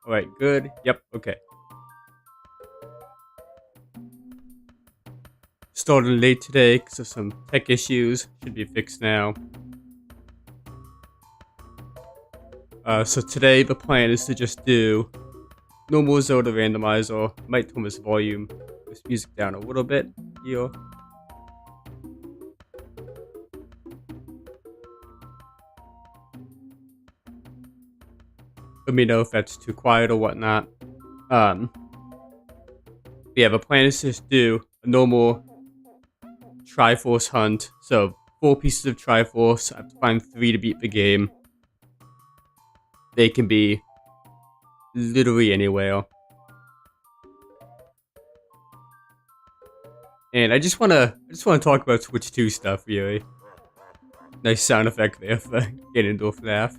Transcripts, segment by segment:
Alright, good. Yep, okay. Started late today because of some tech issues. Should be fixed now. So today the plan is to just do normal Zelda randomizer. Might turn this volume, this music down a little bit here. Let me know if that's too quiet or whatnot. Yeah, the plan is to just do a normal Triforce hunt. So 4 pieces of Triforce. I have to find 3 to beat the game. They can be literally anywhere. And I just wanna talk about Switch 2 stuff, really. Nice sound effect there for Ganondorf laugh.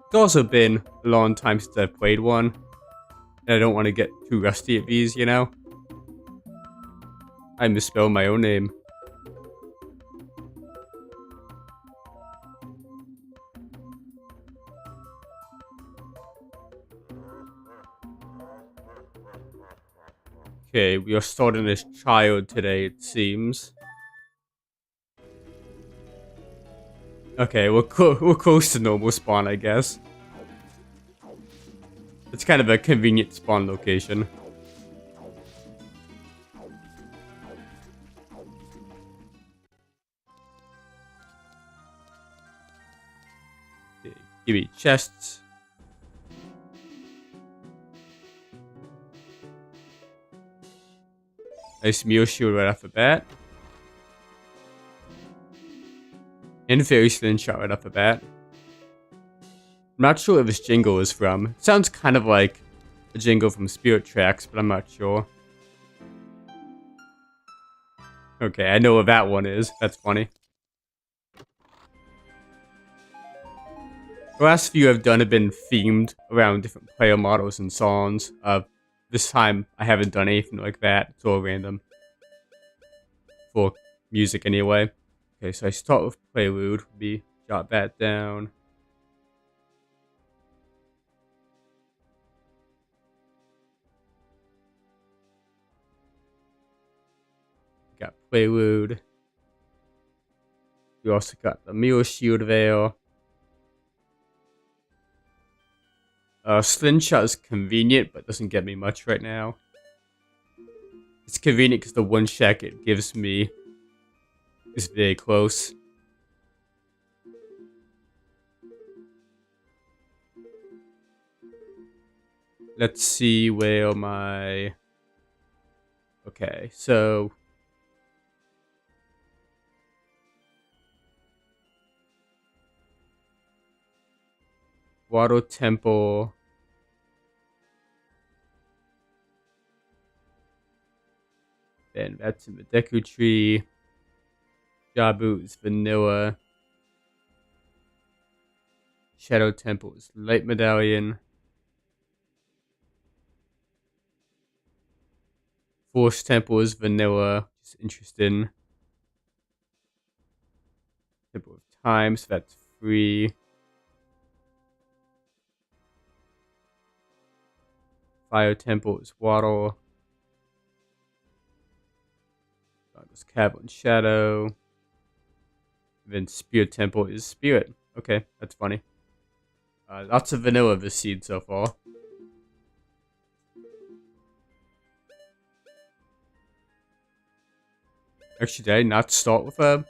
It's also been a long time since I've played one. And I don't want to get too rusty at these, you know? I misspelled my own name. Okay, we are starting as child today, it seems. Okay, we're close to normal spawn, I guess. It's kind of a convenient spawn location. Give me chests. Nice meal shield right off the bat. And fairy slingshot right off the bat. I'm not sure where this jingle is from. It sounds kind of like a jingle from Spirit Tracks, but I'm not sure. Okay, I know what that one is. That's funny. The last few I've done have been themed around different player models and songs. This time I haven't done anything like that. It's all random. For music anyway. Okay, so I start with Prelude. Maybe jot that down. Got Prelude. We also got the meal shield there. Slingshot is convenient, but doesn't get me much right now. It's convenient because the one check it gives me is very close. Let's see where my... Okay, so... Water Temple... Then that's in the Deku Tree. Jabu is vanilla. Shadow Temple is light medallion. Force Temple is vanilla, which is interesting. Temple of Time, so that's free. Fire Temple is water. Cavern Shadow. Then Spirit Temple is Spirit. Okay, that's funny. Lots of vanilla this seed so far. Actually, did I not start with a...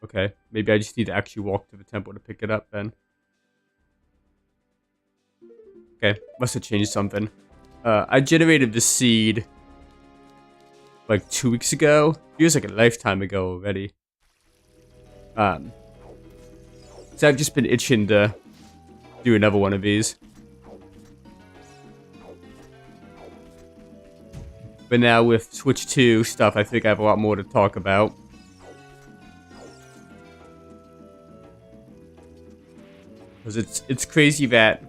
Okay, maybe I just need to actually walk to the temple to pick it up then. Okay, must have changed something. I generated the seed like 2 weeks ago. Feels like a lifetime ago already. So I've just been itching to do another one of these. But now with Switch 2 stuff, I think I have a lot more to talk about. Because it's crazy that,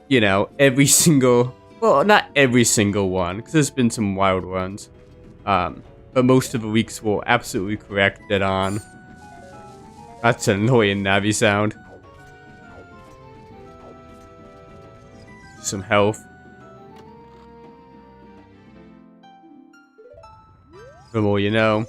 you know, every single... Well, not every single one, because there's been some wild ones. But most of the weeks were absolutely correct, dead on. That's an annoying Navi sound. Some health. The more you know.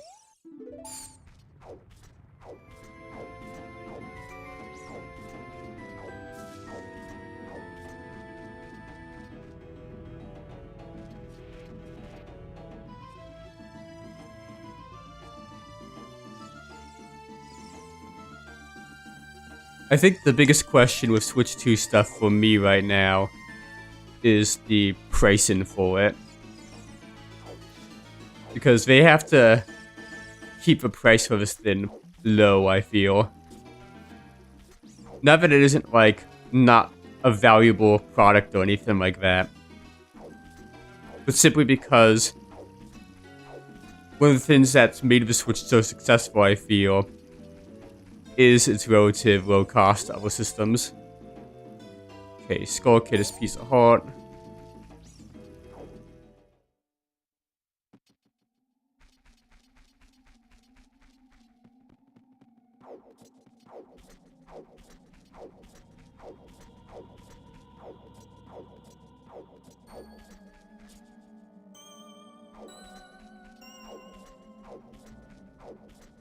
I think the biggest question with Switch 2 stuff for me right now is the pricing for it. Because they have to keep the price for this thing low, I feel. Not that it isn't, like, not a valuable product or anything like that. But simply because one of the things that's made the Switch so successful, I feel, is its relative low cost to other systems. Okay, Skull Kid is Piece of Heart.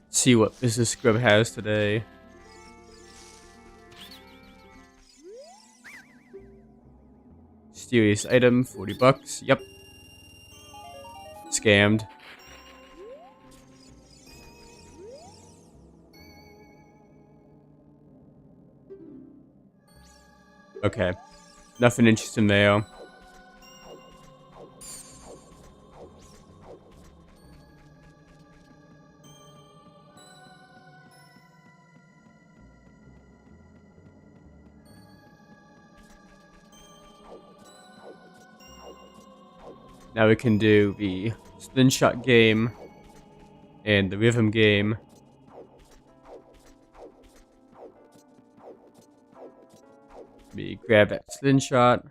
See what Mrs. Scrub has today. Mysterious item, 40 bucks. Yep. Scammed. Okay. Nothing interesting there. Now we can do the slingshot game and the rhythm game. We grab that slingshot.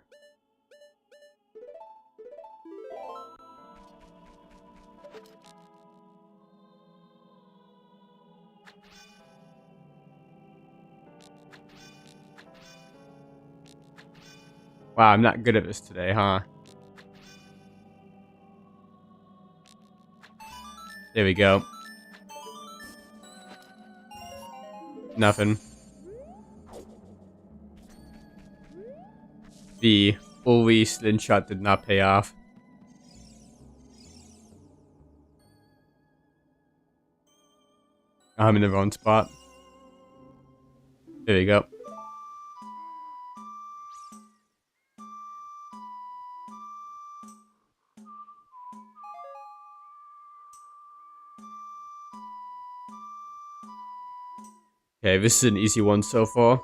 Wow, I'm not good at this today, huh? There we go. Nothing. The fully slingshot did not pay off. I'm in the wrong spot. There we go. Okay, this is an easy one so far.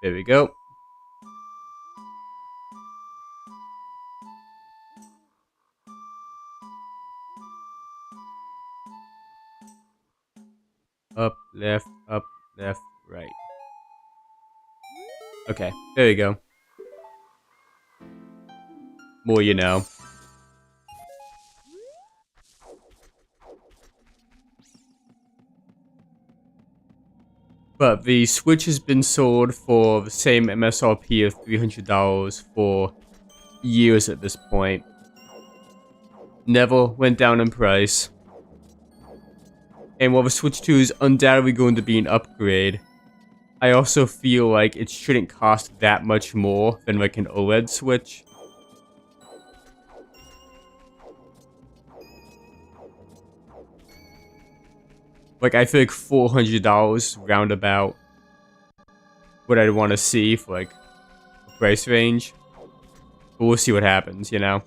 There we go. Up, left, right. Okay, there we go. More you know. But the Switch has been sold for the same MSRP of $300 for years at this point. Never went down in price. And while the Switch 2 is undoubtedly going to be an upgrade, I also feel like it shouldn't cost that much more than like an OLED Switch. Like, I feel like $400 roundabout what I'd want to see for, like, a price range. But we'll see what happens, you know?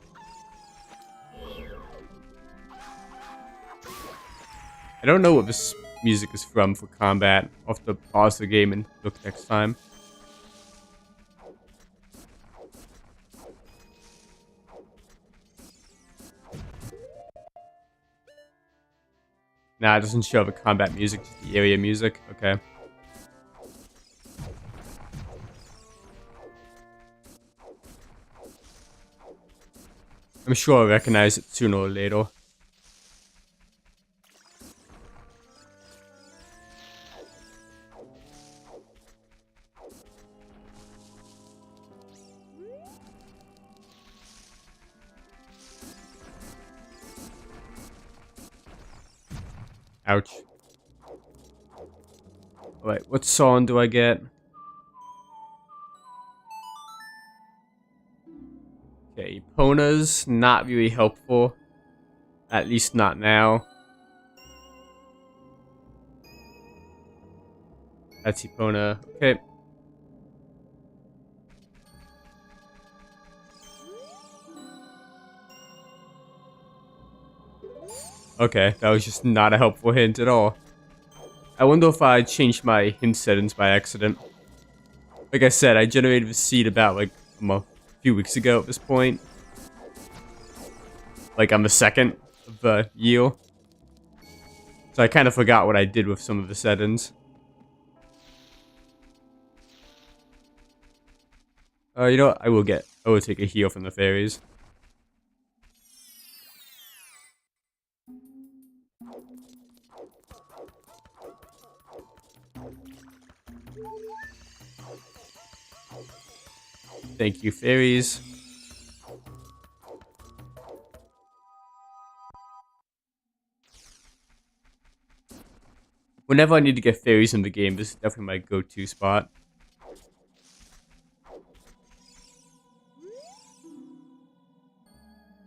I don't know what this music is from for combat. I'll have to pause the game and look next time. Nah, it doesn't show the combat music, just the area music. Okay. I'm sure I'll recognize it sooner or later. Ouch. Alright, what song do I get? Okay, Epona's not really helpful. At least not now. That's Epona. Okay. Okay, that was just not a helpful hint at all. I wonder if I changed my hint settings by accident. Like I said, I generated the seed about like a few weeks ago at this point. Like I'm the second of the year. So I kind of forgot what I did with some of the settings. You know what? I will take a heal from the fairies. Thank you, fairies. Whenever I need to get fairies in the game, this is definitely my go-to spot.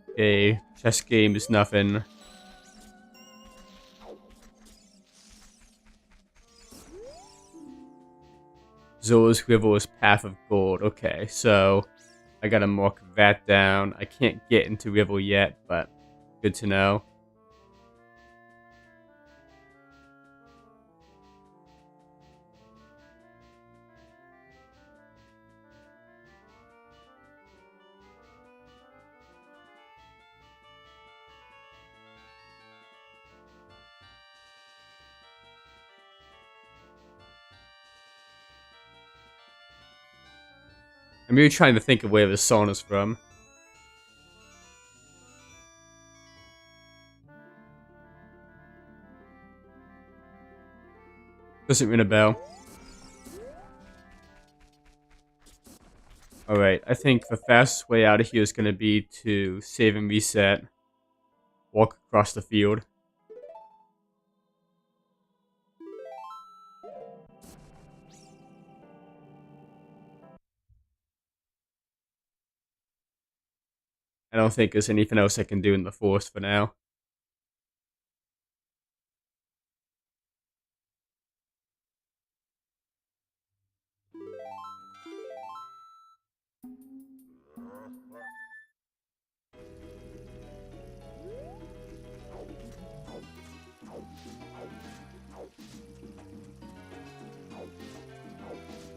Okay, chess game is nothing. Zola's River's Path of Gold. Okay, so I gotta mark that down. I can't get into River yet, but good to know. I'm really trying to think of where this song is from. Doesn't ring a bell. Alright, I think the fastest way out of here is going to be to save and reset. Walk across the field. I don't think there's anything else I can do in the forest for now.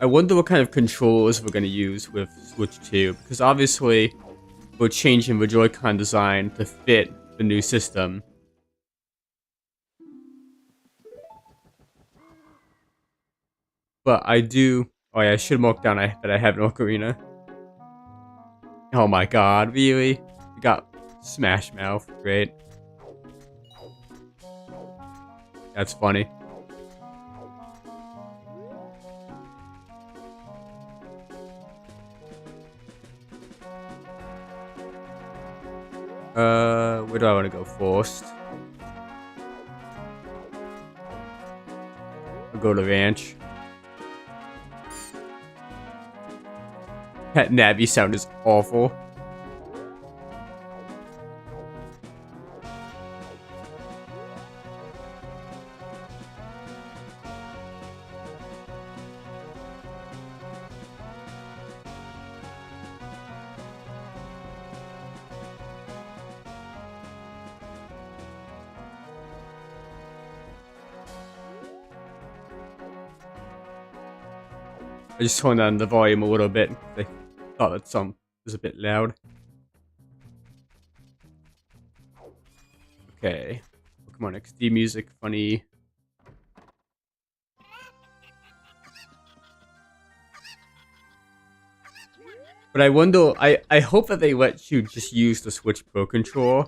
I wonder what kind of controls we're going to use with Switch 2, because obviously we're changing the Joy-Con design to fit the new system. But I do... Oh yeah, I should mark down that I have an Ocarina. Oh my god, really? We got Smash Mouth, great. That's funny. Where do I want to go first? I'll go to Ranch. That Navi sound is awful. I just turned down the volume a little bit. I thought that song was a bit loud. Okay. Pokemon XD music, funny. But I wonder, I hope that they let you just use the Switch Pro Controller.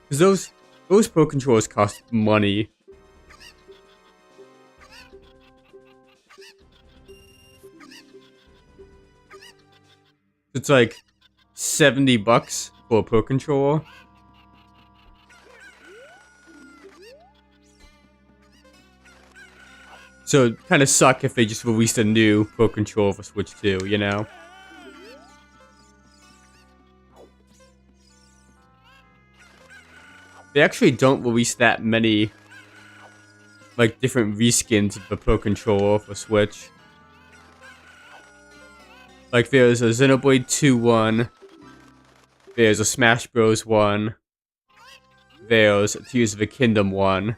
Because those Pro Controllers cost money. It's like $70 for a Pro Controller. So it kind of suck if they just released a new Pro Controller for Switch 2, you know? They actually don't release that many, like, different reskins of the Pro Controller for Switch. Like, there's a Xenoblade 2 one, there's a Smash Bros. One, there's a Tears of the Kingdom one.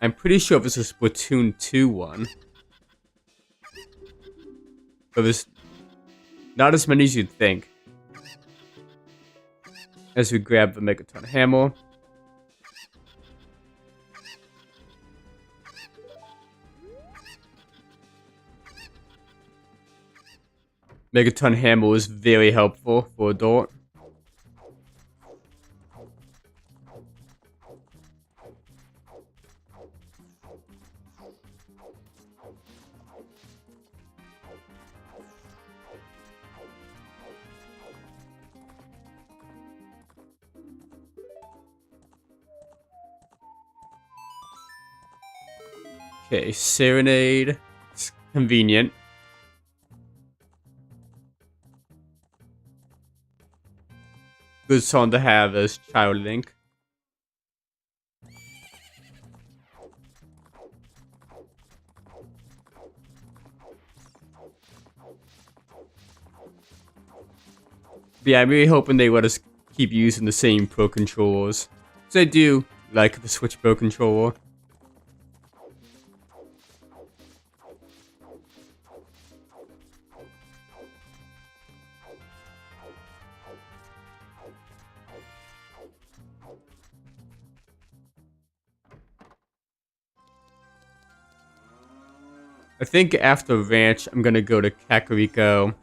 I'm pretty sure there's a Splatoon 2 one. But there's not as many as you'd think. As we grab the Megaton Hammer. Megaton Hammer is very helpful for Adult. Okay, Serenade. It's convenient. Good song to have as Child Link. But yeah, I'm really hoping they let us keep using the same Pro controllers. Because I do like the Switch Pro controller. I think after Ranch, I'm gonna go to Kakariko.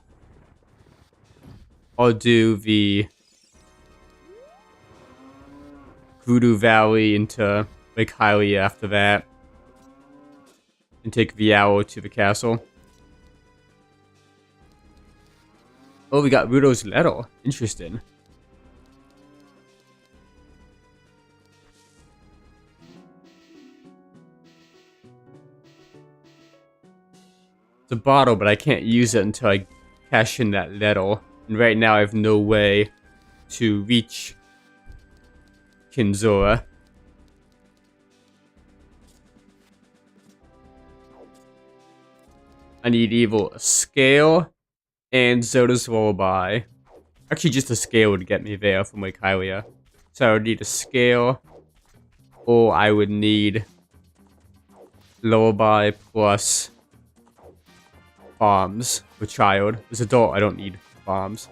I'll do the Voodoo Valley into Lake Hylia after that. And take Viao to the castle. Oh, we got Rudo's letter. Interesting. It's a bottle, but I can't use it until I cash in that letter. And right now I have no way to reach Kinzora. I need either a scale and Zoda's Lullaby. Actually, just a scale would get me there from Lake Hylia. So I would need a scale, or I would need Lullaby plus bombs for child. As adult, I don't need bombs.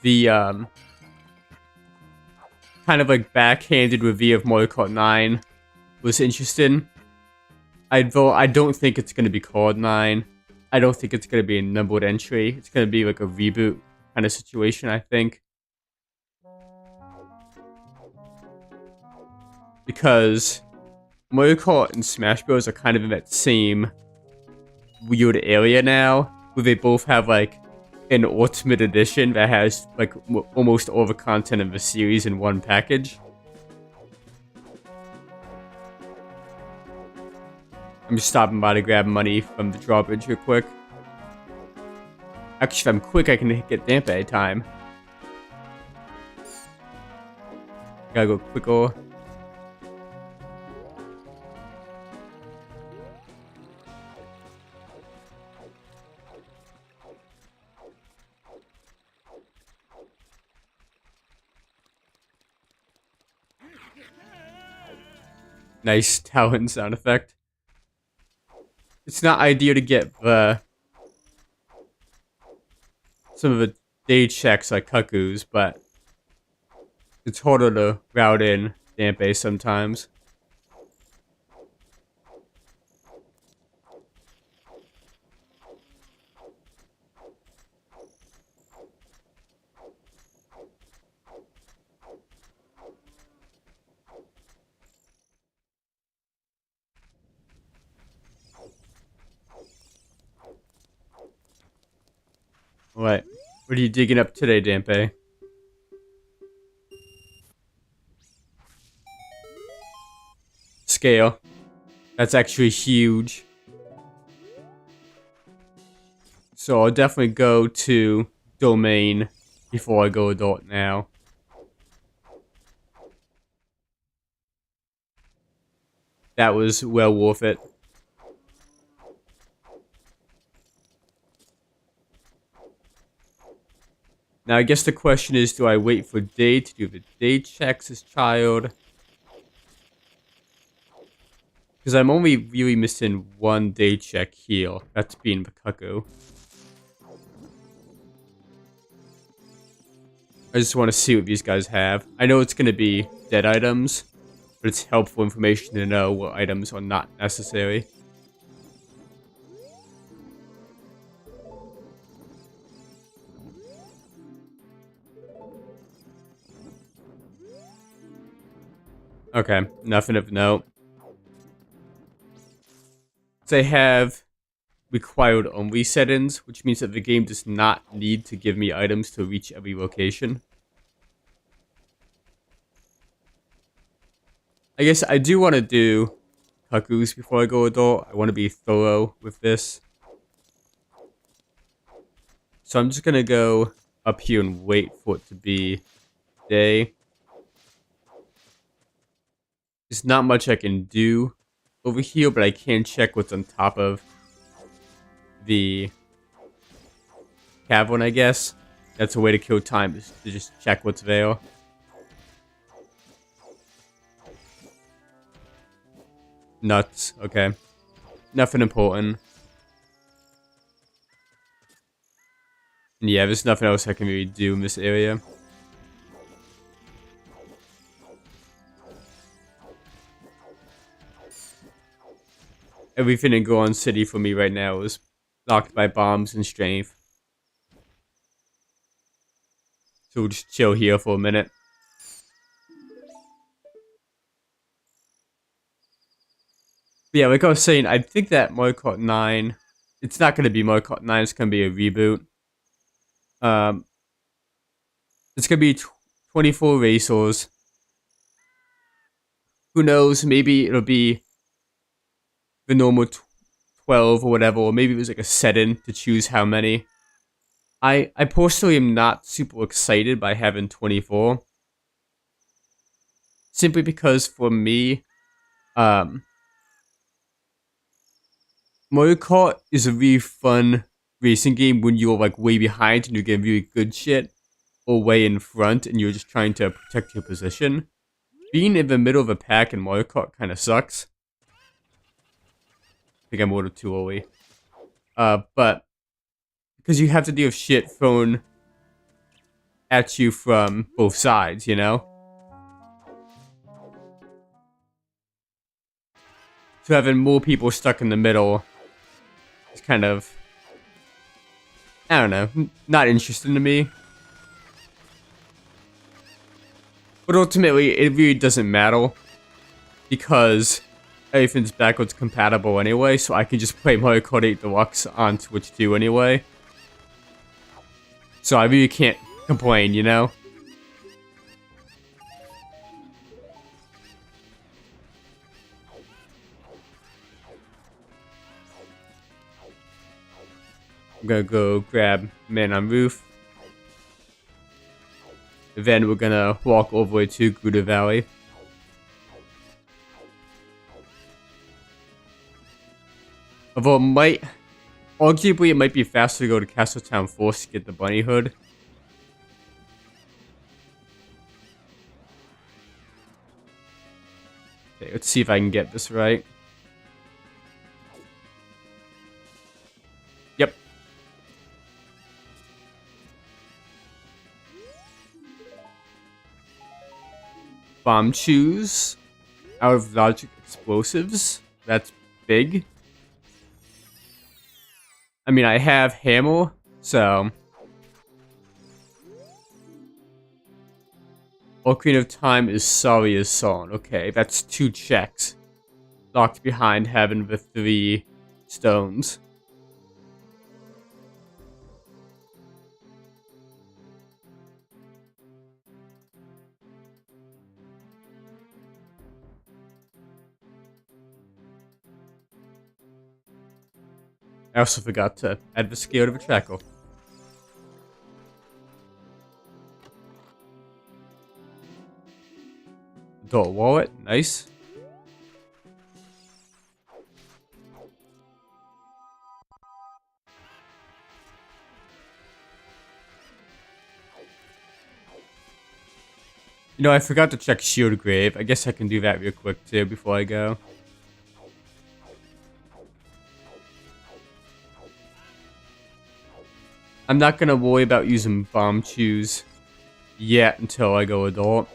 The kind of like backhanded review of Mario Kart 9 was interesting. I don't think it's gonna be called 9. I don't think it's gonna be a numbered entry. It's gonna be like a reboot kind of situation, I think. Because Mario Kart and Smash Bros. Are kind of in that same weird area now, where they both have like an Ultimate Edition that has like almost all the content of the series in one package. I'm just stopping by to grab money from the drawbridge real quick. Actually, if I'm quick, I can get Dampe time. Gotta go quicker. Nice talent sound effect. It's not ideal to get some of the day checks like Cuckoo's, but it's harder to route in Dampe sometimes. What? What are you digging up today, Dampe? Scale. That's actually huge. So I'll definitely go to Domain before I go Adult now. That was well worth it. Now, I guess the question is, do I wait for Day to do the day checks as child? Because I'm only really missing one day check here. That's being the Cuckoo. I just want to see what these guys have. I know it's going to be dead items, but it's helpful information to know what items are not necessary. Okay, nothing of note. They have required only settings, which means that the game does not need to give me items to reach every location. I guess I do want to do Cuckoos before I go Adult. I want to be thorough with this. So I'm just gonna go up here and wait for it to be day. There's not much I can do over here, but I can check what's on top of the cavern, I guess. That's a way to kill time, is to just check what's there. Nuts. Okay. Nothing important. And yeah, there's nothing else I can really do in this area. Everything in Goron City for me right now is blocked by bombs and strength. So we'll just chill here for a minute. But yeah, like I was saying, I think that Mario Kart 9, it's not going to be Mario Kart 9, it's going to be a reboot. It's going to be 24 racers. Who knows, maybe it'll be the normal 12 or whatever, or maybe there's like a set-in to choose how many. I personally am not super excited by having 24. Simply because for me, Mario Kart is a really fun racing game when you're like way behind and you get really good shit, or way in front and you're just trying to protect your position. Being in the middle of a pack in Mario Kart kind of sucks. I think I'm a little too early. But because you have to deal with shit thrown at you from both sides, you know? So having more people stuck in the middle is kind of, I don't know, not interesting to me. But ultimately, it really doesn't matter, because everything's backwards compatible anyway, so I can just play Mario Kart 8 Deluxe on Switch 2 anyway. So I really can't complain, you know? I'm gonna go grab Man on Roof. Then we're gonna walk all the way to Gouda Valley. Although arguably it might be faster to go to Castletown Force to get the bunny hood. Okay, let's see if I can get this right. Yep. Bomb choose. Out of logic explosives. That's big. I mean, I have hammer, so... Ocarina of Time is sorry as song. Okay, that's 2 checks. Locked behind having the 3 stones. I also forgot to add the scale of a tracker. Adult wallet, nice. You know, I forgot to check Shield Grave. I guess I can do that real quick too before I go. I'm not gonna worry about using Bomb Choose yet until I go adult.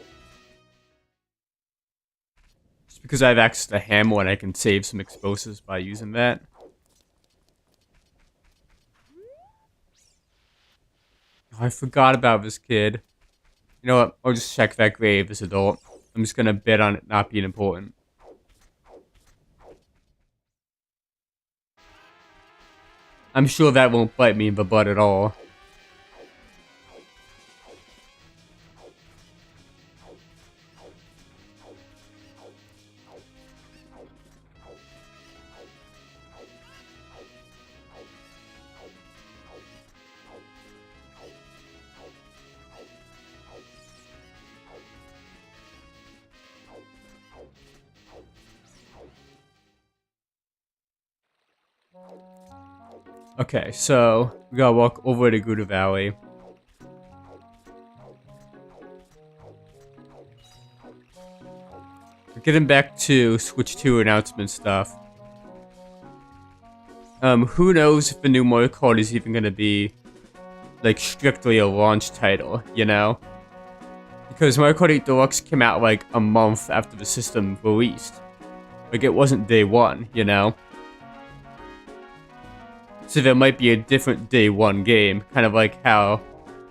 Just because I have access to Hammer and I can save some explosives by using that. Oh, I forgot about this kid. You know what? I'll just check that grave as adult. I'm just gonna bet on it not being important. I'm sure that won't bite me in the butt at all. Okay, so we gotta walk over to Gouda Valley. We're getting back to Switch 2 announcement stuff. Who knows if the new Mario Kart is even gonna be, like, strictly a launch title, you know? Because Mario Kart 8 Deluxe came out, like, a month after the system released. Like, it wasn't day one, you know? So there might be a different day one game, kind of like how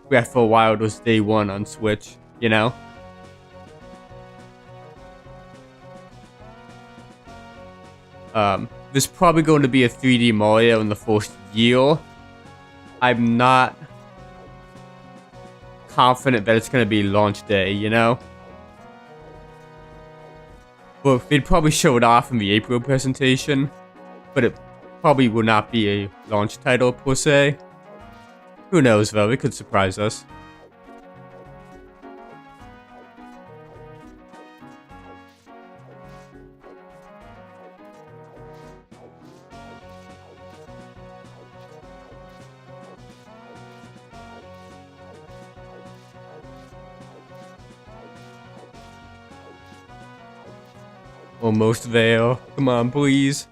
Breath of the Wild was day one on Switch, you know? There's probably going to be a 3D Mario in the first year. I'm not confident that it's going to be launch day, you know? Well, they'd probably show it off in the April presentation, but it probably will not be a launch title per se. Who knows though, it could surprise us. Almost there. Come on, please.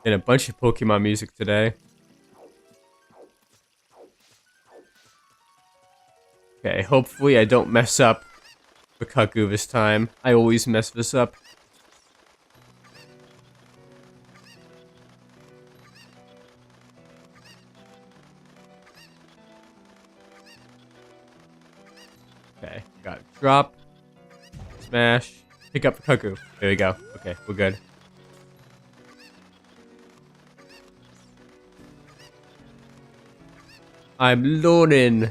And a bunch of Pokemon music today. Okay, hopefully I don't mess up the Kaku this time. I always mess this up. Okay, got it. Drop. Smash. Pick up the Kaku. There we go. Okay, we're good. I'm learning.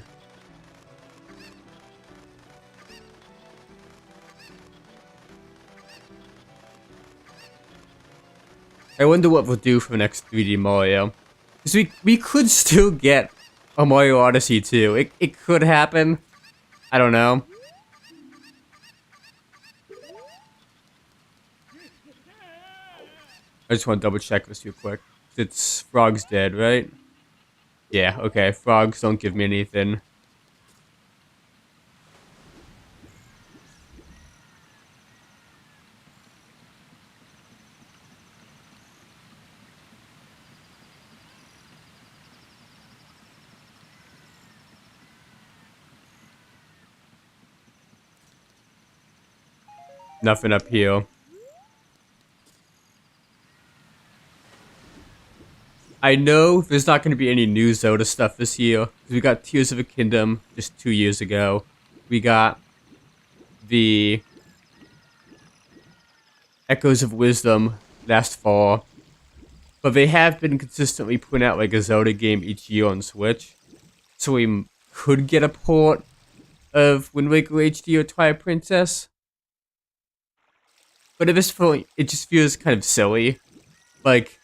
I wonder what we'll do for the next 3D Mario. Because we could still get a Mario Odyssey 2. It could happen. I don't know. I just want to double check this real quick. It's Frog's dead, right? Yeah, okay. Frogs don't give me anything. Nothing up here. I know there's not going to be any new Zelda stuff this year. Because we got Tears of the Kingdom just 2 years ago. We got the Echoes of Wisdom last fall. But they have been consistently putting out like a Zelda game each year on Switch. So we could get a port of Wind Waker HD or Twilight Princess. But at this point, it just feels kind of silly. Like,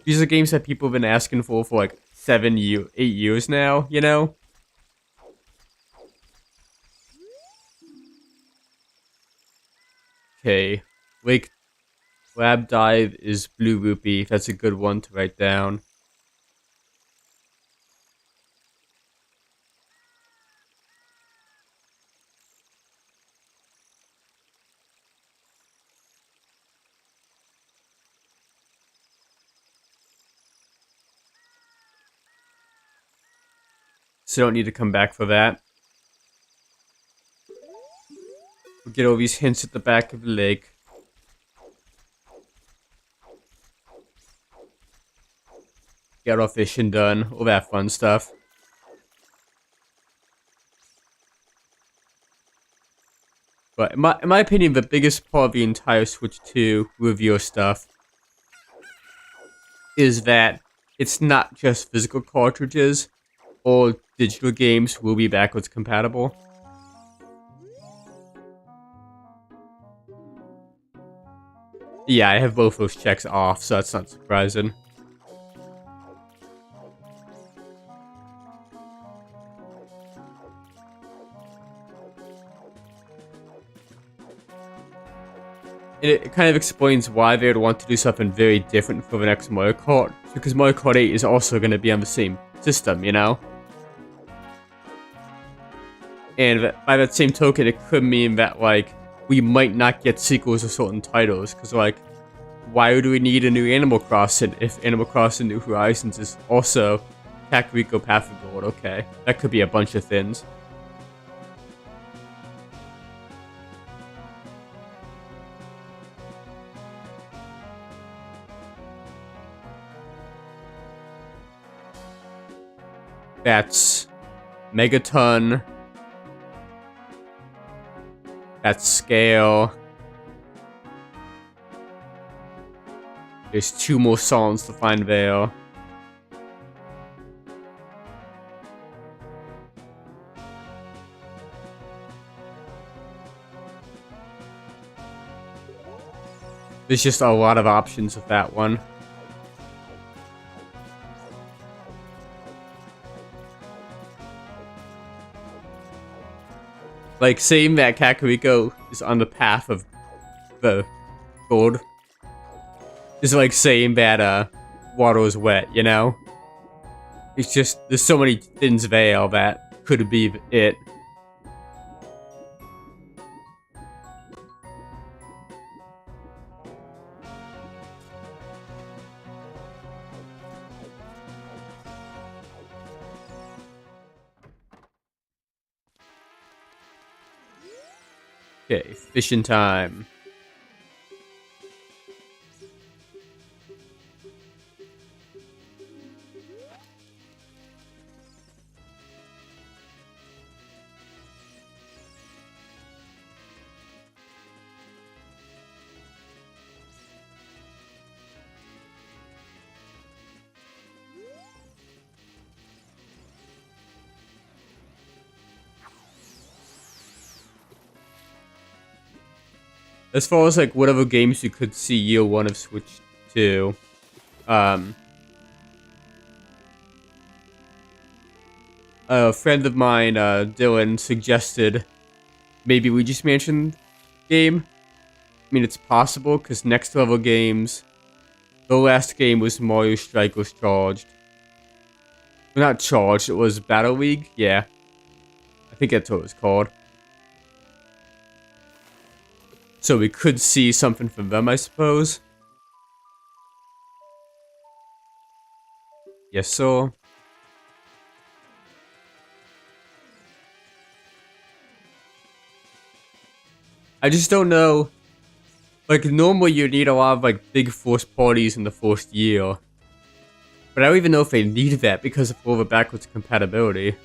these are games that people have been asking for like 8 years now, you know? Okay, Lake Lab Dive is Blue Rupee. That's a good one to write down. So don't need to come back for that. We'll get all these hints at the back of the lake. Get our fishing done. All that fun stuff. But in my opinion, the biggest part of the entire Switch 2 review stuff is that it's not just physical cartridges. All digital games will be backwards compatible. Yeah, I have both those checks off, so that's not surprising. And it kind of explains why they would want to do something very different for the next Mario Kart. Because Mario Kart 8 is also going to be on the same system, you know? And by that same token, it could mean that, like, we might not get sequels of certain titles. Because, like, why do we need a new Animal Crossing if Animal Crossing New Horizons is also Kakariko Path of Gold? Okay, that could be a bunch of things. That's Megaton. That's Scale. There's 2 more songs to find there. There's just a lot of options with that one. Like, saying that Kakariko is on the path of the gold is like saying that water is wet, you know? It's just, there's so many things there that could be it. Okay, fishing time. As far as like whatever games you could see year 1 of Switch 2, a friend of mine, Dylan, suggested maybe we just mention game. I mean, it's possible because next level games, the last game was Mario Strikers Charged. Well, not Charged, it was Battle League. Yeah, I think that's what it was called. So we could see something from them, I suppose. Yes, sir. I just don't know. Like, normally you need a lot of, like, big first parties in the first year. But I don't even know if they need that because of all the backwards compatibility.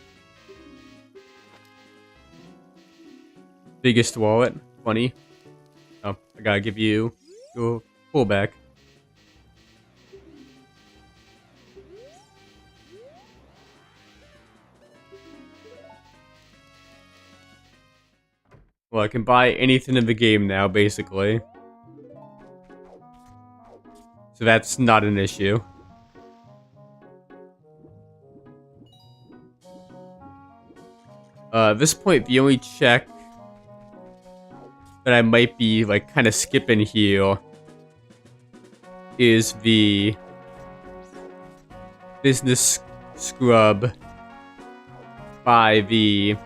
Biggest wallet. Funny. Oh, I gotta give you your pullback. Well, I can buy anything in the game now, basically. So that's not an issue. At this point, the only check that I might be, like, kind of skipping here is the business scrub by in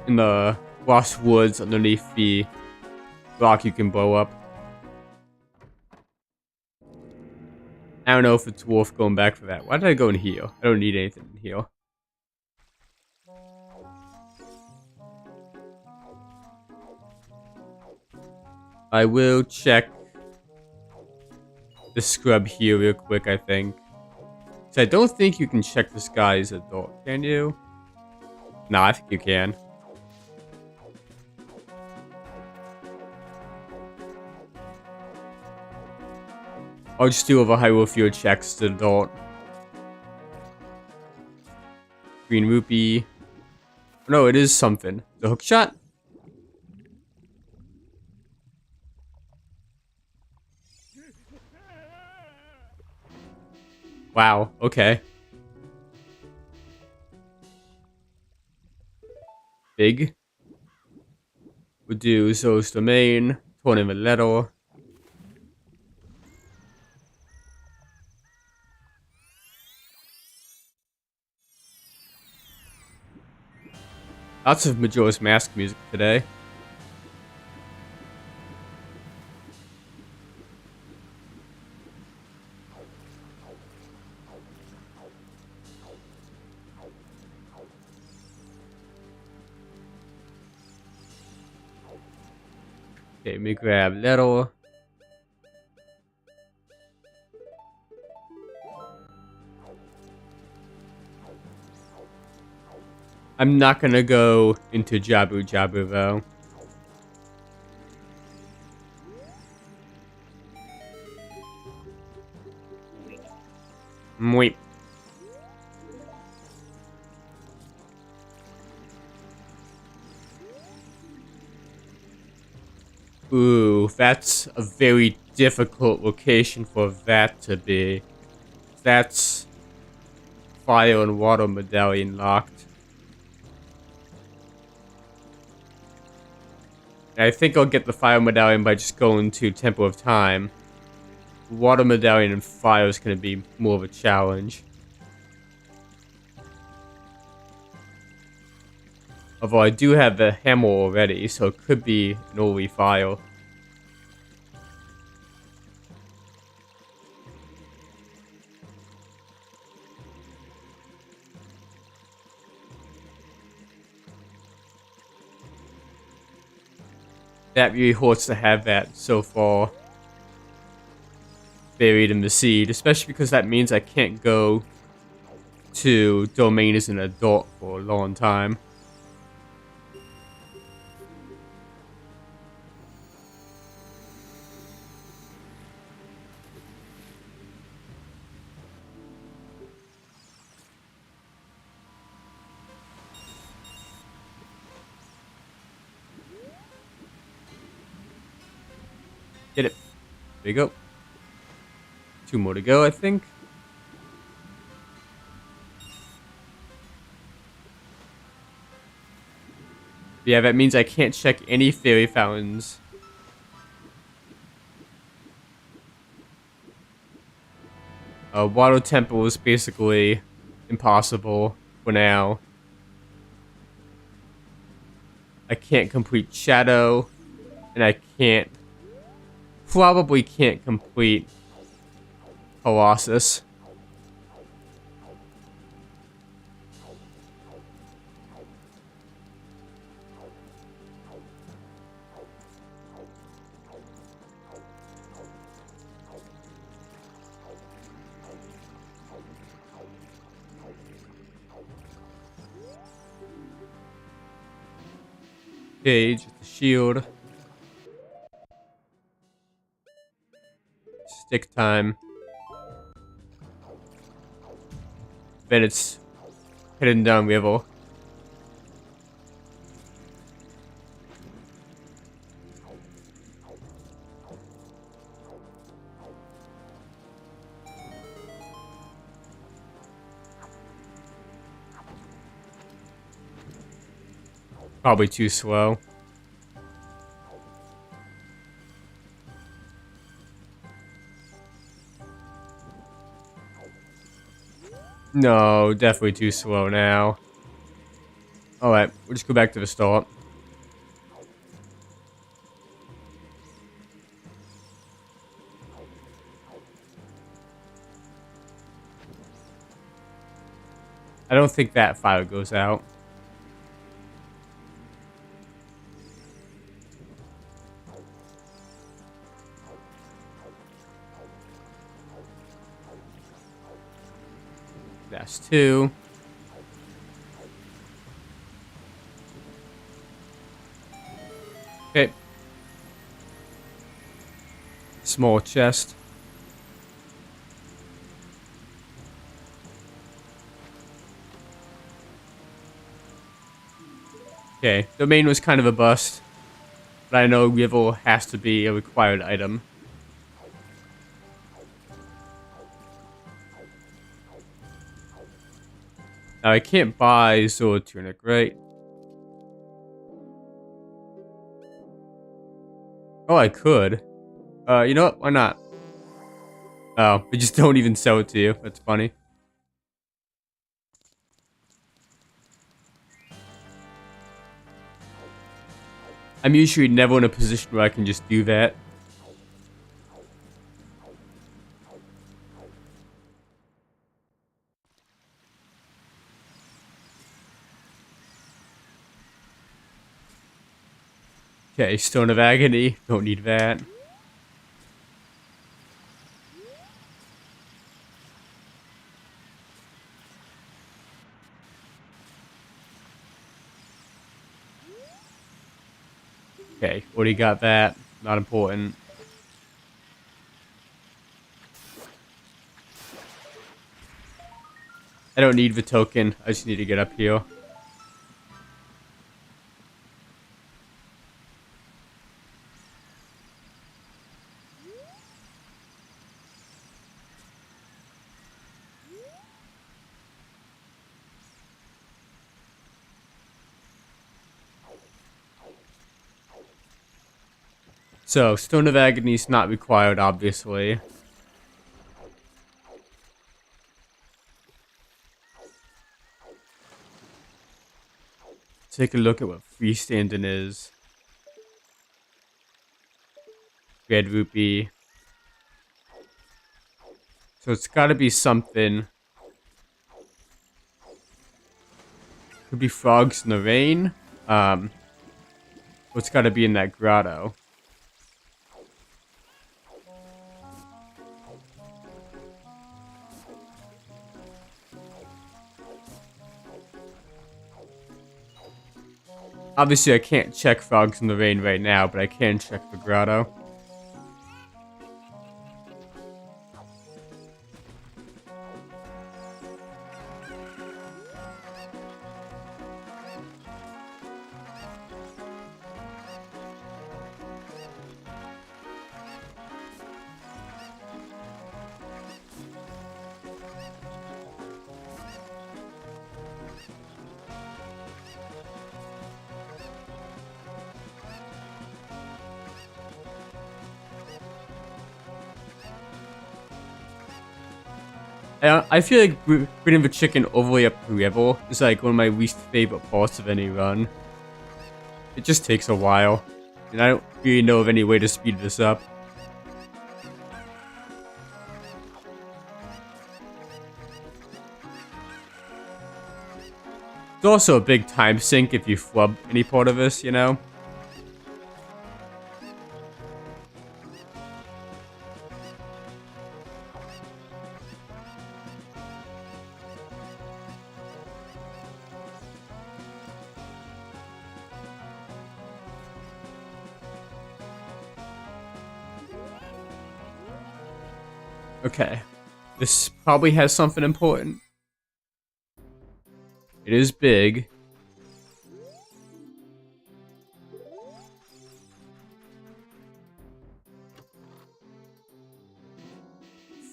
the Lost Woods underneath the rock you can blow up. I don't know if it's worth going back for that. Why did I go in here? I don't need anything in here. I will check the scrub here real quick, I think. So I don't think you can check this guy's adult, can you? No, I think you can. I'll just do over Hyrule Field checks to adult. Green rupee. No, it is something. The hook shot? Wow, okay. Big. Would do Zo's Domain. Put in a letter. Lots of Majora's Mask music today. Okay, let me grab letter. I'm not gonna go into Jabu Jabu though. Mwip. Ooh, that's a very difficult location for that to be. That's fire and water medallion locked. And I think I'll get the fire medallion by just going to Temple of Time. Water medallion and fire is going to be more of a challenge. Although I do have the hammer already, so it could be an early fire. That really hurts to have that so far buried in the seed, especially because that means I can't go to Domain as an adult for a long time. Get it. There you go. 2 more to go, I think. Yeah, that means I can't check any fairy fountains. Water Temple is basically impossible for now. I can't complete Shadow, and I probably can't complete Colossus. Cage, the shield. Stick time. Then it's heading down river. Probably too slow. No, definitely too slow now. Alright, we'll just go back to the start. I don't think that fire goes out. That's 2. Okay. Small chest. Okay, Domain was kind of a bust, but I know Rivel has to be a required item. Now I can't buy Sword Tunic, right? Oh, I could. You know what? Why not? Oh, they just don't even sell it to you. That's funny. I'm usually never in a position where I can just do that. Okay, Stone of Agony. Don't need that. Okay, already got that. Not important. I don't need the token. I just need to get up here. So, Stone of Agony is not required, obviously. Take a look at what freestanding is. Red Rupee. So it's gotta be something. Could be frogs in the rain. What's gotta be in that grotto? Obviously, I can't check frogs in the rain right now, but I can check the grotto. I feel like bringing the chicken all the way up the river is like one of my least favorite parts of any run. It just takes a while, and I don't really know of any way to speed this up. It's also a big time sink if you flub any part of this, you know? Okay. This probably has something important. It is big.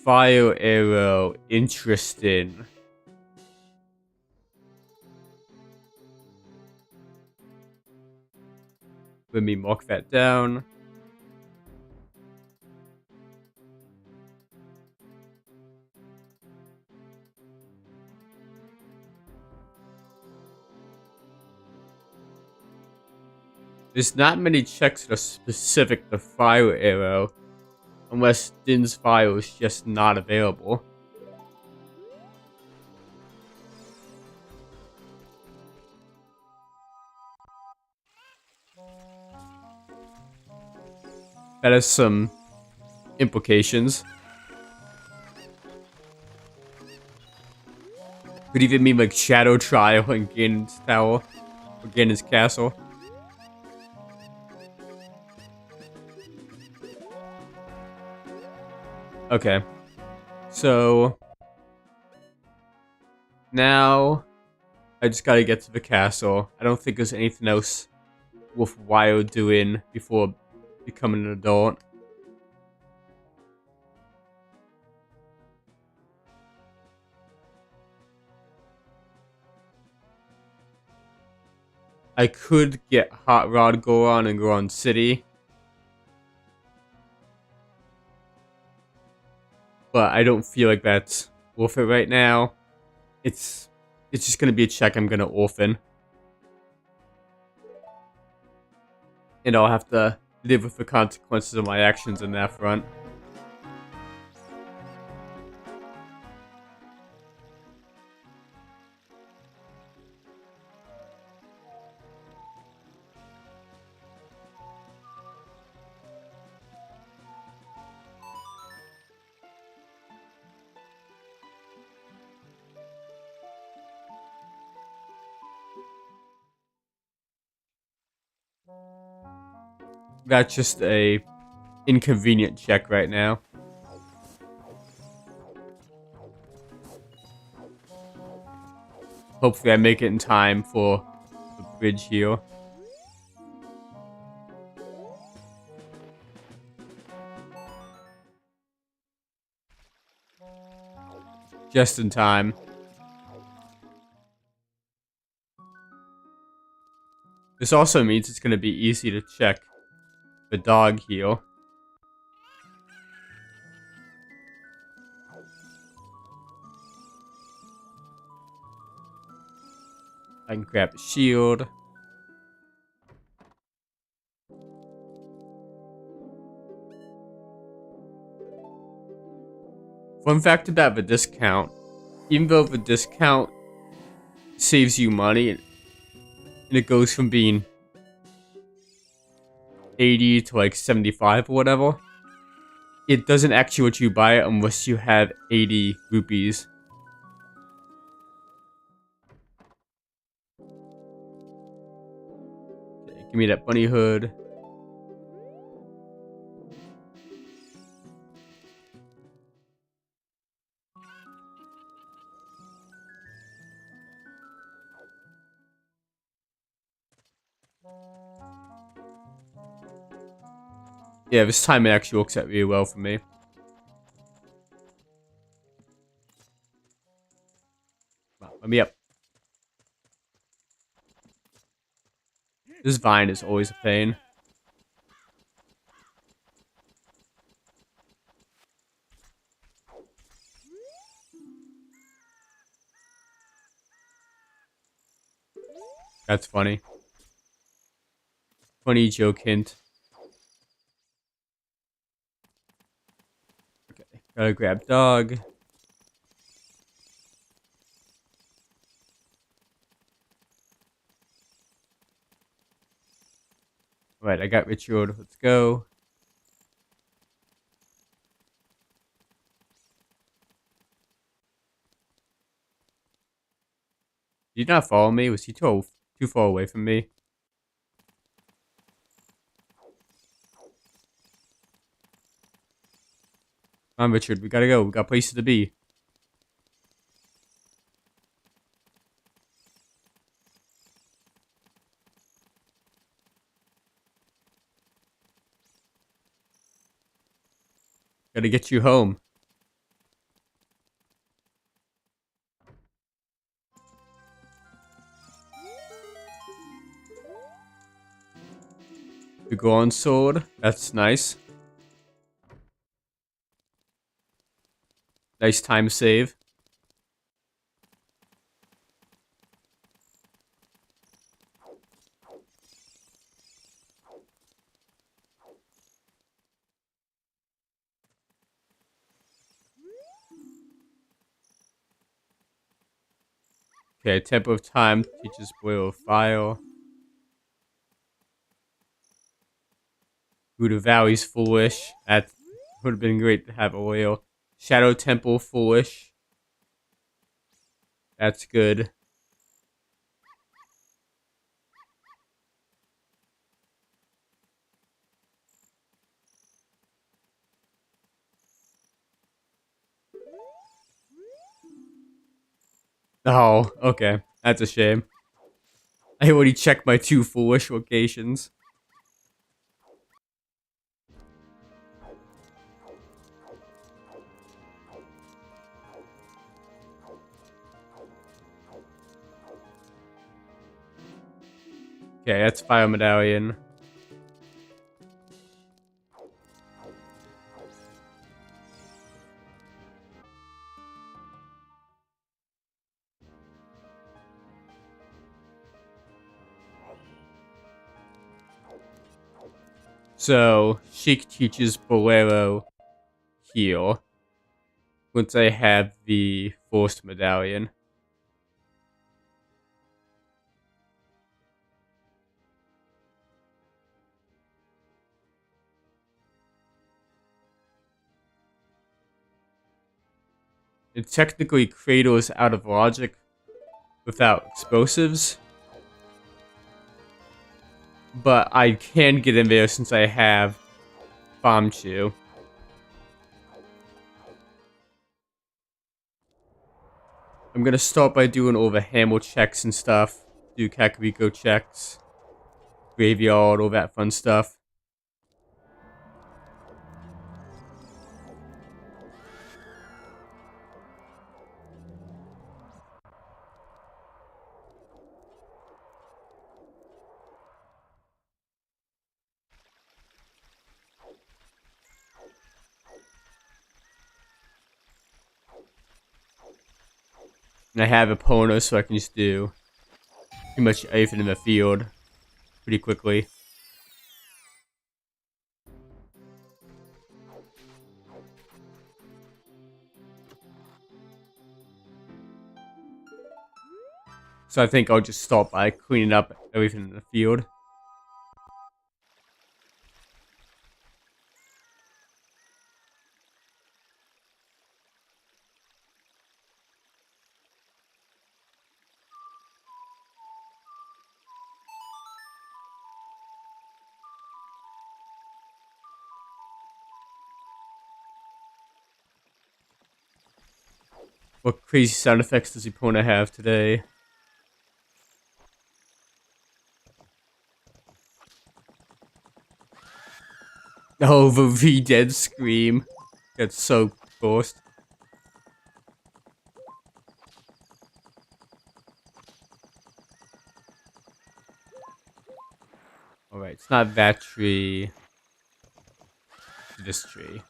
Fire arrow. Interesting. Let me mark that down. There's not many checks that are specific to fire arrow, unless Din's fire is just not available. That has some implications. Could even mean like Shadow Trial in Ganon's Tower, or Ganon's Castle. Okay, so now I just gotta get to the castle. I don't think there's anything else worthwhile doing before becoming an adult. I could get Hot Rod Goron and Goron City. but I don't feel like that's worth it right now. It's just gonna be a check I'm gonna orphan. And I'll have to live with the consequences of my actions in that front. That's just a inconvenient check right now. Hopefully I make it in time for the bridge here. Just in time. This also means it's going to be easy to check the dog here. I can grab the shield. Fun fact about the discount. Even though the discount saves you money, and it goes from being 80 to like 75 or whatever, it doesn't actually let you buy it unless you have 80 rupees. Okay, give me that bunny hood. Yeah, this time it actually works out really well for me. Let me up. This vine is always a pain. That's funny. Funny joke hint. Okay, gotta grab dog. Alright, I got Richard. Let's go. Did you not follow me? Was he too far away from me? Come on, Richard. We gotta go. We got places to be. Gotta get you home. The Goron sword. That's nice. Nice time save. Okay, Temple of Time teaches Boil of Fire. Buddha Valley's foolish. That would have been great to have oil. Shadow Temple foolish. That's good. Oh, okay. That's a shame. I already checked my 2 foolish locations. Okay, that's Fire Medallion. So, Sheik teaches Bolero here once I have the Forced Medallion. It technically cradles out of logic without explosives, but I can get in there since I have Bomb Chew. I'm gonna start by doing all the Hamel checks and stuff, do Kakariko checks, Graveyard, all that fun stuff. And I have a Pono, so I can just do pretty much everything in the field pretty quickly. So I think I'll just start by cleaning up everything in the field. What crazy sound effects does Epona have today? Oh, the V-Dead scream. That's so forced. Alright, it's not that tree. It's this tree.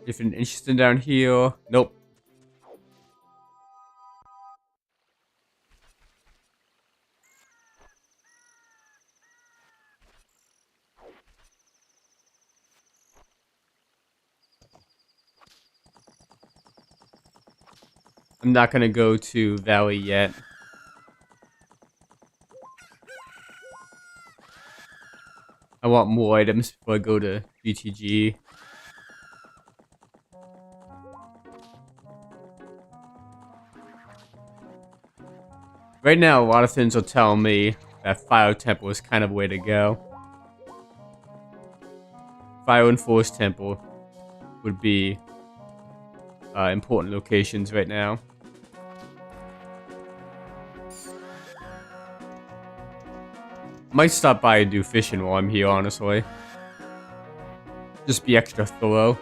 Anything interesting down here? Nope. I'm not gonna go to Valley yet. I want more items before I go to BTG. Right now, a lot of things will tell me that Fire Temple is kind of the way to go. Fire and Force Temple would be important locations right now. Might stop by and do fishing while I'm here, honestly. Just be extra thorough.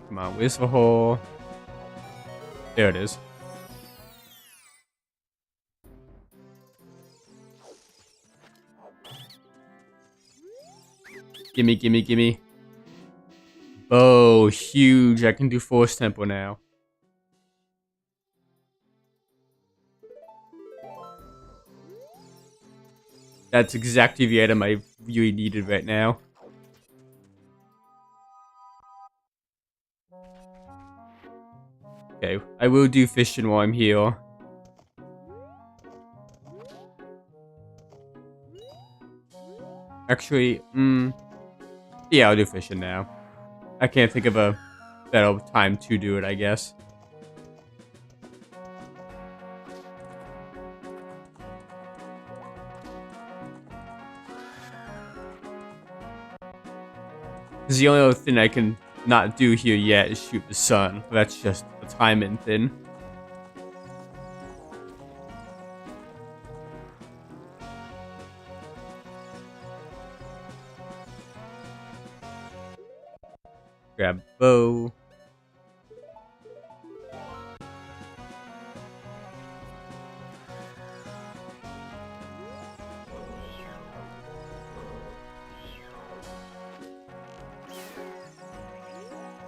Come on, where's the hole? There it is. Gimme, gimme, gimme. Oh, huge. I can do Force Temple now. That's exactly the item I really needed right now. Okay, I will do fishing while I'm here. Actually, yeah, I'll do fishing now. I can't think of a better time to do it, I guess. Because the only other thing I can not do here yet is shoot the sun. That's just a timing thing. Grab bow.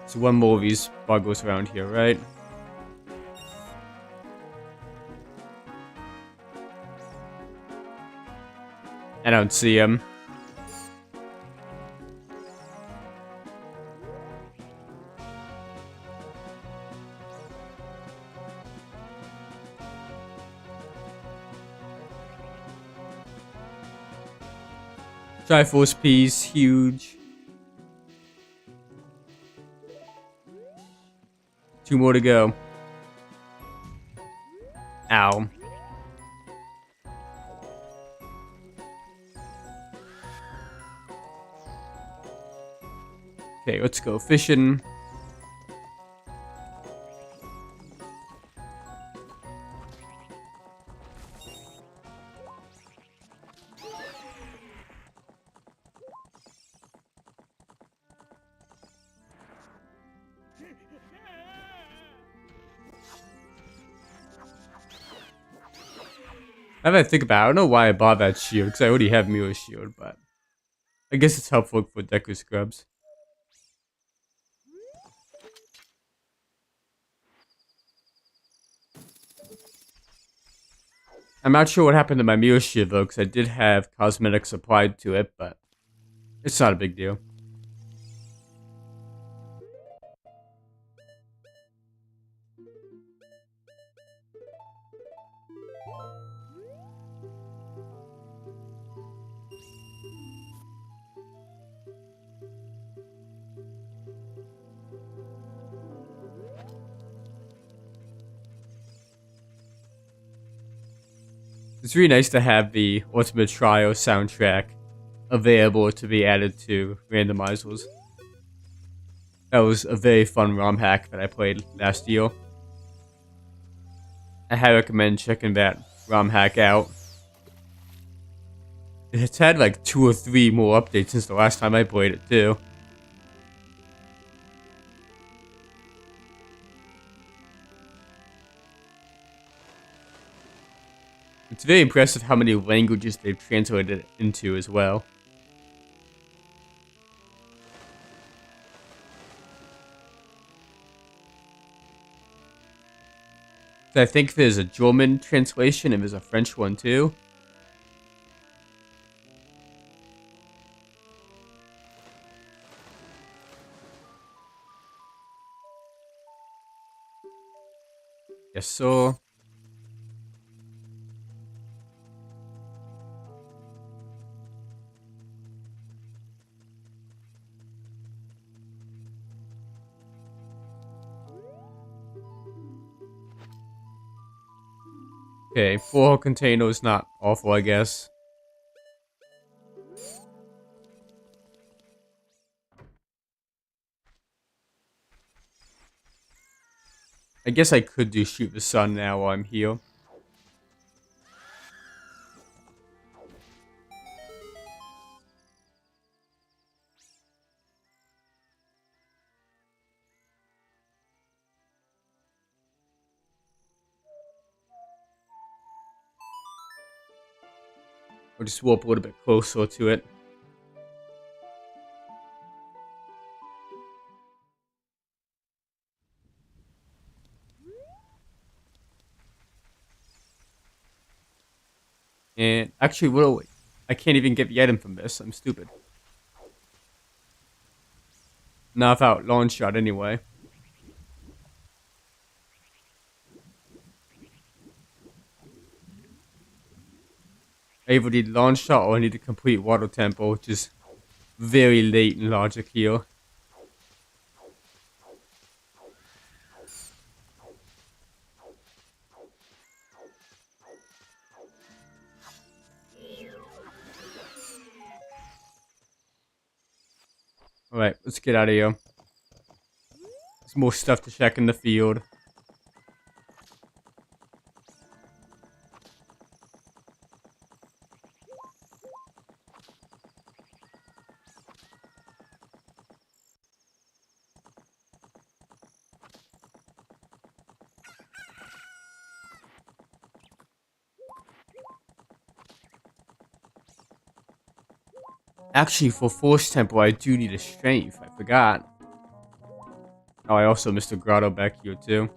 So one more of these buggles around here, right? I don't see him. Triforce piece, huge. 2 more to go. Ow. Okay, let's go fishing. Now that I think about it, I don't know why I bought that shield, because I already have Mila's shield, but I guess it's helpful for Deku scrubs. I'm not sure what happened to my Mila shield though, because I did have cosmetics applied to it, but it's not a big deal. It's really nice to have the Ultimate Trio soundtrack available to be added to randomizers. That was a very fun ROM hack that I played last year. I highly recommend checking that ROM hack out. It's had like 2 or 3 more updates since the last time I played it too. It's very impressive how many languages they've translated it into as well. So I think there's a German translation and there's a French one too. Yes, so. Okay, 4 containers, not awful, I guess. I guess I could do shoot the sun now while I'm here. Or just warp a little bit closer to it. And actually, wait. I can't even get the item from this. I'm stupid. Not without launch shot anyway. I either need launch shot or I need to complete water temple, which is very late in logic here. Alright, let's get out of here. There's more stuff to check in the field. Actually, for Force Temple, I do need a strength. I forgot. Oh, I also missed a grotto back here too.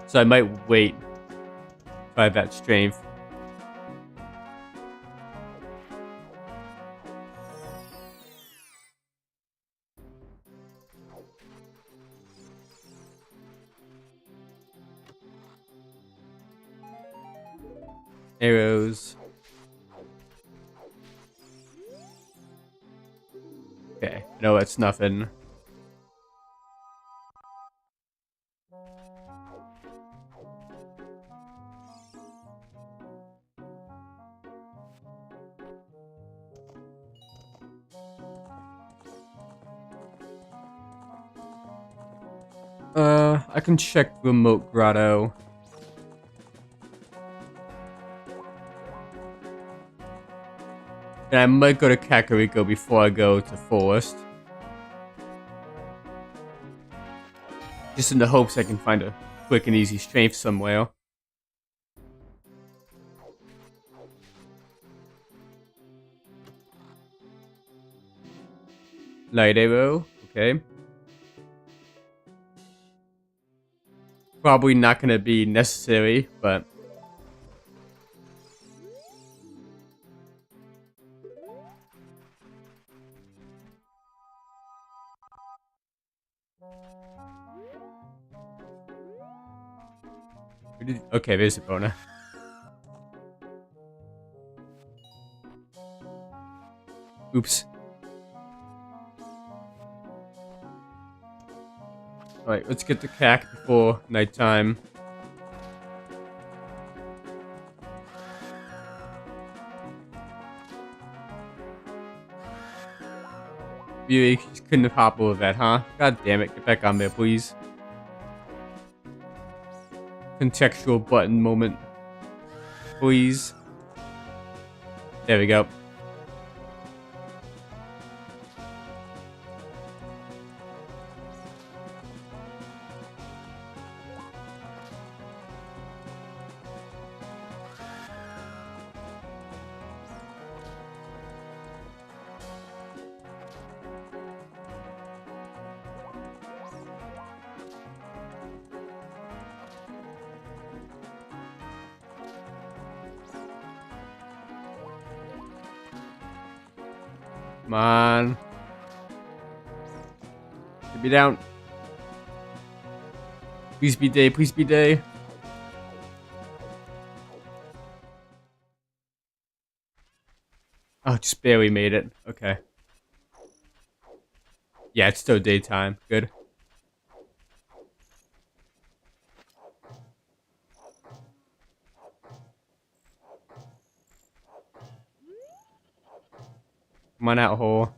So I might wait. Try that strength. Arrows. Okay, no, that's nothing. I can check remote grotto. And I might go to Kakariko before I go to Forest. Just in the hopes I can find a quick and easy strength somewhere. Light arrow, okay. Probably not gonna be necessary, but... Okay, there's a boner. Oops. Alright, let's get the cack before nighttime. You just couldn't have hopped over that, huh? God damn it, get back on there, please. Contextual button moment. Please. There we go. Come on. Get me down. Please be day, please be day. Oh, just barely made it. Okay. Yeah, it's still daytime. Good. Come on out, hole.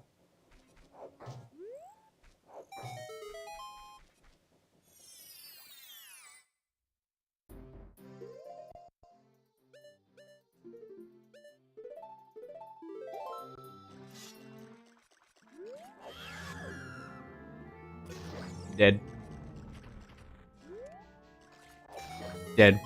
Dead. Dead.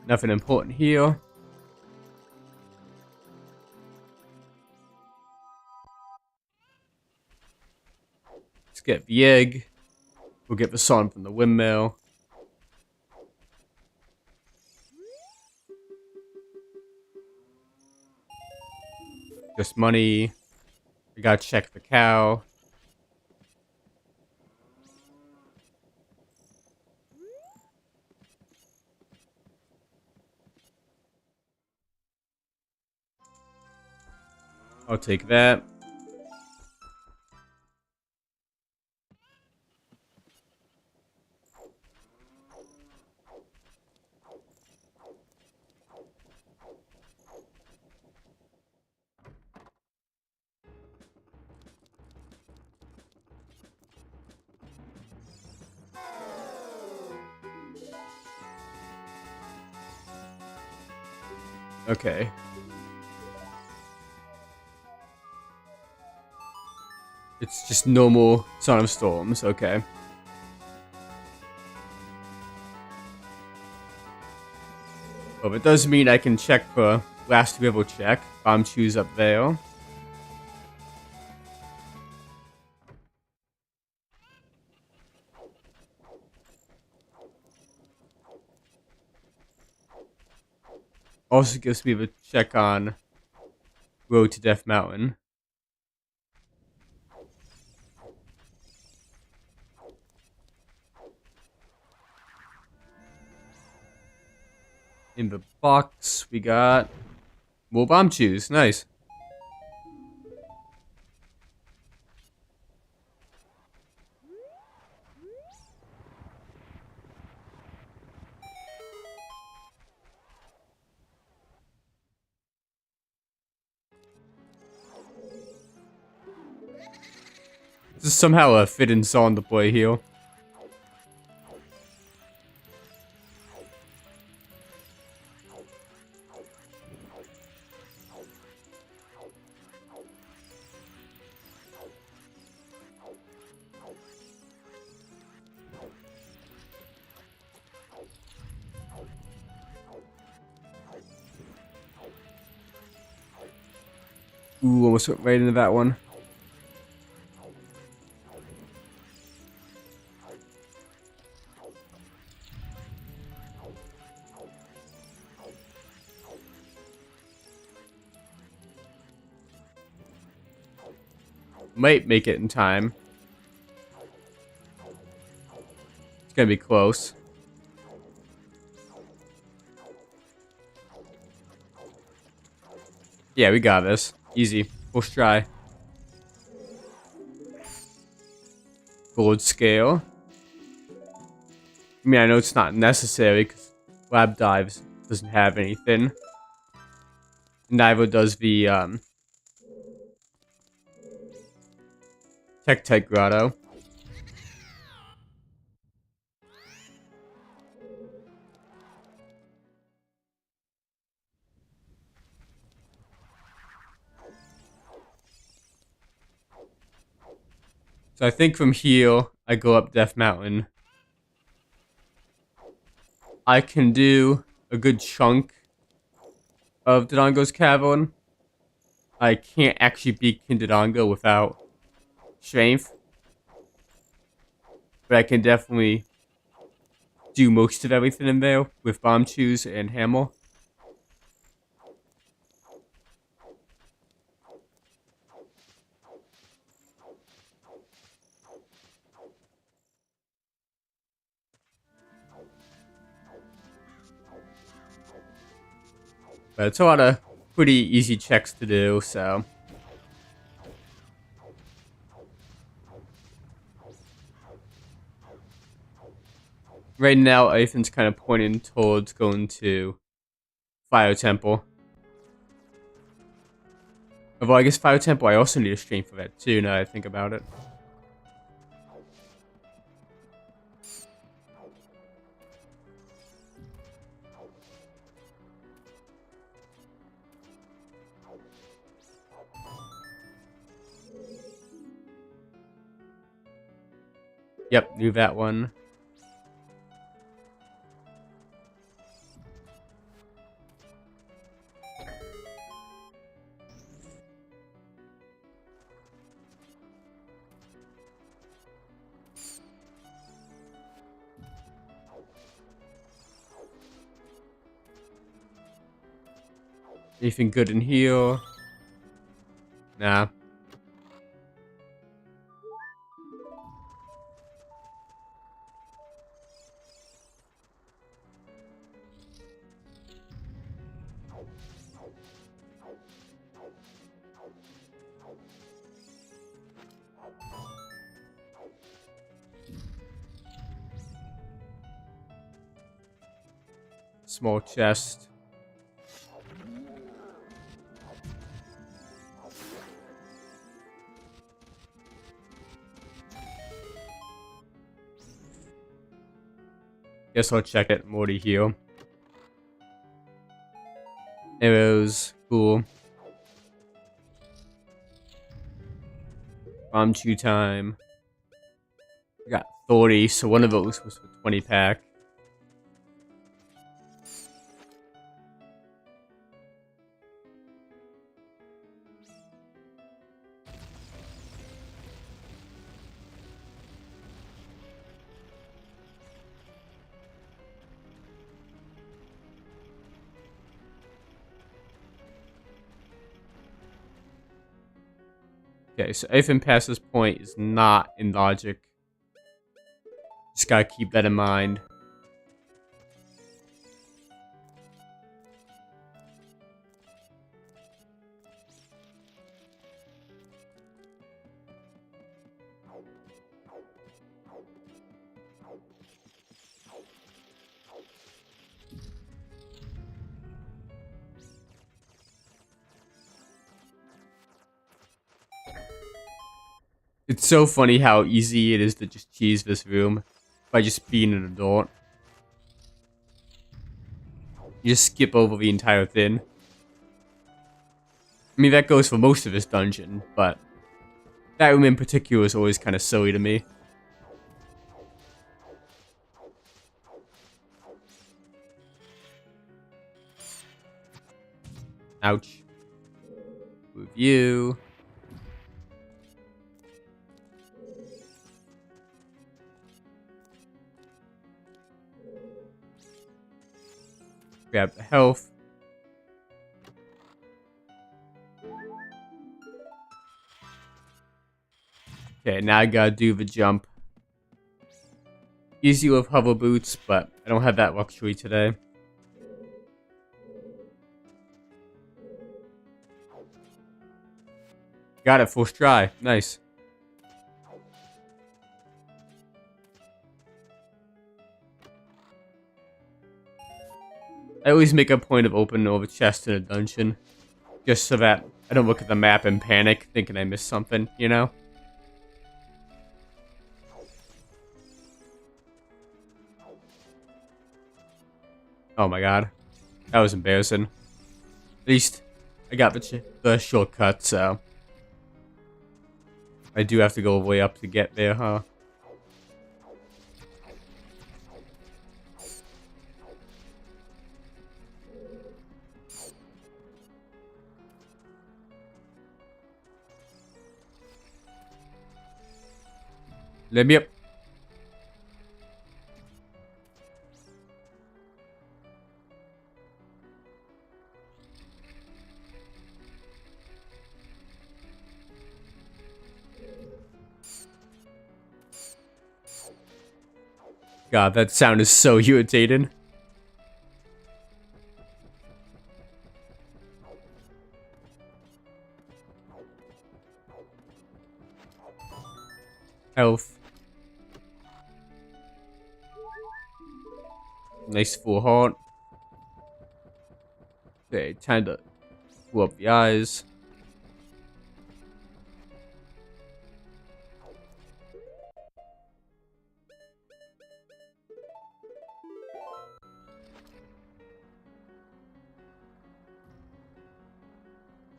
Nothing important here. Let's get the egg. We'll get the sun from the windmill. Just money. We gotta check the cow. I'll take that. Okay. It's just normal Son of Storms, okay. Well, it does mean I can check for last river check. Bomb choose up there. Also gives me the check on Road to Death Mountain. In the box, we got more bomb chews. Nice. This is somehow a fitting song to play here. Ooh, almost went right into that one. Might make it in time. It's gonna be close. Yeah, we got this. Easy. First try. Gold scale. I mean, I know it's not necessary because Lab Dives doesn't have anything. Neither does the Tech Grotto. So I think from here, I go up Death Mountain. I can do a good chunk of Dodongo's Cavern. I can't actually beat Kindadongo without strength. But I can definitely do most of everything in there with Bomb Chews and Hammer. But it's a lot of pretty easy checks to do, so. Right now, everything's kind of pointing towards going to Fire Temple. Although I guess Fire Temple, I also need a strength for that too, now that I think about it. Yep, knew that one. Anything good in here? Nah. Small chest. Guess I'll check it. Morty here. Arrows, cool. Bomb chew time. We got 40, so one of those was for 20 pack. Okay, so everything past this point is not in logic. Just gotta keep that in mind. It's so funny how easy it is to just cheese this room by just being an adult. You just skip over the entire thing. I mean, that goes for most of this dungeon, but that room in particular is always kind of silly to me. Ouch. Review. Grab the health. Okay, now I gotta do the jump. Easy with hover boots, but I don't have that luxury today. Got it, first try. Nice. I always make a point of opening all the chests in a dungeon, just so that I don't look at the map and panic, thinking I missed something, you know? Oh my god. That was embarrassing. At least I got the shortcut, so I do have to go way up to get there, huh? Let me up. God, that sound is so irritating. Health. Nice full heart. Okay, time to pull up the eyes.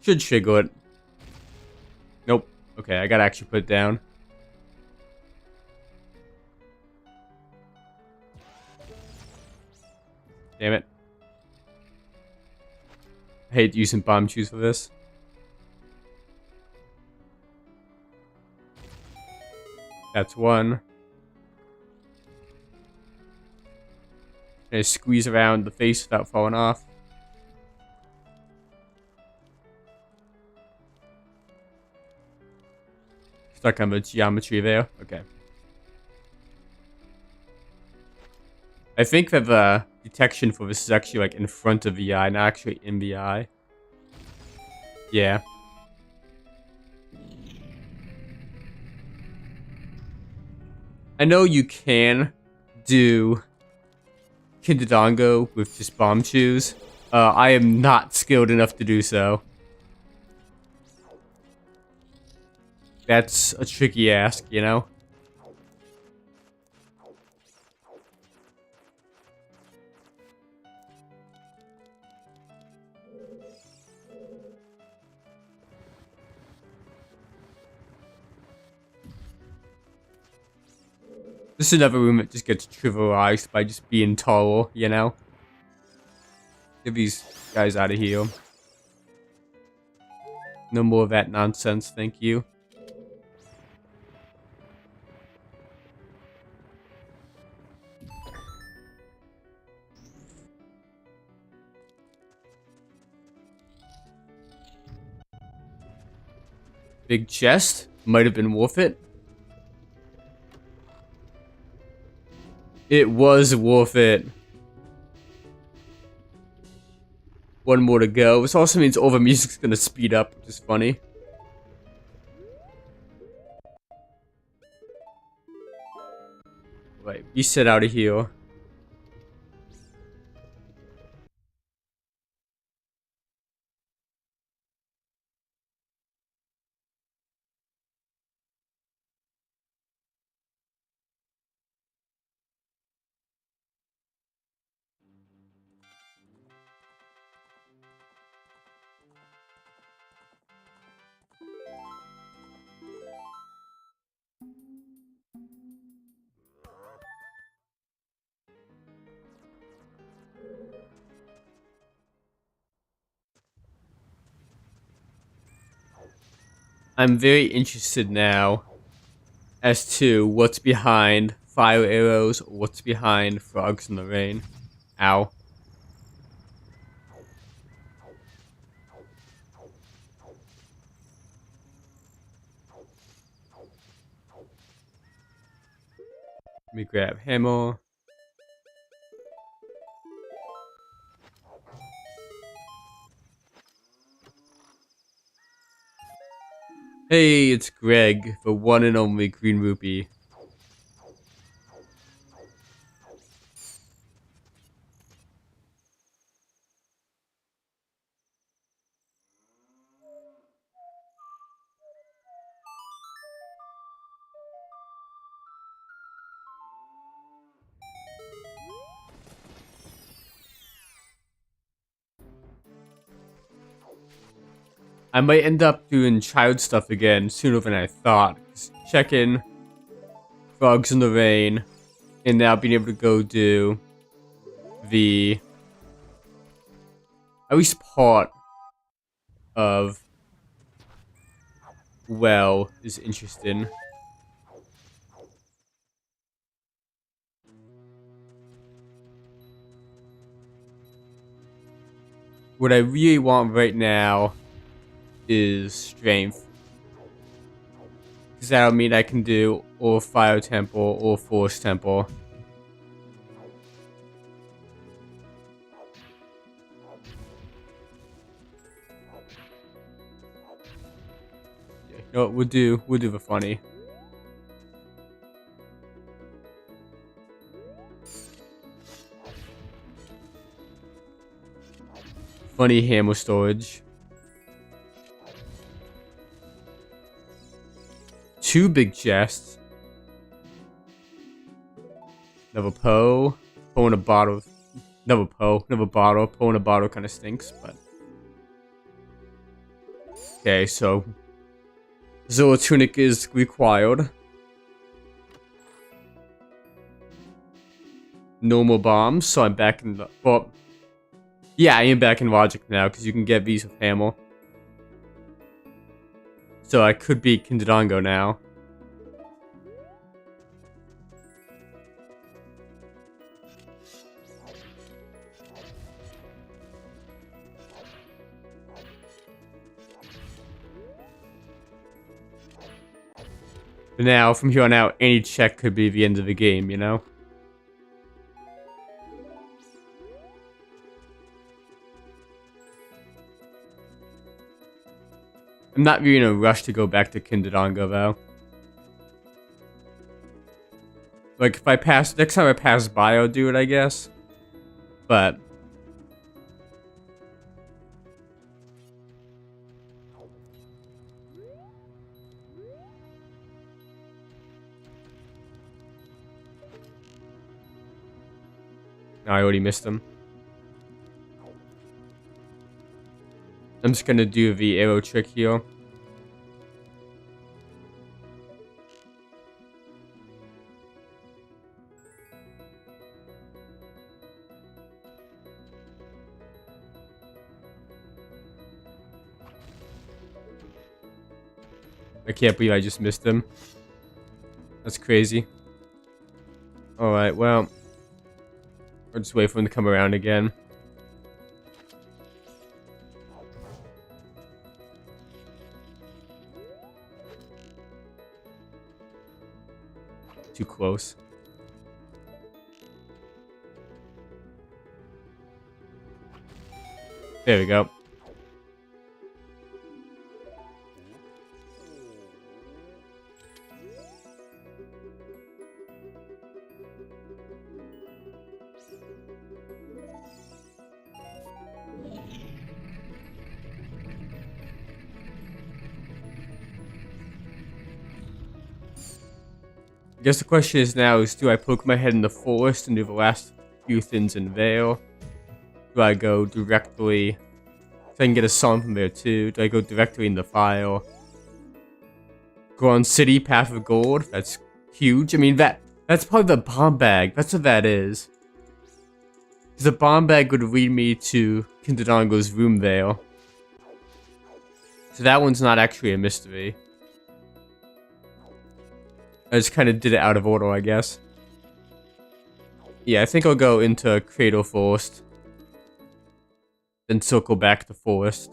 Should trigger it. Nope. Okay, I gotta actually put it down. Damn it. I hate using bomb chews for this. That's one. And I squeeze around the face without falling off. Stuck on the geometry there. Okay. I think that the detection for this is actually like in front of the eye, not actually in the eye. Yeah. I know you can do Kindadongo with just bomb chews. I am not skilled enough to do so. That's a tricky ask, you know? This is another room that just gets trivialized by just being tall, you know? Get these guys out of here. No more of that nonsense, thank you. Big chest. Might have been worth it. It was worth it. One more to go. This also means all the music's gonna speed up, which is funny. Right, reset out of here. I'm very interested now as to what's behind fire arrows or what's behind frogs in the rain. Ow. Let me grab hammer. Hey, it's Greg, the one and only Green Rupee. I might end up doing child stuff again sooner than I thought. Just checking frogs in the rain, and now being able to go do the at least part of well is interesting. What I really want right now is strength. Because that'll mean I can do or fire temple or force temple. Yeah, you know what, we'll do the funny. Funny hammer storage. 2 big chests. Never Poe. Poe in a bottle. Never Poe. Never bottle. Poe in a bottle kind of stinks, but. Okay, so. Zilla Tunic is required. Normal bombs, so I'm back in the. Well. Yeah, I am back in Logic now, because you can get these with hammer. So I could beat Kindadango now. But now, from here on out, any check could be the end of the game, you know? I'm not really in a rush to go back to Kindadango, though. Like, if I pass... Next time I pass by, I'll do it, I guess. But... No, I already missed him. I'm just gonna do the arrow trick here. I can't believe I just missed him. That's crazy. Alright, well. I'll just wait for him to come around again. Too close. There we go. I guess the question is now is, do I poke my head in the forest and do the last few things in Vale? Do I go directly, so I can get a song from there too? Do I go directly in the file? Goron City, Path of Gold, that's huge. I mean, that's probably the bomb bag, that's what that is. Because the bomb bag would lead me to Kinderdongo's room Vale. So that one's not actually a mystery. I just kind of did it out of order, I guess. Yeah, I think I'll go into Cradle Forest. Then circle back to Forest.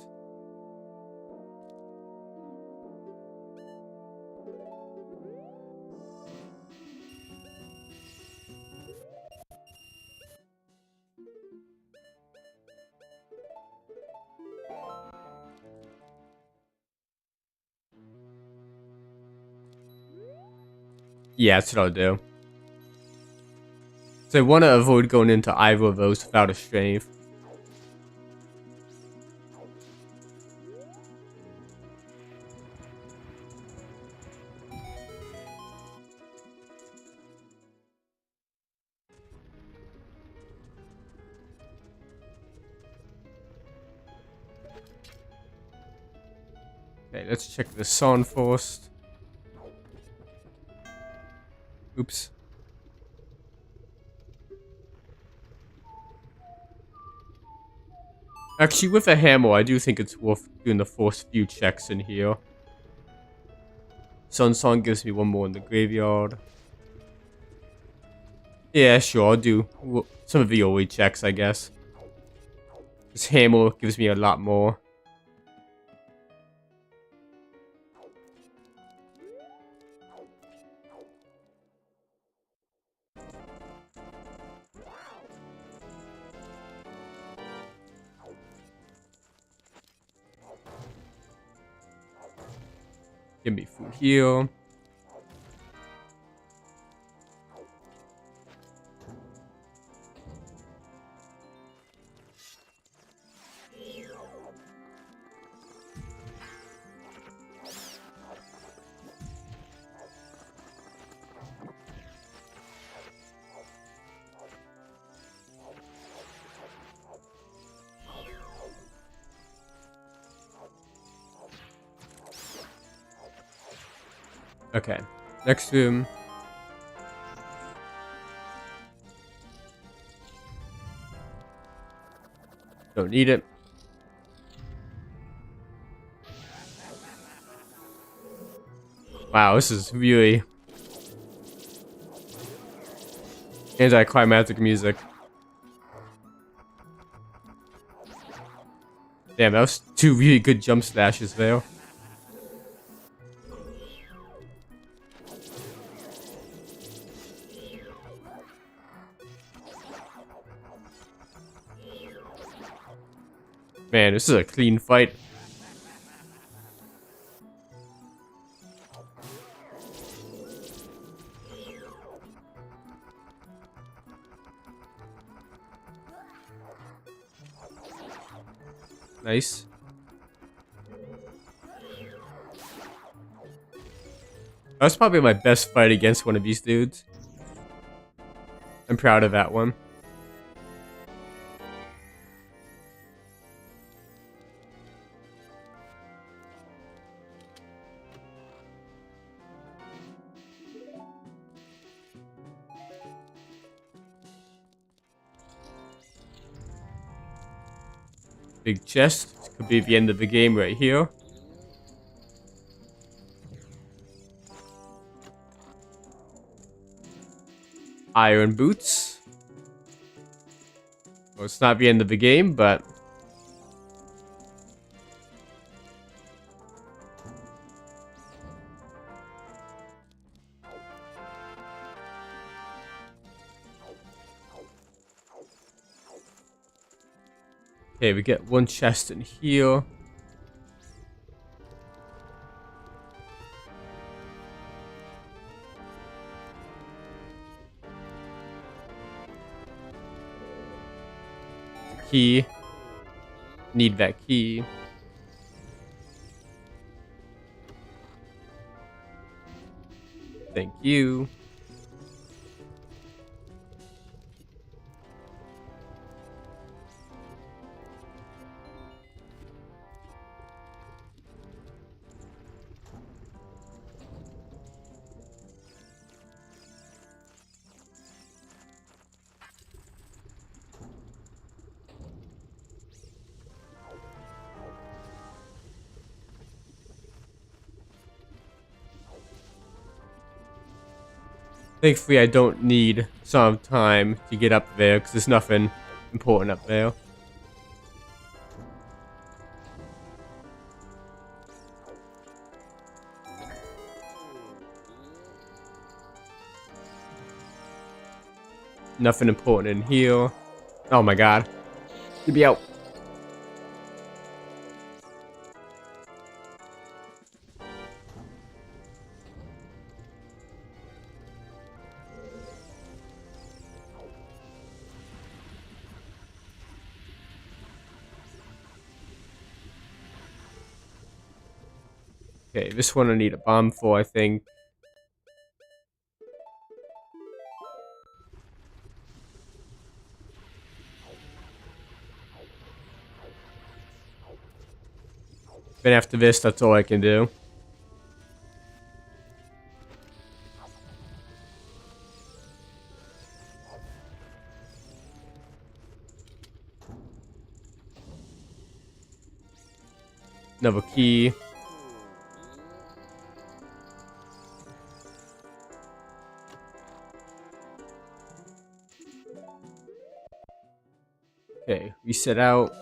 Yeah, that's what I'll do. So I want to avoid going into either of those without a strength. Okay, let's check the sun first. Oops. Actually, with a hammer, I do think it's worth doing the first few checks in here. Sun Song gives me one more in the graveyard. Yeah, sure, I'll do some of the early checks, I guess. This hammer gives me a lot more. Give me food here. Okay, next room. Don't need it. Wow, this is really anticlimactic music. Damn, that was two really good jump slashes there. Man, this is a clean fight. Nice. That was probably my best fight against one of these dudes. I'm proud of that one. Big chest. This could be the end of the game right here. Iron boots. Well, it's not the end of the game, but okay, we get one chest in here. Key. Need that key. Thank you. Thankfully, I don't need some time to get up there because there's nothing important up there. Nothing important in here. Oh my god. Get me out. Okay, this one I need a bomb for, I think. Then after this, that's all I can do. Another key. Okay, reset out.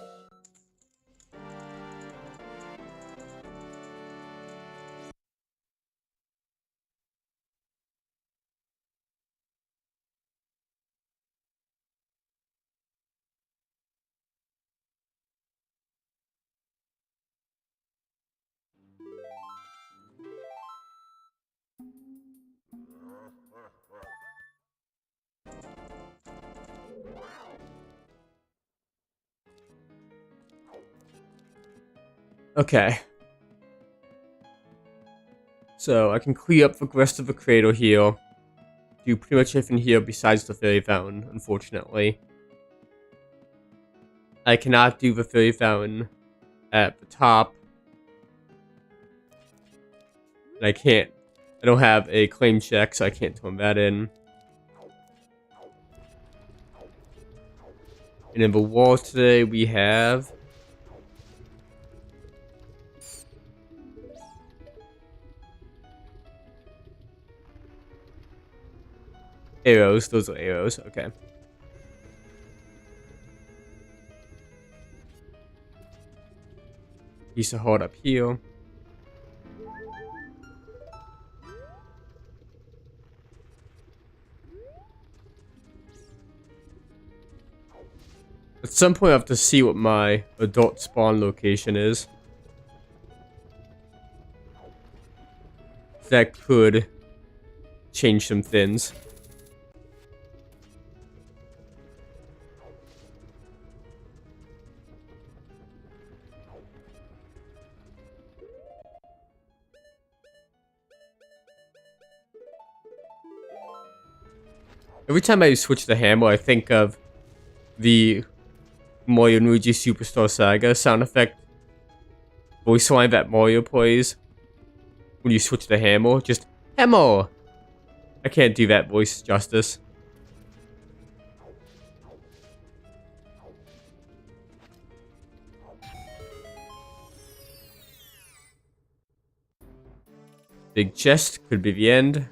Okay. So I can clear up the rest of the cradle here. Do pretty much everything here besides the fairy fountain, unfortunately. I cannot do the fairy fountain at the top. And I don't have a claim check, so I can't turn that in. And in the wall today, we have arrows. Those are arrows. Okay. Piece of heart up here. At some point, I have to see what my adult spawn location is. That could change some things. Every time I switch the hammer, I think of the Mario and Luigi Superstar Saga sound effect voice line that Mario plays when you switch the hammer. Just hammer! I can't do that voice justice. Big chest could be the end.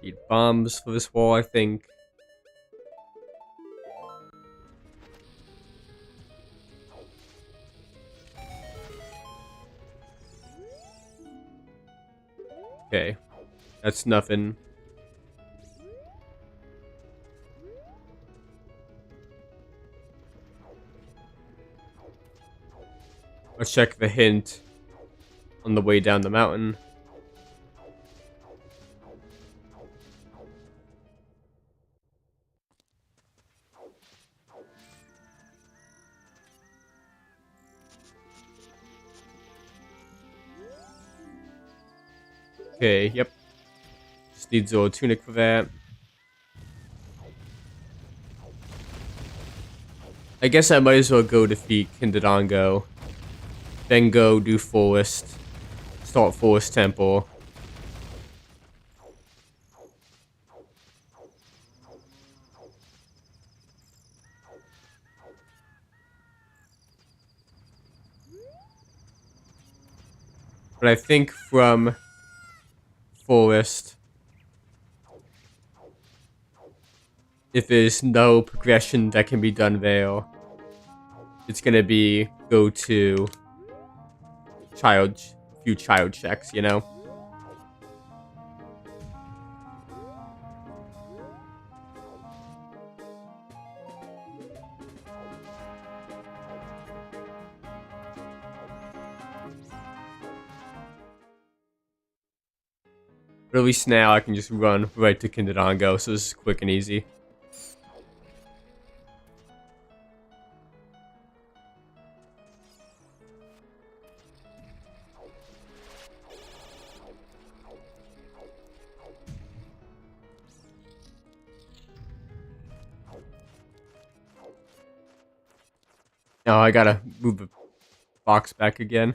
Need bombs for this wall, I think. Okay, that's nothing. Let's check the hint on the way down the mountain. Okay, yep. Just need Zoro Tunic for that. I guess I might as well go defeat Kindadongo. Then go do Forest. Start Forest Temple. But I think from Forest, if there's no progression that can be done there, it's gonna be go to few child checks, you know? But at least now I can just run right to Kindadongo, so this is quick and easy. Now I gotta move the box back again.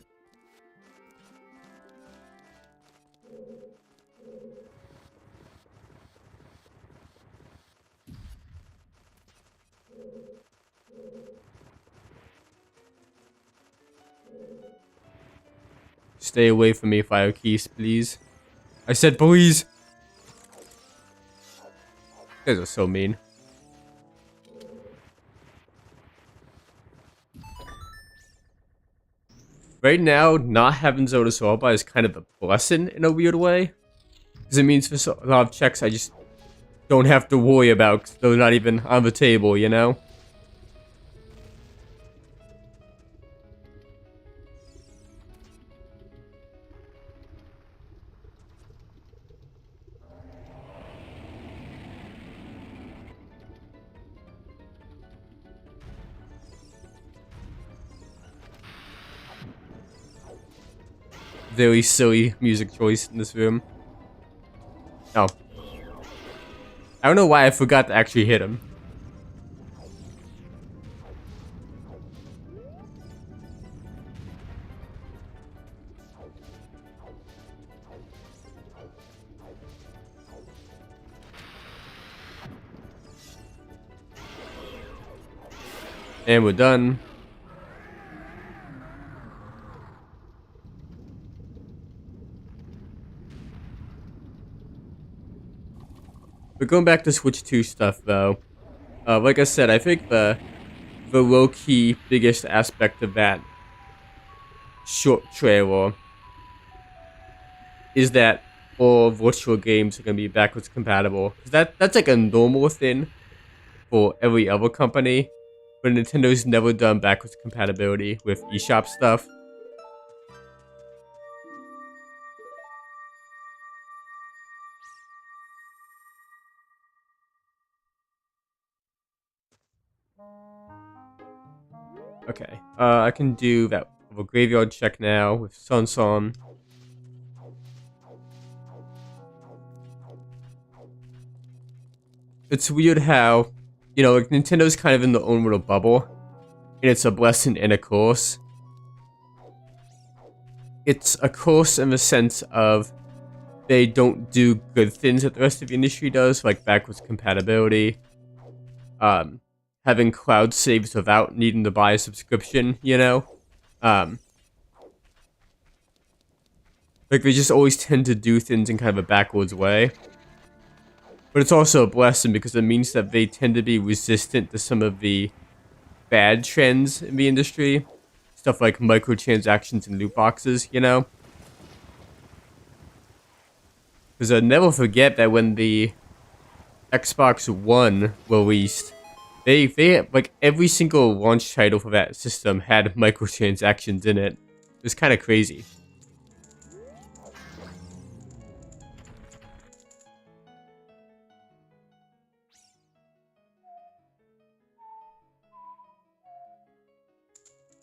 Stay away from me, Fire Keys, please. I said please! You guys are so mean. Right now, not having Zoda Sorba is kind of a blessing in a weird way. Because it means for a lot of checks I just don't have to worry about, 'cause they're not even on the table, you know? Very silly music choice in this room. Oh. I don't know why I forgot to actually hit him. And we're done. But going back to Switch 2 stuff, though, like I said, I think the low-key biggest aspect of that short trailer is that all virtual games are going to be backwards compatible. That's like a normal thing for every other company, but Nintendo's never done backwards compatibility with eShop stuff. Okay, I can do that little graveyard check now with Son. It's weird how, you know, like Nintendo's kind of in their own little bubble, and it's a blessing and a curse. It's a curse in the sense of they don't do good things that the rest of the industry does, like backwards compatibility, having cloud saves without needing to buy a subscription, you know? Like, they just always tend to do things in kind of a backwards way. But it's also a blessing because it means that they tend to be resistant to some of the bad trends in the industry. Stuff like microtransactions and loot boxes, you know? Because I'll never forget that when the Xbox One released, they like every single launch title for that system had microtransactions in it. It was kind of crazy.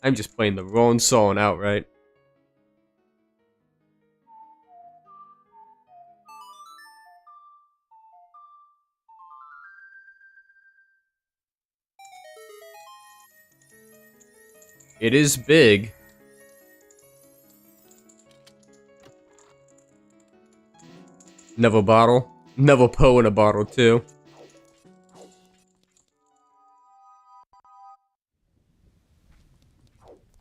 I'm just playing the wrong song outright. It is big. Another bottle. Another Poe in a bottle too.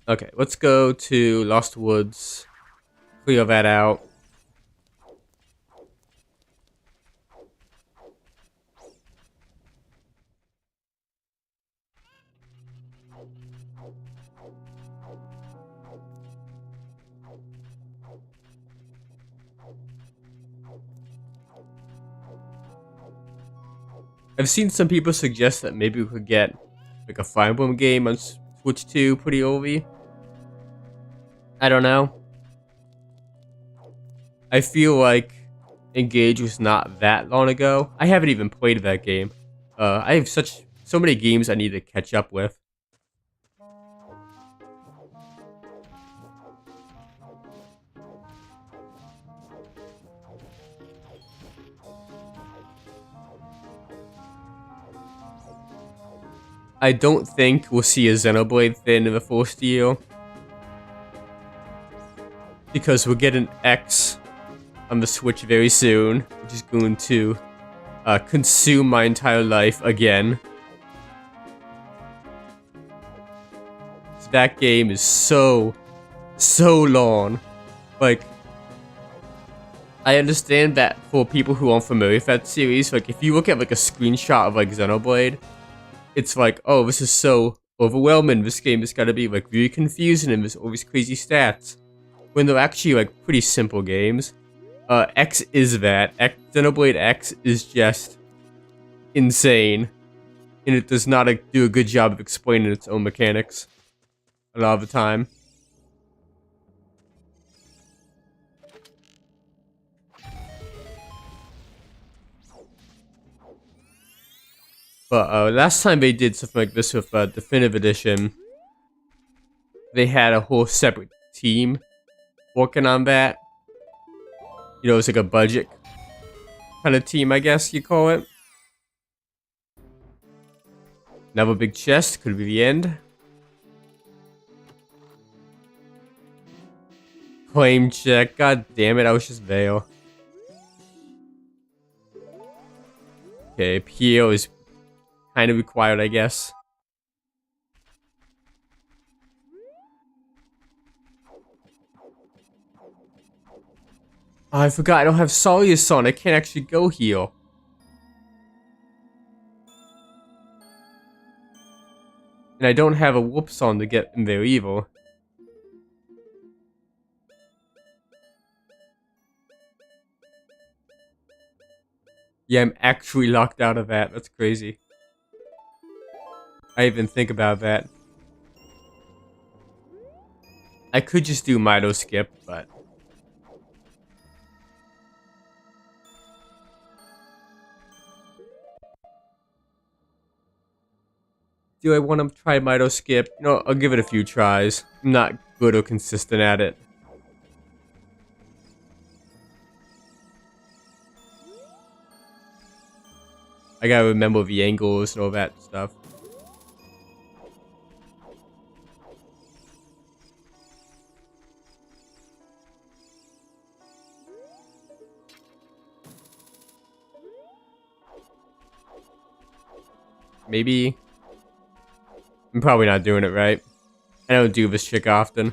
Okay, let's go to Lost Woods. Clear that out. I've seen some people suggest that maybe we could get like a Fire Emblem game on Switch 2 pretty early. I don't know. I feel like Engage was not that long ago. I haven't even played that game. I have so many games I need to catch up with. I don't think we'll see a Xenoblade thing in the first year. Because we'll get an X on the Switch very soon, which is going to consume my entire life again. That game is so long. Like, I understand that for people who aren't familiar with that series, like if you look at like a screenshot of like Xenoblade, it's like, oh, this is so overwhelming. This game is gotta be like really confusing and there's all these crazy stats. When they're actually like pretty simple games. X is that. Xenoblade X is just insane. And it does not do a good job of explaining its own mechanics. A lot of the time. But last time they did something like this with Definitive Edition, they had a whole separate team working on that. You know, it's like a budget kind of team, I guess you call it. Another big chest, could be the end. Claim check, god damn it, I was just there. Okay, PO is kind of required, I guess. Oh, I forgot, I don't have Salia's Son, I can't actually go heal. And I don't have a whoop song to get in there either. Yeah, I'm actually locked out of that. That's crazy. I even think about that. I could just do Mito skip, but... Do I want to try Mito skip? You know, I'll give it a few tries. I'm not good or consistent at it. I gotta remember the angles and all that stuff. Maybe... I'm probably not doing it right. I don't do this trick often.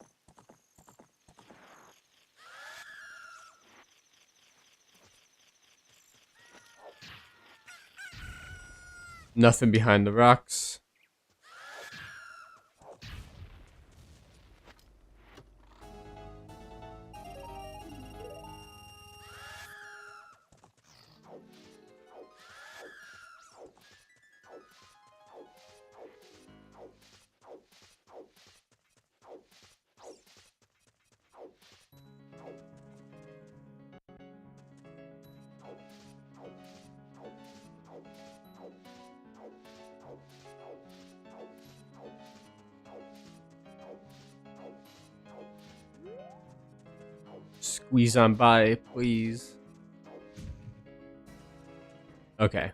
Nothing behind the rocks. Squeeze on by, please. Okay.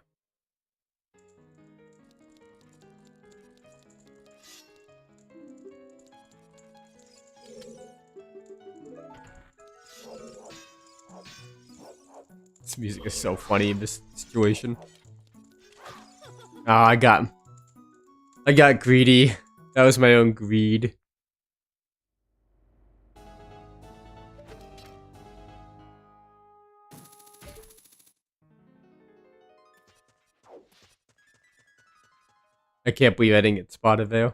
This music is so funny in this situation. Ah, I got greedy. That was my own greed. I can't believe I didn't get spotted there.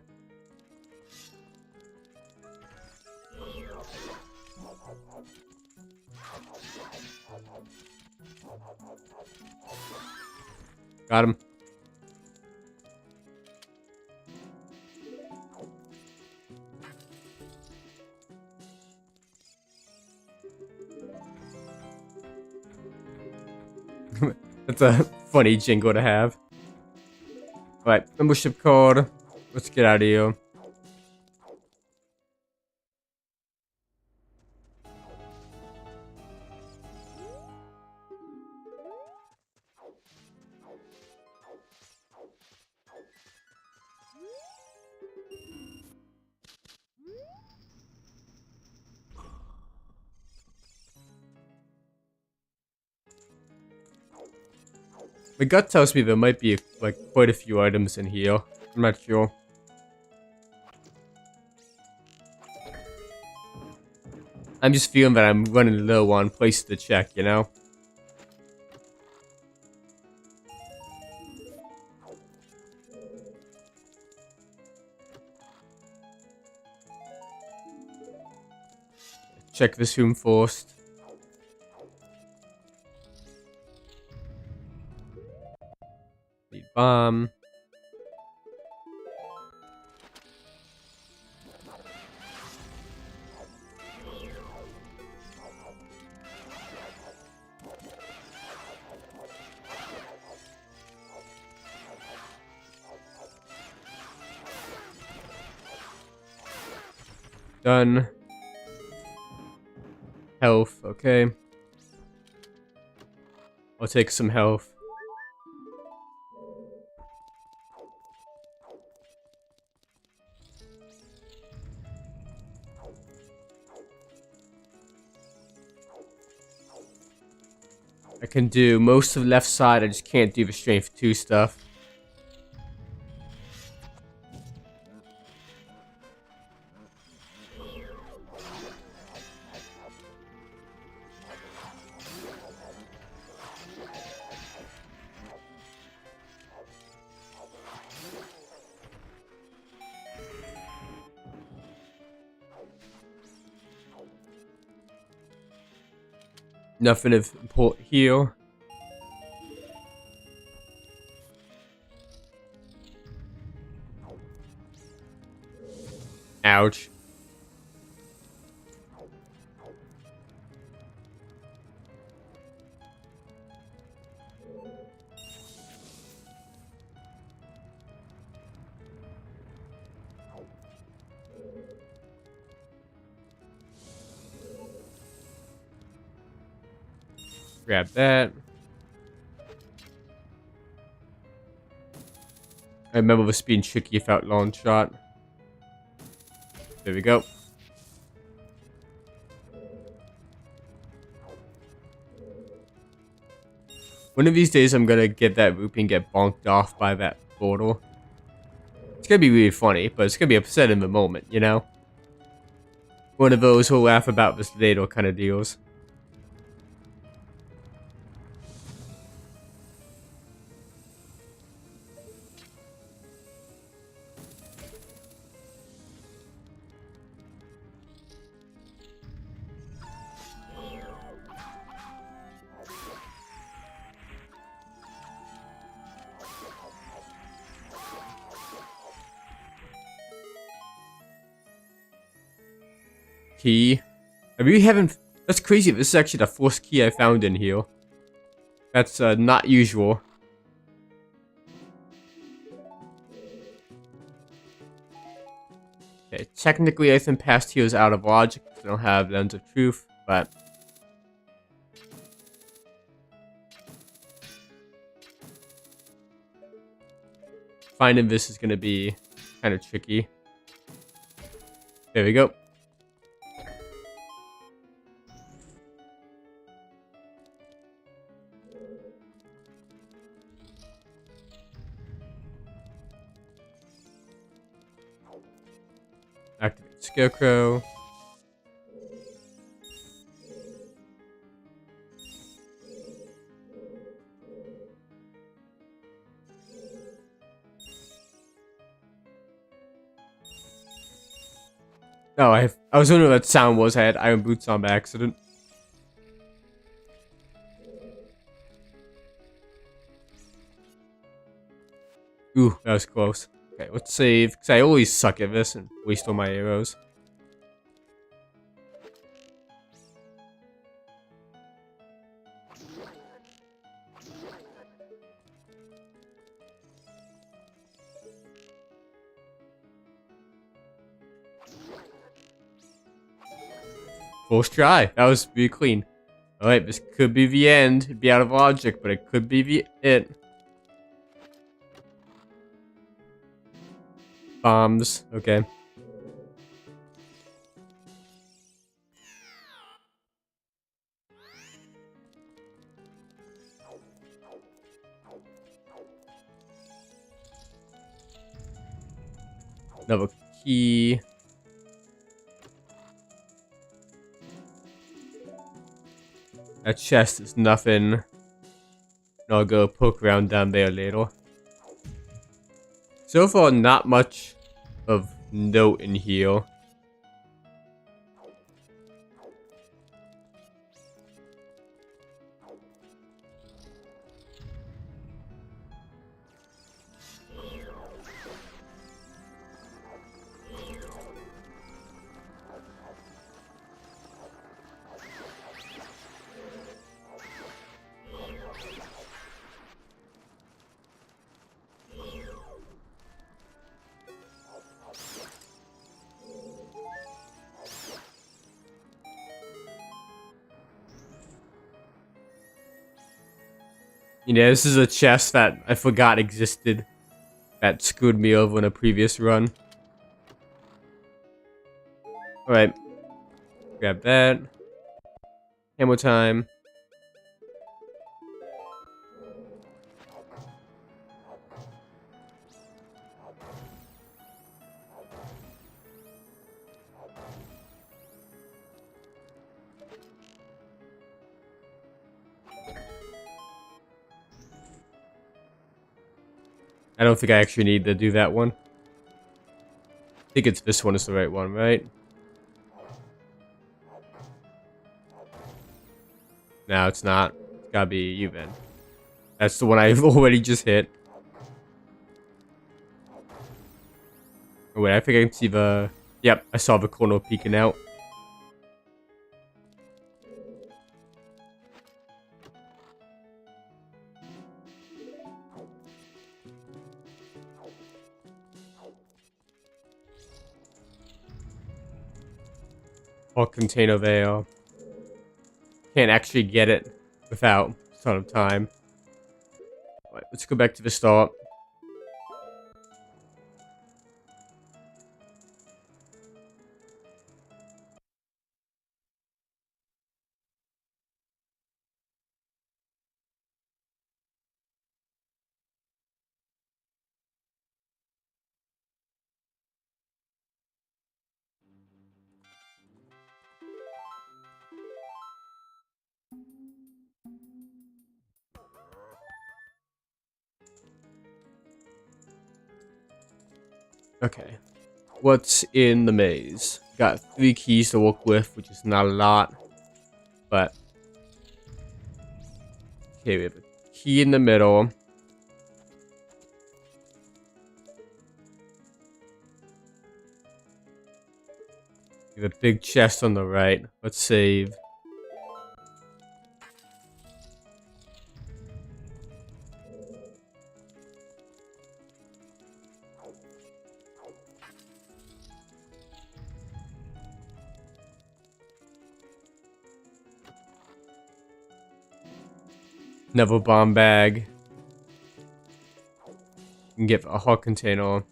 Got him. That's a funny jingle to have. Alright, membership card. Let's get out of here. My gut tells me there might be like quite a few items in here. I'm not sure. I'm just feeling that I'm running low on places to check, you know? Check this room first. Need bomb. Done. Health, okay. I'll take some health. I can do most of the left side, I just can't do the strength 2 stuff. Nothing of import here. Ouch. Grab that. I remember this being tricky without long shot. There we go. One of these days I'm gonna get that loop and get bonked off by that portal. It's gonna be really funny, but it's gonna be upset in the moment, you know? One of those who'll laugh about this later kind of deals. key. I really haven't... That's crazy. This is actually the first key I found in here. That's not usual. Okay, technically I think past here is out of logic because I don't have Lens of Truth, but... Finding this is going to be kind of tricky. There we go. Activate Scarecrow. Oh, I was wondering what that sound was. I had iron boots on by accident. Ooh, that was close. Okay, let's save, because I always suck at this and waste all my arrows. First try. That was really clean. Alright, this could be the end. It'd be out of logic, but it could be it. Bombs. Okay. Another key. That chest is nothing. I'll go poke around down there later. So far, not much of note in here. You know, this is a chest that I forgot existed. That screwed me over in a previous run. Alright. Grab that. Hammer time. I don't think I actually need to do that one. I think it's this one is the right one, right? No, it's not. It's gotta be you then. That's the one I've already just hit. Oh, wait, I think I can see the... Yep, I saw the corner peeking out. Or container there. Can't actually get it without a ton of time. Alright, let's go back to the start. Okay. What's in the maze? Got 3 keys to work with, which is not a lot. But... Okay, we have a key in the middle. We have a big chest on the right. Let's save. Another bomb bag. And get a hot container.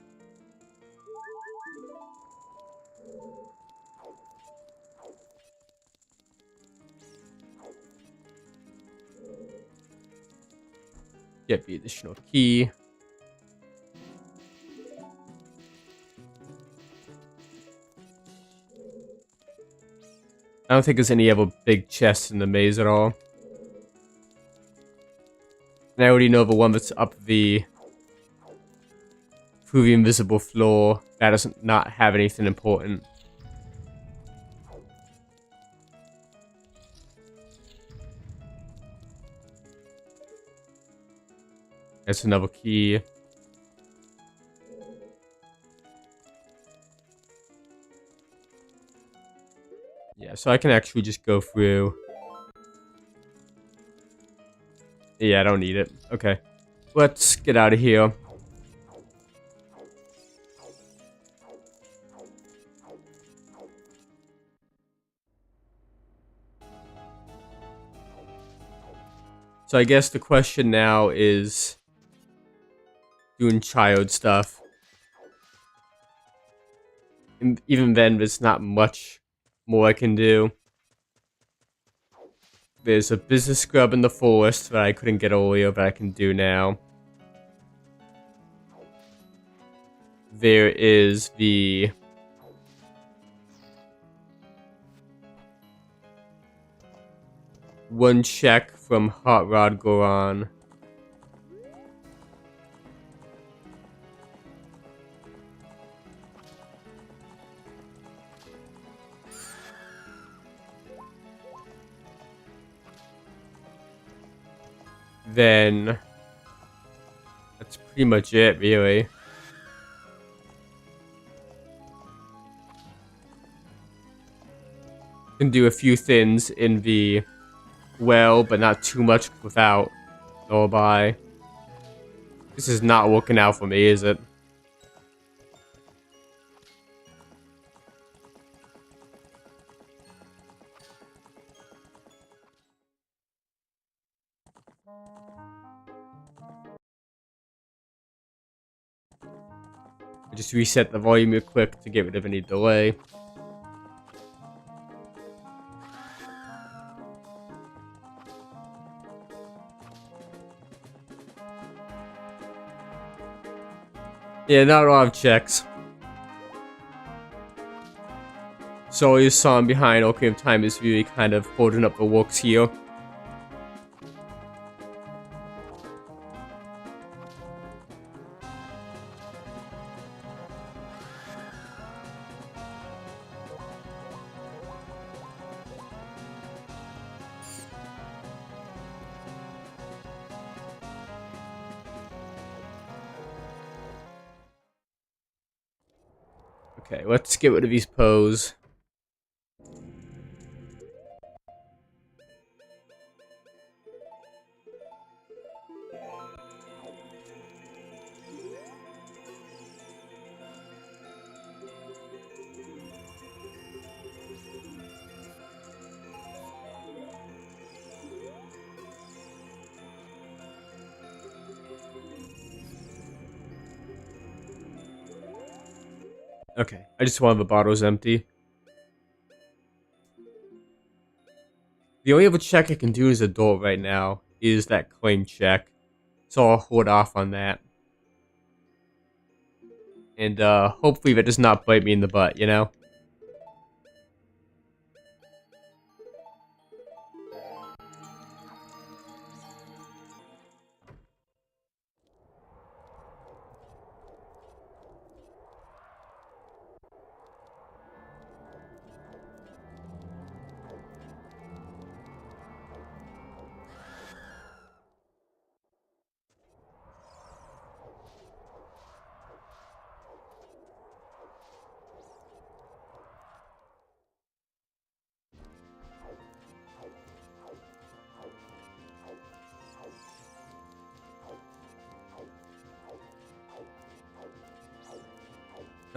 Get the additional key. I don't think there's any other big chests in the maze at all. And I already know the one that's up the through the invisible floor. That doesn't not have anything important. That's another key. Yeah, so I can actually just go through. Yeah, I don't need it. Okay. Let's get out of here. So I guess the question now is doing child stuff. And even then, there's not much more I can do. There's a business scrub in the forest that I couldn't get earlier that I can do now. There is the one check from Hot Rod Goron. Then that's pretty much it, really. Can do a few things in the well, but not too much without Lullaby. This is not working out for me, is it? I just reset the volume real quick to get rid of any delay. Yeah, not a lot of checks. So your song behind Ocarina of Time is really kind of holding up the works here. Okay, let's get rid of these pose. Okay, I just want the bottles empty. The only other check I can do as an adult right now is that claim check. So I'll hold off on that. And hopefully that does not bite me in the butt, you know?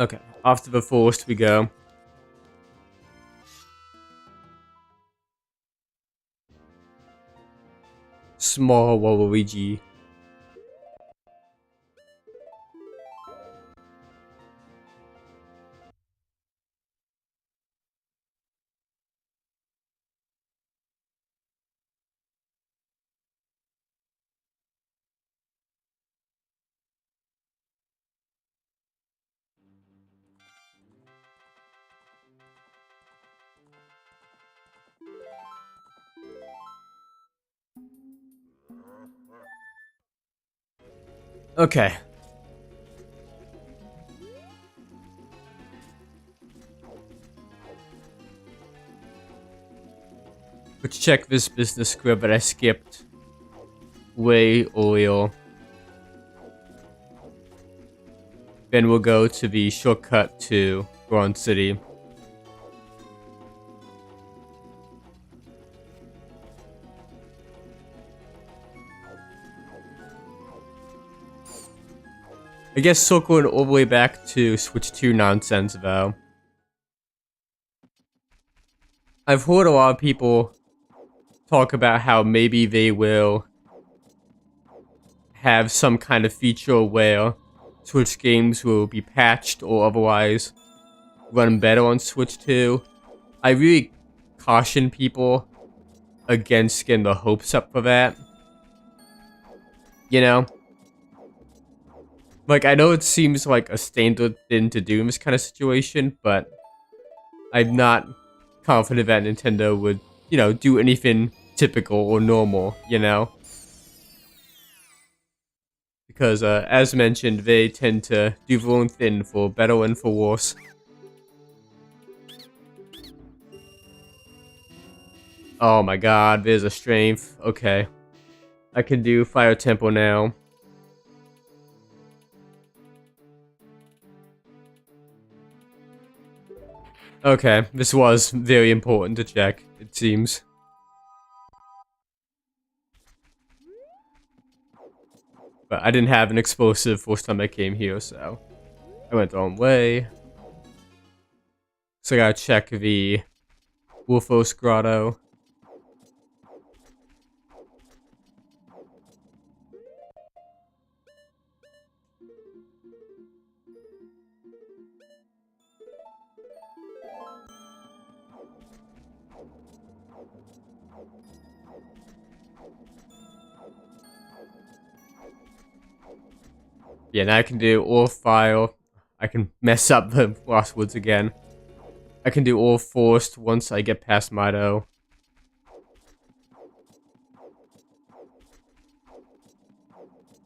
Okay, off to the forest we go. Small Waluigi. Okay. Let's check this business script that I skipped way earlier. Then we'll go to the shortcut to Bronze City. I guess circling all the way back to Switch 2 nonsense though. I've heard a lot of people talk about how maybe they will have some kind of feature where Switch games will be patched or otherwise run better on Switch 2. I really caution people against getting the hopes up for that. You know? Like, I know it seems like a standard thing to do in this kind of situation, but I'm not confident that Nintendo would, you know, do anything typical or normal, you know? Because, as mentioned, they tend to do their own thing for better and for worse. Oh my god, there's a strength. Okay. I can do Fire Temple now. Okay, this was very important to check, it seems. But I didn't have an explosive first time I came here, so I went the wrong way. So I gotta check the Wolfos Grotto. Yeah, now I can do all fire. I can mess up the Lost Woods again. I can do all forest once I get past Mido.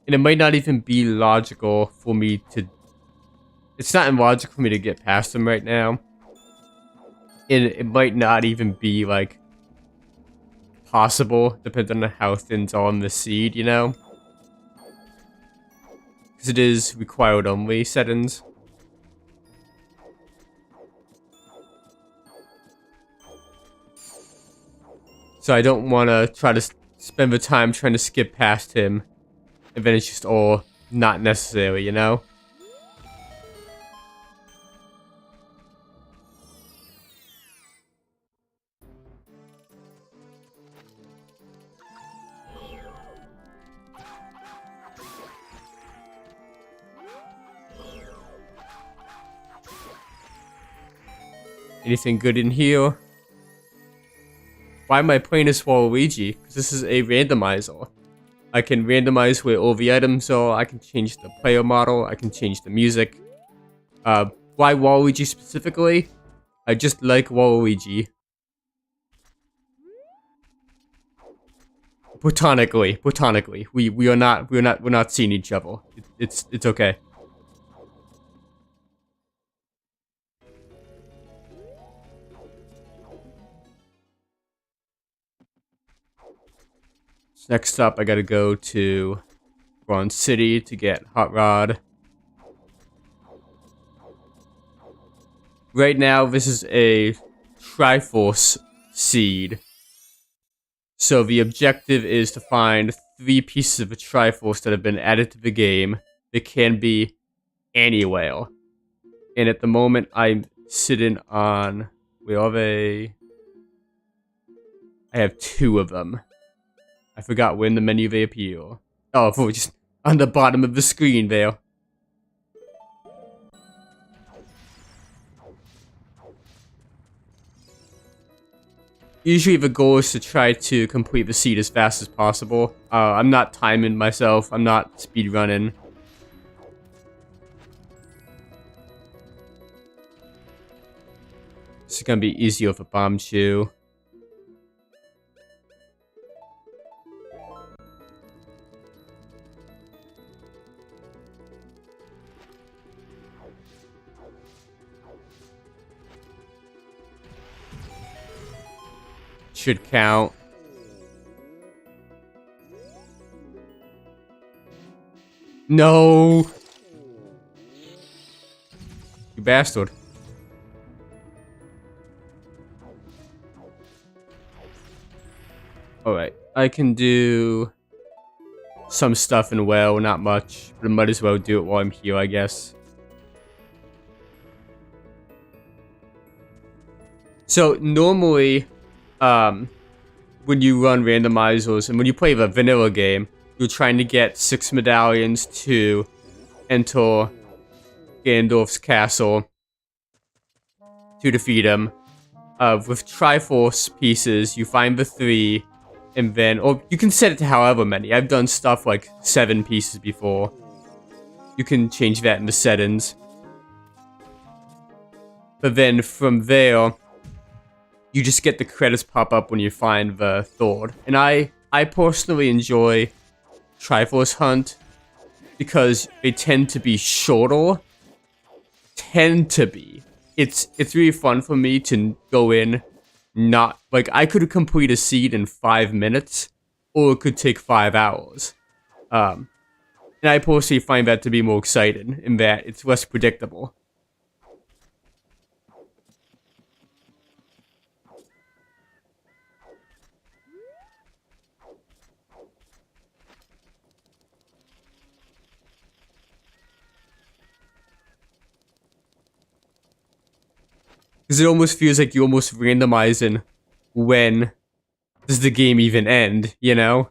And it might not even be logical for me to... It's not illogical for me to get past them right now. And it might not even be, like, possible, depending on how things are on the seed, you know? Because it is required only settings. So I don't want to try to spend the time trying to skip past him. And then it's just all not necessary, you know? Anything good in here? Why am I playing this Waluigi? Because this is a randomizer. I can randomize where all the items are, I can change the player model, I can change the music. Why Waluigi specifically? I just like Waluigi. Platonically. We're not seeing each other. It's okay. Next up, I gotta go to Bronze City to get Hot Rod. Right now, this is a Triforce seed. So the objective is to find 3 pieces of a Triforce that have been added to the game. They can be anywhere. And at the moment, I'm sitting on... Where are they? I have 2 of them. I forgot where in the menu they appear. Oh, we're just on the bottom of the screen there. Usually the goal is to try to complete the seed as fast as possible. I'm not timing myself. I'm not speedrunning. This is gonna be easier with a bomb shoe. Should count. No! You bastard. Alright, I can do some stuff in well, not much, but I might as well do it while I'm here, I guess. So, normally, when you run randomizers, and when you play the vanilla game, you're trying to get 6 medallions to enter Ganondorf's castle to defeat him. With Triforce pieces, you find the 3, and then, or you can set it to however many. I've done stuff like 7 pieces before. You can change that in the settings. But then from there, you just get the credits pop up when you find the third. And I personally enjoy Triforce Hunt because they tend to be shorter. It's really fun for me to go in, not like I could complete a seed in 5 minutes, or it could take 5 hours. And I personally find that to be more exciting in that it's less predictable. Because it almost feels like you're almost randomizing when does the game even end, you know?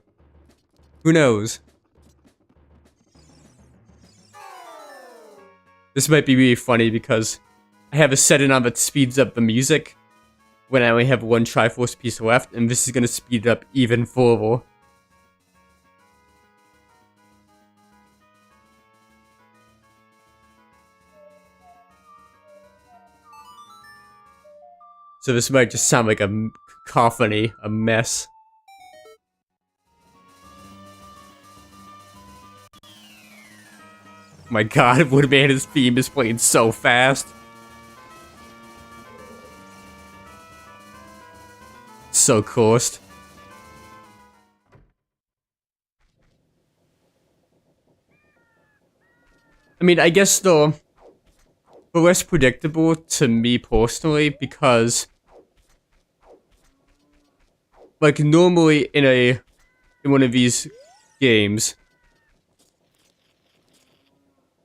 Who knows? This might be really funny because I have a setting on that speeds up the music when I only have 1 Triforce piece left, and this is going to speed it up even further. So this might just sound like a cacophony, a mess. My god, Woodman's theme is playing so fast. So cursed. I mean, I guess though, but less predictable to me personally because, like, normally in one of these games,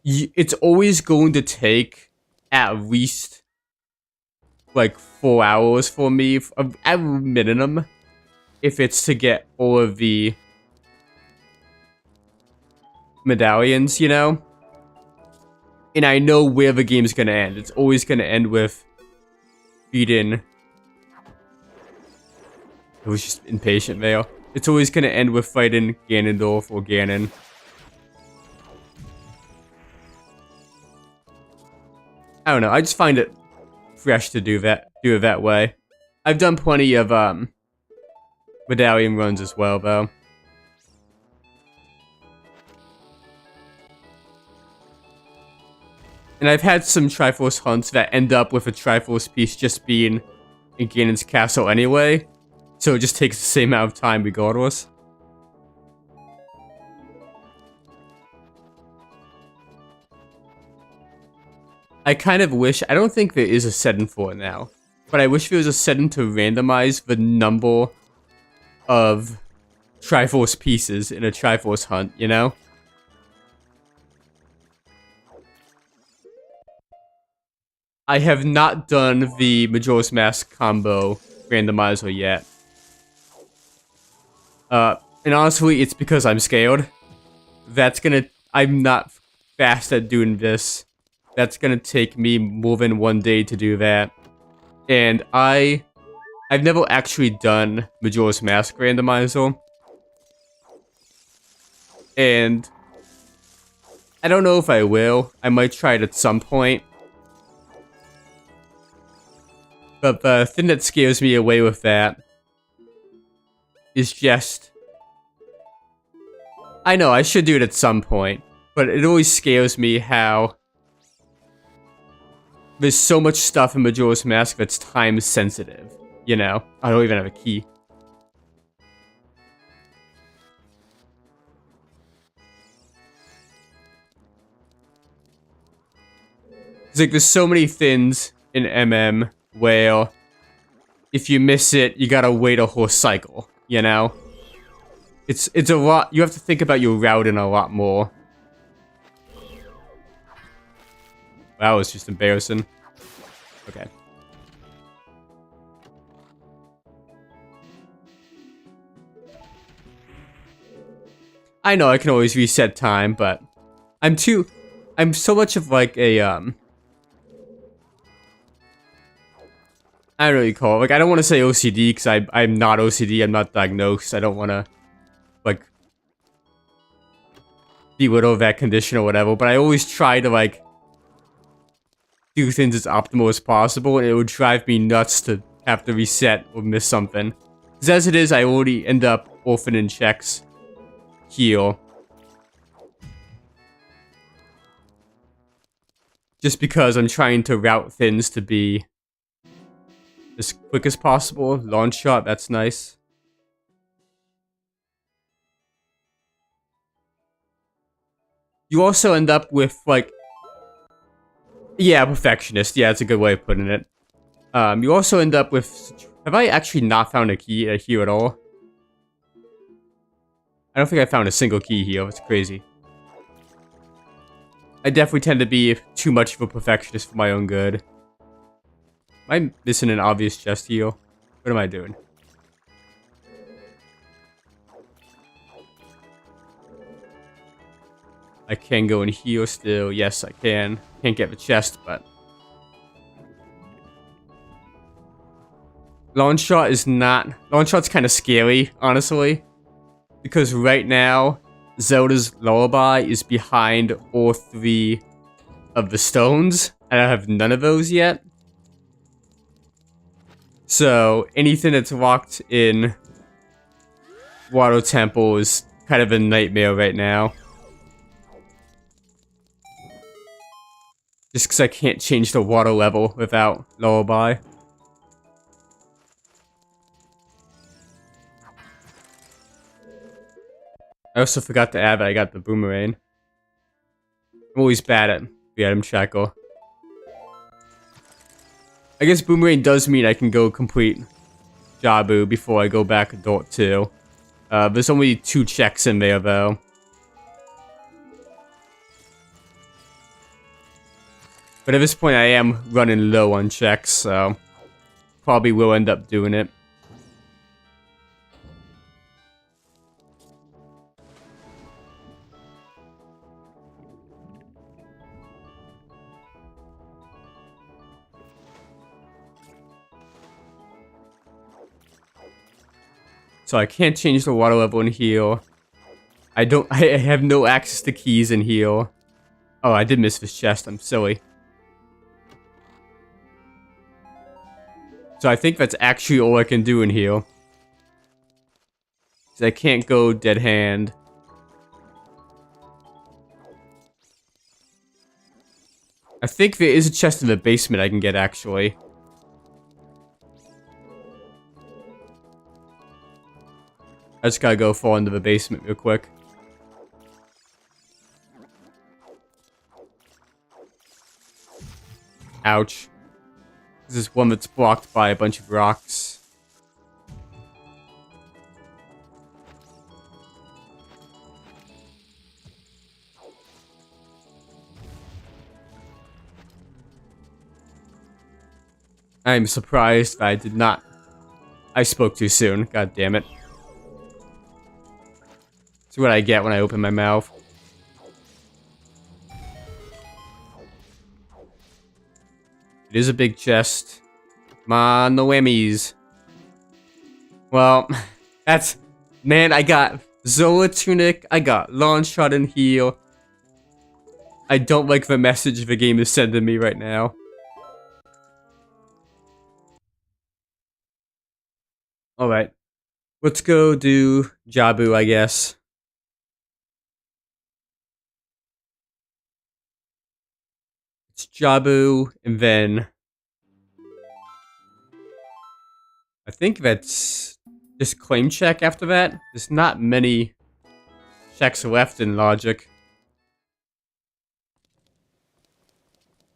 it's always going to take at least like 4 hours for me at minimum if it's to get all of the medallions, you know? And I know where the game's gonna end. It's always gonna end with beating... I was just impatient there. It's always gonna end with fighting Ganondorf or Ganon. I don't know, I just find it fresh to do it that way. I've done plenty of medallion runs as well, though. And I've had some Triforce hunts that end up with a Triforce piece just being in Ganon's castle anyway. So it just takes the same amount of time regardless. I kind of wish, I don't think there is a setting for it now, but I wish there was a setting to randomize the number of Triforce pieces in a Triforce hunt, you know? I have not done the Majora's Mask combo randomizer yet. And honestly, it's because I'm scared. I'm not fast at doing this. That's gonna take me more than one day to do that. And I've never actually done Majora's Mask randomizer. And I don't know if I will. I might try it at some point. But the thing that scares me away with that is just... I know, I should do it at some point. But it always scares me how... there's so much stuff in Majora's Mask that's time sensitive. You know? I don't even have a key. It's like there's so many things in MM where if you miss it, you gotta wait a whole cycle, you know? It's a lot, you have to think about your routing a lot more. That was just embarrassing. Okay. I know I can always reset time, but I'm so much of like a, I don't know what you call it. Like, I don't want to say OCD because I'm not OCD. I'm not diagnosed. I don't want to, like, belittle that condition or whatever. But I always try to, like, do things as optimal as possible. And it would drive me nuts to have to reset or miss something. Because as it is, I already end up orphaning checks here. Just because I'm trying to route things to be as quick as possible. Launch shot, that's nice. You also end up with, like... yeah, perfectionist. Yeah, that's a good way of putting it. You also end up with... have I actually not found a key here at all? I don't think I found a single key here. It's crazy. I definitely tend to be too much of a perfectionist for my own good. Am I missing an obvious chest here? What am I doing? I can go in here still. Yes, I can. Can't get the chest, but... launch shot is not... launch shot's kind of scary, honestly. Because right now, Zelda's Lullaby is behind all 3 of the stones. And I have none of those yet. So, anything that's locked in Water Temple is kind of a nightmare right now. Just because I can't change the water level without Lullaby. I also forgot to add that I got the boomerang. I'm always bad at the item tracker. I guess boomerang does mean I can go complete Jabu before I go back to Dort 2. There's only 2 checks in there, though. But at this point, I am running low on checks, so... probably will end up doing it. So I can't change the water level in here. I have no access to keys in here. Oh, I did miss this chest. I'm silly. So I think that's actually all I can do in here. Because I can't go dead hand. I think there is a chest in the basement I can get, actually. I just gotta go fall into the basement real quick. Ouch. This is one that's blocked by a bunch of rocks. I'm surprised I did not. I spoke too soon. God damn it. That's what I get when I open my mouth. It is a big chest. Come on, the whammies. Well, that's... Man, I got Zola Tunic, I got Launch Shot and Heal. I don't like the message the game is sending me right now. Alright. Let's go do Jabu, I guess. It's Jabu, and then... I think that's just claim check after that. There's not many checks left in Logic.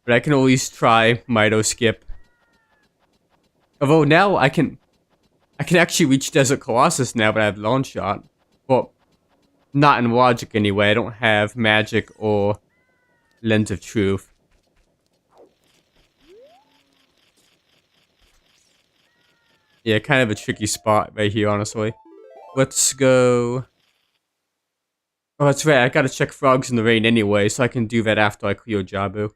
But I can always try Mido Skip. Although now I can actually reach Desert Colossus now that I have Launch Shot. Well, not in Logic anyway. I don't have Magic or Lens of Truth. Yeah, kind of a tricky spot right here, honestly. Let's go... Oh, that's right. I gotta check Frogs in the Rain anyway, so I can do that after I clear Jabu.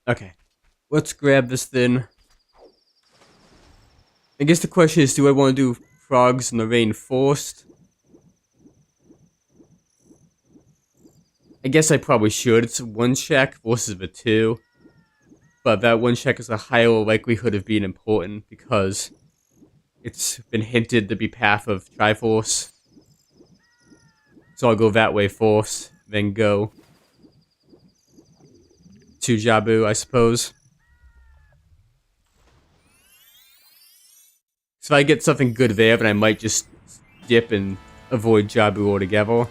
Okay. Let's grab this then. I guess the question is, do I want to do Frogs in the Rain first? I guess I probably should. It's one check versus the two. But that one check has a higher likelihood of being important because it's been hinted to be path of Triforce. So I'll go that way first, then go to Jabu, I suppose. So if I get something good there, then I might just dip and avoid Jabu altogether.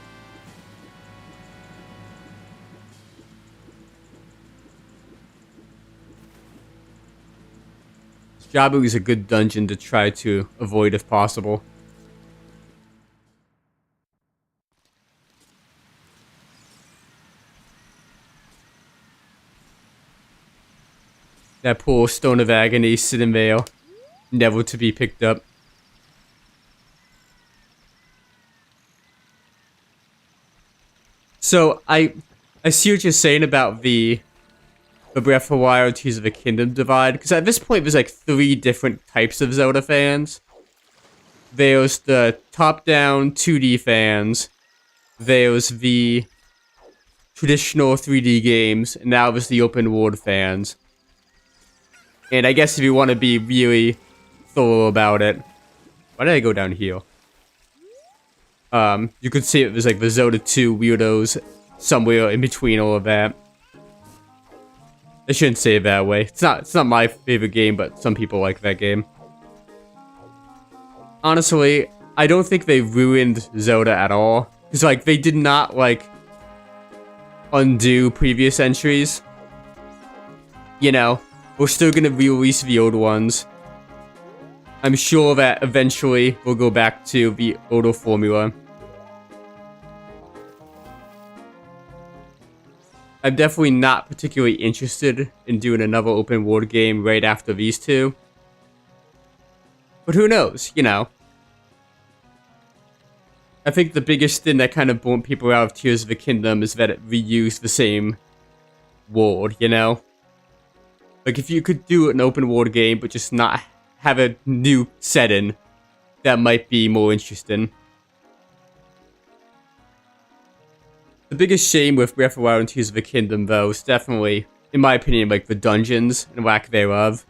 Jabu is a good dungeon to try to avoid if possible. That poor Stone of Agony sitting there, never to be picked up. So, I see what you're saying about the Breath of the Wild Tears of the Kingdom divide, because at this point there's like 3 different types of Zelda fans. There's the top-down 2D fans, there's the traditional 3D games, and now there's the open world fans. And I guess if you want to be really thorough about it... Why did I go down here? You could see it was like the Zelda 2 weirdos somewhere in between all of that. I shouldn't say it that way. It's not my favorite game, but some people like that game. Honestly, I don't think they ruined Zelda at all. Because, like, they did not, like, undo previous entries. You know, we're still gonna re-release the old ones. I'm sure that eventually we'll go back to the older formula. I'm definitely not particularly interested in doing another open world game right after these two. But who knows, you know. I think the biggest thing that kind of burnt people out of Tears of the Kingdom is that it reused the same world, you know? Like, if you could do an open world game, but just not have a new setting, that might be more interesting. The biggest shame with Breath of the Wild and Tears of the Kingdom, though, is definitely, in my opinion, like the dungeons and lack thereof.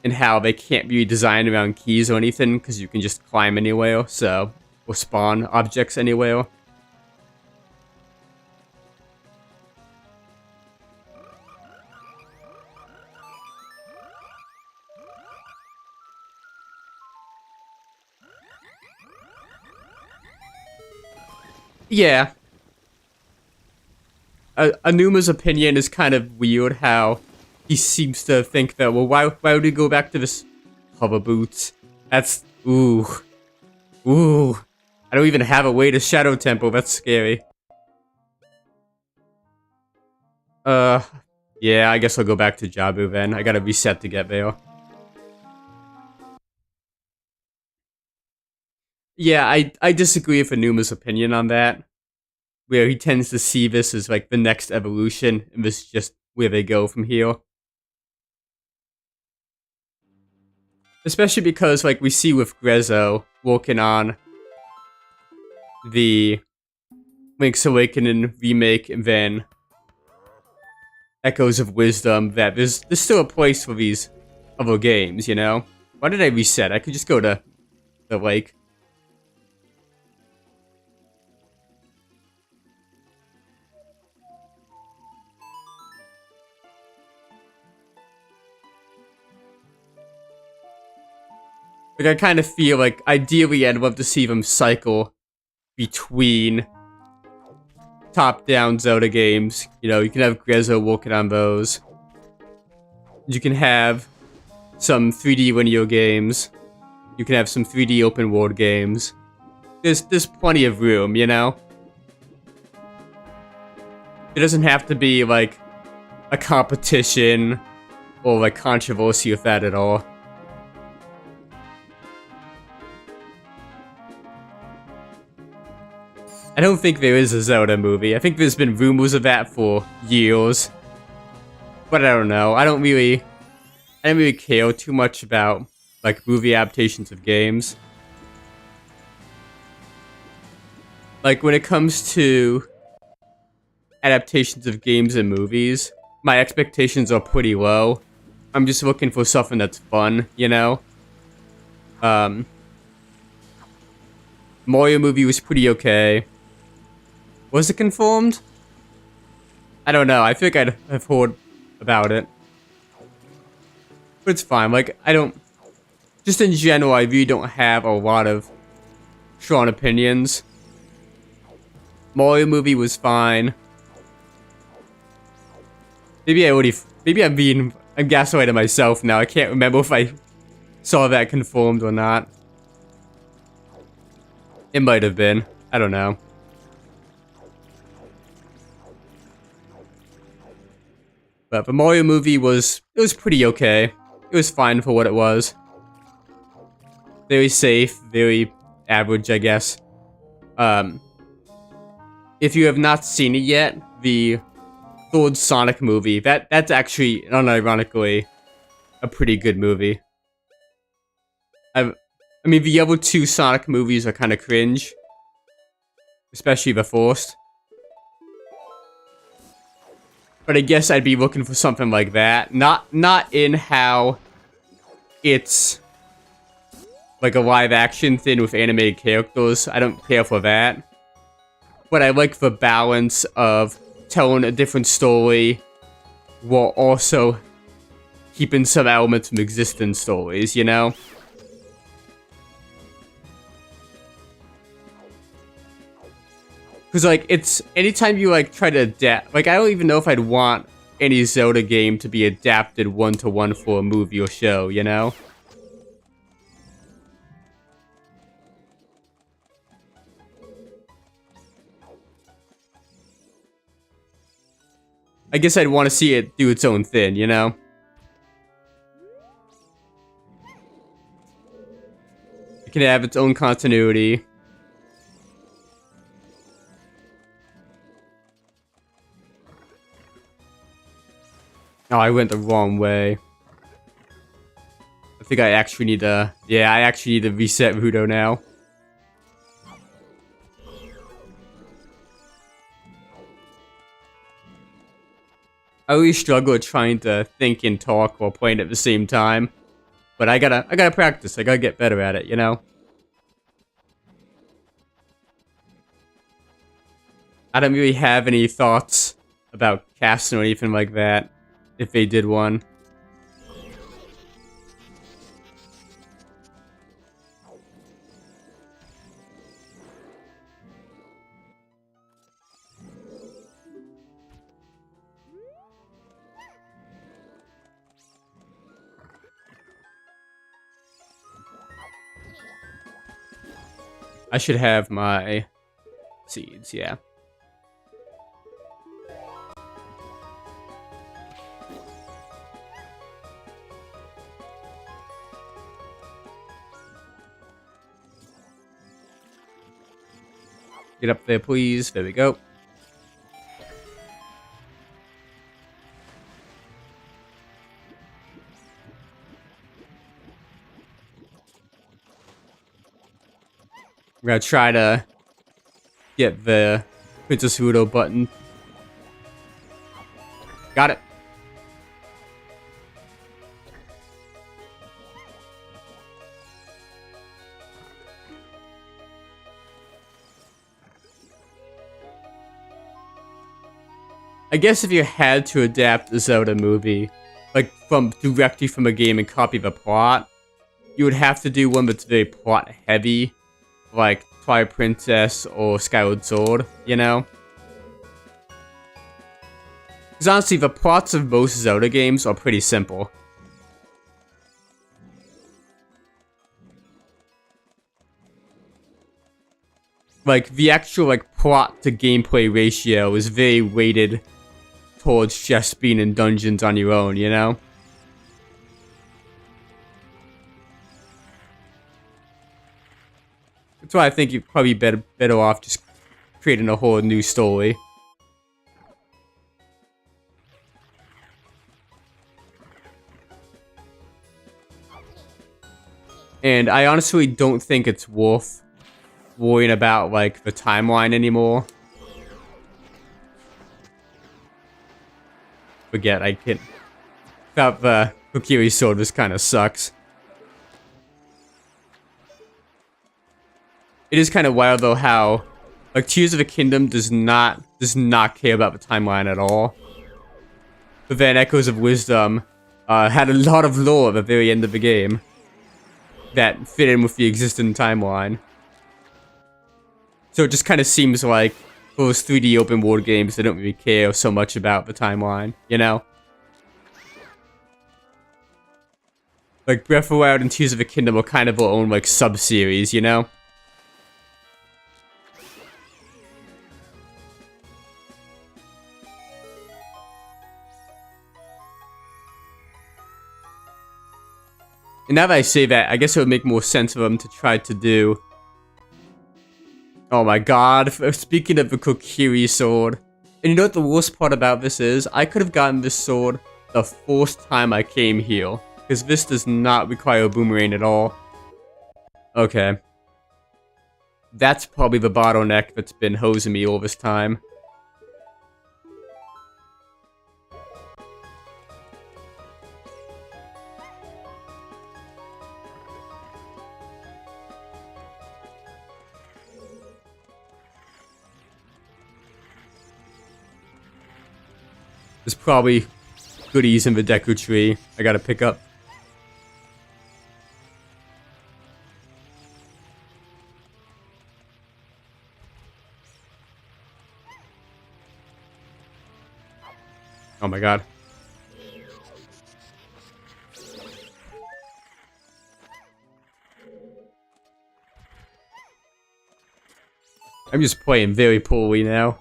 And how they can't be designed around keys or anything, because you can just climb anywhere, so... Or spawn objects anywhere. Yeah. Anuma's opinion is kind of weird how he seems to think that, well, why would we go back to this hover boots? That's, ooh. Ooh. I don't even have a way to Shadow Temple, that's scary. Yeah, I guess I'll go back to Jabu then. I gotta reset to get there. Yeah, I disagree with Anuma's opinion on that, where he tends to see this as like the next evolution, and this is just where they go from here. Especially because, like, we see with Grezzo working on the Link's Awakening remake and then Echoes of Wisdom, that there's still a place for these other games, you know? Why did I reset? I could just go to the lake. Like, I kind of feel like, ideally, I'd love to see them cycle between top-down Zelda games. You know, you can have Grezzo working on those. You can have some 3D linear games. You can have some 3D open world games. There's plenty of room, you know? It doesn't have to be, like, a competition or, like, controversy with that at all. I don't think there is a Zelda movie. I think there's been rumors of that for years. But I don't know. I don't really care too much about, like, movie adaptations of games. Like, when it comes to adaptations of games and movies, my expectations are pretty low. I'm just looking for something that's fun, you know? Mario movie was pretty okay. Was it confirmed? I don't know. I think I've heard about it. But it's fine. Like, I don't... Just in general, I really don't have a lot of strong opinions. Mario movie was fine. Maybe I'm gaslighting myself now. I can't remember if I saw that confirmed or not. It might have been. I don't know. But the Mario movie it was pretty okay. It was fine for what it was. Very safe, very average, I guess. If you have not seen it yet, the third Sonic movie, that's actually, unironically, a pretty good movie. I mean, the other two Sonic movies are kind of cringe. Especially the first. But I guess I'd be looking for something like that. Not in how it's like a live action thing with animated characters. I don't care for that. But I like the balance of telling a different story while also keeping some elements from existing stories, you know? Because, like, it's... Anytime you, like, try to adapt... Like, I don't even know if I'd want any Zelda game to be adapted one-to-one for a movie or show, you know? I guess I'd want to see it do its own thing, you know? It can have its own continuity. Oh, I went the wrong way. I think I actually need to... Yeah, I actually need to reset Rudo now. I always struggle with trying to think and talk while playing at the same time. But I gotta practice. I gotta get better at it, you know? I don't really have any thoughts about casting or anything like that, if they did one. I should have my seeds, yeah. Get up there, please. There we go. I'm gonna try to get the Princess Rudo button. Got it. I guess if you had to adapt the Zelda movie, like directly from a game and copy the plot, you would have to do one that's very plot heavy, like Twilight Princess or Skyward Sword, you know? Because honestly, the plots of most Zelda games are pretty simple. Like, the actual, like, plot to gameplay ratio is very weighted towards just being in dungeons on your own, you know? That's why I think you're probably better off just creating a whole new story. And I honestly don't think it's worth worrying about, like, the timeline anymore. Forget, I can't. Without the Kokiri sword, this kind of sucks. It is kind of wild though how, like, Tears of the Kingdom does not care about the timeline at all. But then Echoes of Wisdom had a lot of lore at the very end of the game that fit in with the existing timeline. So it just kind of seems like those 3D open world games, they don't really care so much about the timeline, you know? Like, Breath of the Wild and Tears of the Kingdom are kind of their own, like, sub-series, you know? And now that I say that, I guess it would make more sense for them to try to do... Oh my god, speaking of the Kokiri sword. And you know what the worst part about this is? I could have gotten this sword the first time I came here. Because this does not require a boomerang at all. Okay. That's probably the bottleneck that's been hosing me all this time. There's probably goodies in the Deku tree I gotta pick up. Oh my god. I'm just playing very poorly now.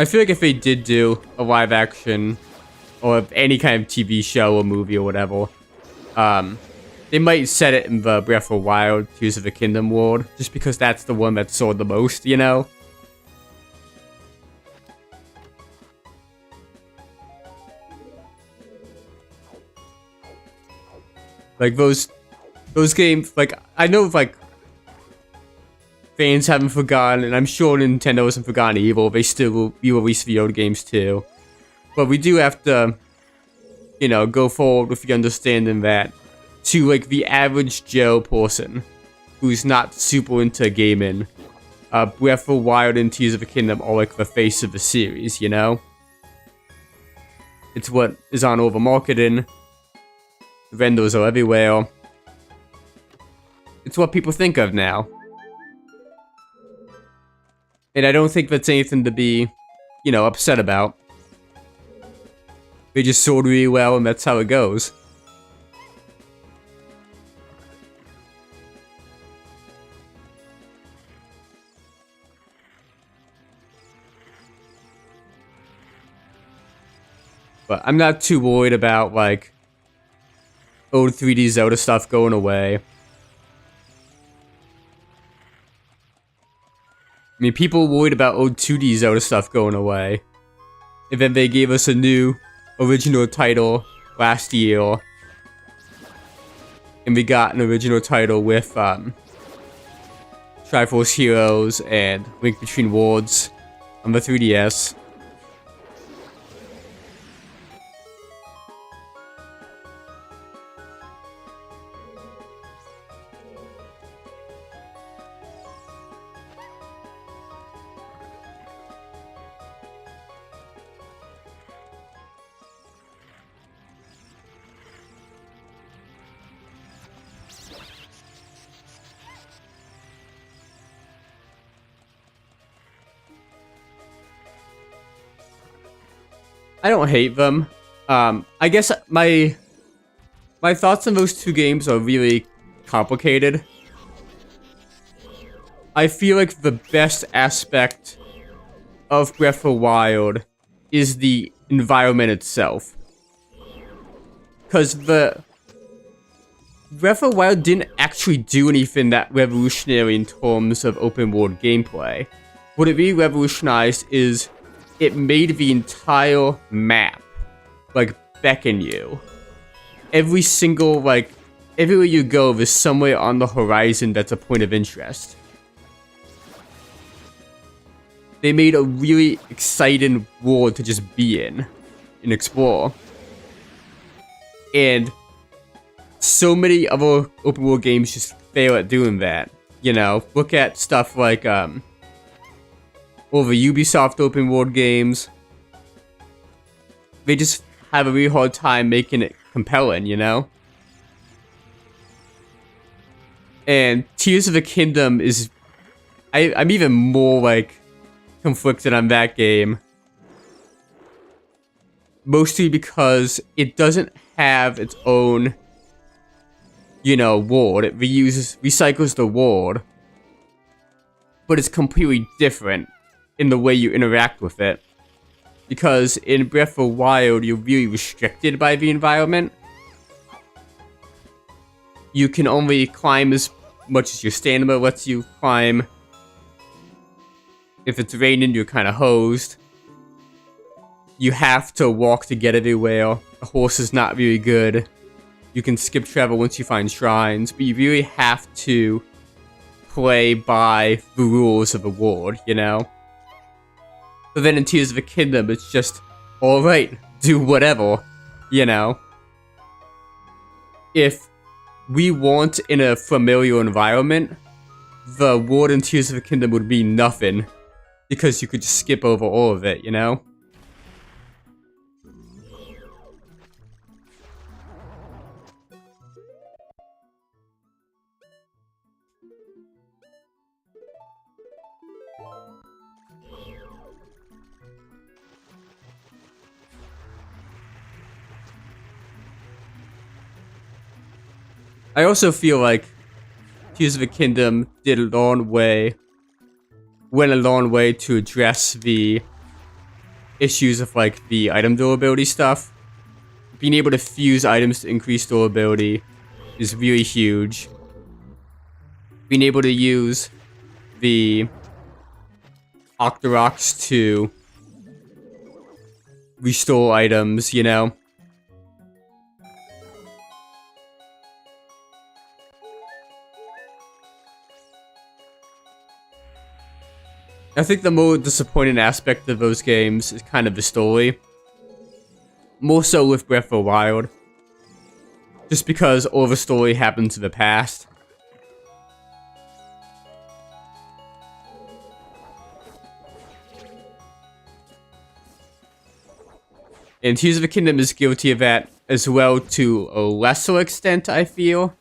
I feel like if they did do a live action or any kind of TV show or movie or whatever, they might set it in the Breath of the Wild, Tears of the Kingdom world, just because that's the one that sold the most, you know? Like those games, like, I know, like, fans haven't forgotten, and I'm sure Nintendo hasn't forgotten either. They still will release video games too. But we do have to, you know, go forward with the understanding that to, like, the average Joe person who's not super into gaming, Breath of the Wild and Tears of the Kingdom are like the face of the series, you know? It's what is on all the marketing. Vendors are everywhere. It's what people think of now. And I don't think that's anything to be, you know, upset about. They just sold really well, and that's how it goes. But I'm not too worried about, like, old 3D Zelda stuff going away. I mean, people worried about old 2D Zelda stuff going away. And then they gave us a new original title last year. And we got an original title with Triforce Heroes and Link Between Worlds on the 3DS. I don't hate them. I guess my thoughts on those two games are really complicated. I feel like the best aspect of Breath of the Wild is the environment itself. Because the Breath of the Wild didn't actually do anything that revolutionary in terms of open world gameplay. What it really revolutionized is it made the entire map, like, beckon you. Every single, like, everywhere you go, there's somewhere on the horizon that's a point of interest. They made a really exciting world to just be in and explore. And so many other open world games just fail at doing that. You know, look at stuff like, all the Ubisoft open world games. They just have a really hard time making it compelling, you know? And Tears of the Kingdom is... I'm even more, like, conflicted on that game. Mostly because it doesn't have its own, you know, world. It recycles the world. But it's completely different in the way you interact with it. Because in Breath of the Wild, you're really restricted by the environment. You can only climb as much as your stamina lets you climb. If it's raining, you're kind of hosed. You have to walk to get everywhere. The horse is not really good. You can skip travel once you find shrines, but you really have to play by the rules of the world, you know? But then in Tears of the Kingdom, it's just, alright, do whatever, you know? If we weren't in a familiar environment, the world in Tears of the Kingdom would be nothing, because you could just skip over all of it, you know? I also feel like Tears of the Kingdom went a long way to address the issues of, like, the item durability stuff. Being able to fuse items to increase durability is really huge. Being able to use the Octoroks to restore items, you know? I think the more disappointing aspect of those games is kind of the story. More so with Breath of the Wild. Just because all the story happens in the past. And Tears of the Kingdom is guilty of that as well to a lesser extent, I feel.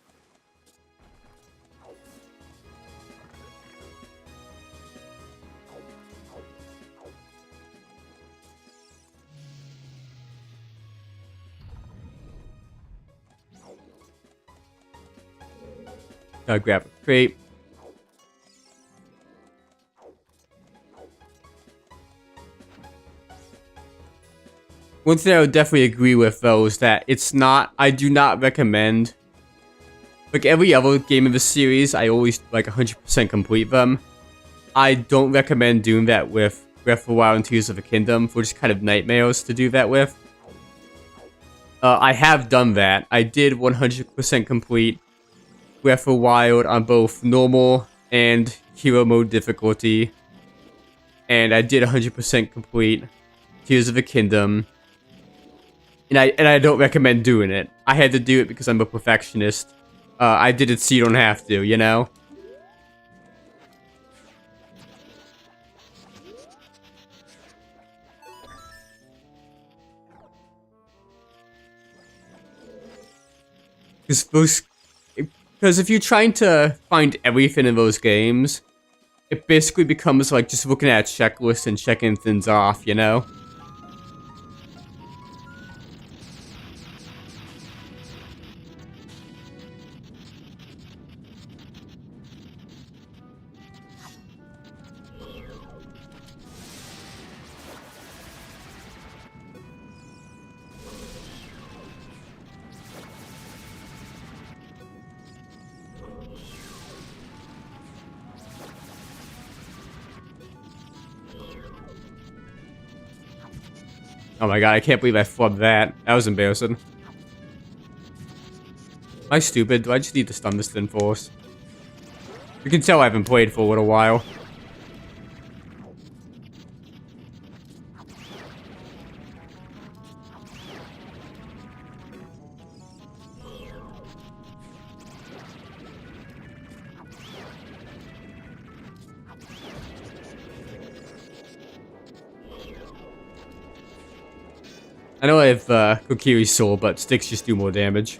Gotta grab a crate. One thing I would definitely agree with, though, is that I do not recommend, like every other game in the series, I always, 100% complete them. I don't recommend doing that with Breath of the Wild and Tears of the Kingdom, for just kind of nightmares to do that with. I have done that. I did 100% complete Breath of the Wild on both normal and hero mode difficulty. And I did 100% complete Tears of the Kingdom. And I don't recommend doing it. I had to do it because I'm a perfectionist. I did it so you don't have to, you know? Because if you're trying to find everything in those games, it basically becomes like just looking at a checklist and checking things off, you know? Oh my god, I can't believe I flubbed that. That was embarrassing. Am I stupid? Do I just need to stun this Triforce? You can tell I haven't played for a little while. I know I have Kokiri's Soul, but sticks just do more damage.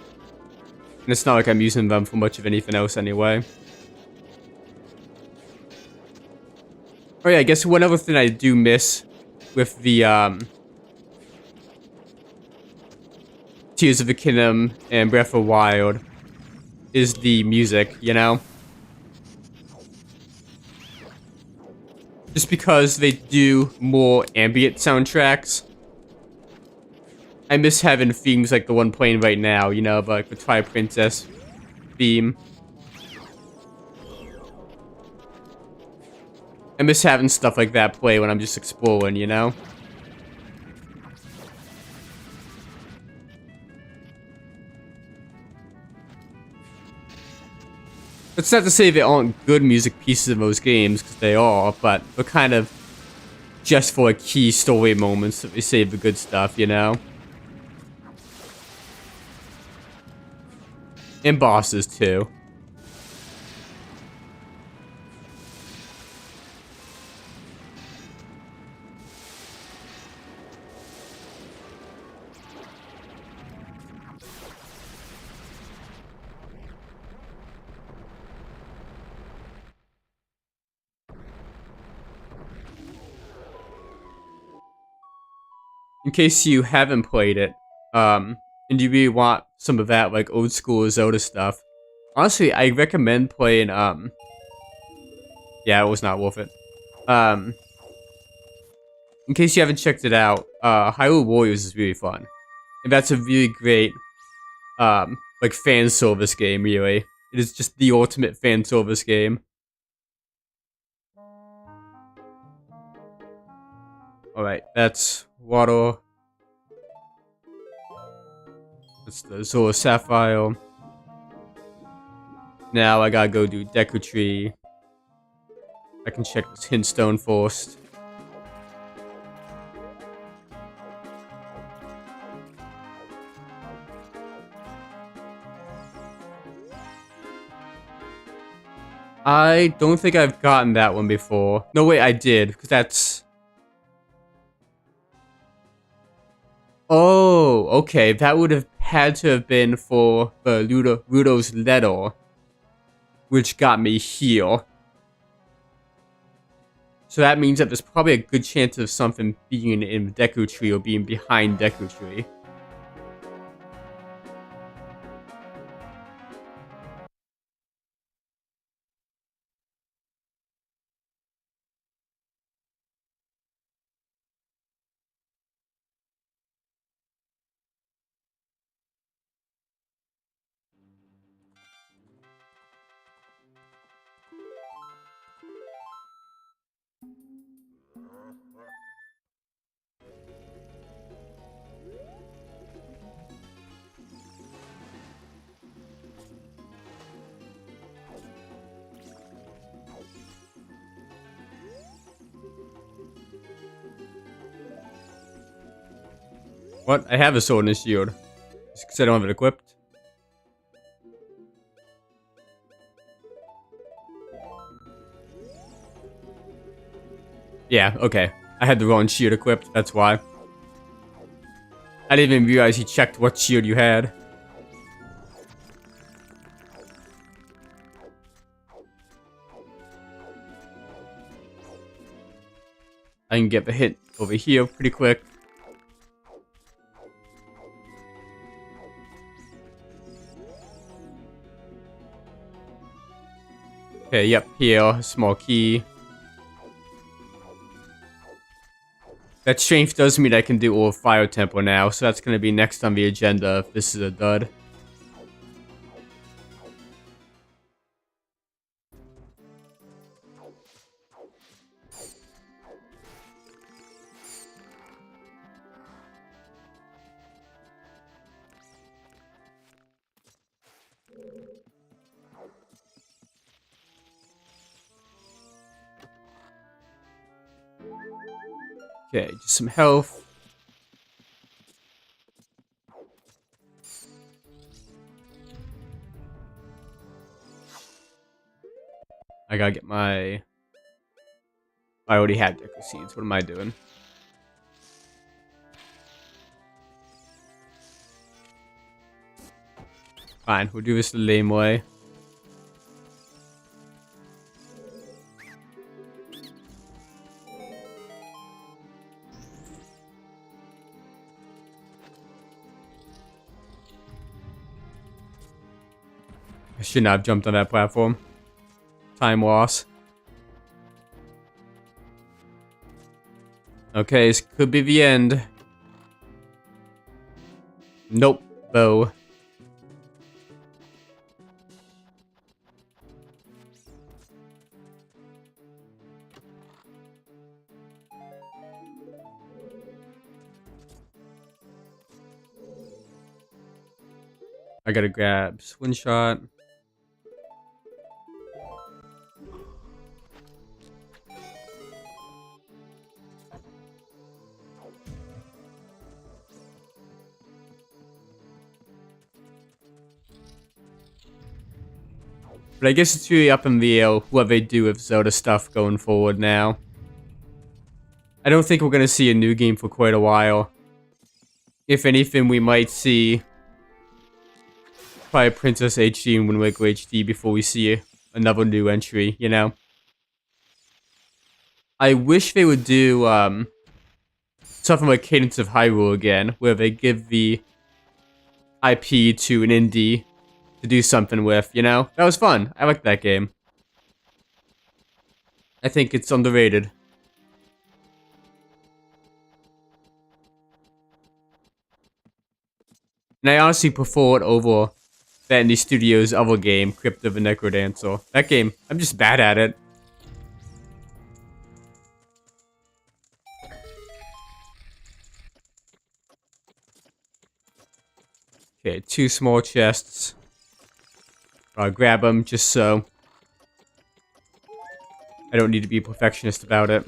And it's not like I'm using them for much of anything else anyway. Oh yeah, I guess one other thing I do miss with the Tears of the Kingdom and Breath of the Wild is the music, you know? Just because they do more ambient soundtracks. I miss having themes like the one playing right now, you know, like the Twilight Princess theme. I miss having stuff like that play when I'm just exploring, you know? It's not to say there aren't good music pieces in those games, because they are, but they're kind of just for key story moments that we save the good stuff, you know? And bosses, too. In case you haven't played it, and you really want some of that, like, old school Zelda stuff, honestly, I recommend playing, yeah, it was not worth it. In case you haven't checked it out, Hyrule Warriors is really fun. And that's a really great, like, fan service game, really. It is just the ultimate fan service game. Alright, that's water. That's the Azure Sapphire. Now I gotta go do Deku Tree. I can check this Hintstone first. I don't think I've gotten that one before. No, wait, I did, because that's... Oh, okay, that would have had to have been for the Rudo's letter, which got me here. So that means that there's probably a good chance of something being in Deku Tree or being behind Deku Tree. What? I have a sword and a shield. Just because I don't have it equipped. Yeah, okay. I had the wrong shield equipped, that's why. I didn't even realize he checked what shield you had. I can get the hit over here pretty quick. Okay, yep, here, small key. That strength does mean I can do all Fire Temple now, so that's gonna be next on the agenda if this is a dud. Okay, just some health. I gotta get my... I already had Deku Seeds. What am I doing? Fine, we'll do this the lame way. I should not have jumped on that platform. Time loss. Okay, this could be the end. Nope. Bow. I gotta grab Swing Shot. But I guess it's really up in the air what they do with Zelda stuff going forward now. I don't think we're gonna see a new game for quite a while. If anything, we might see probably Princess HD and Wind Waker HD before we see another new entry, you know? I wish they would do something like Cadence of Hyrule again, where they give the IP to an indie to do something with, you know? That was fun. I liked that game. I think it's underrated. And I honestly prefer it over Vanity Studios' other game, Crypt of the Necrodancer. That game, I'm just bad at it. Okay, 2 small chests. I'll grab them just so I don't need to be a perfectionist about it.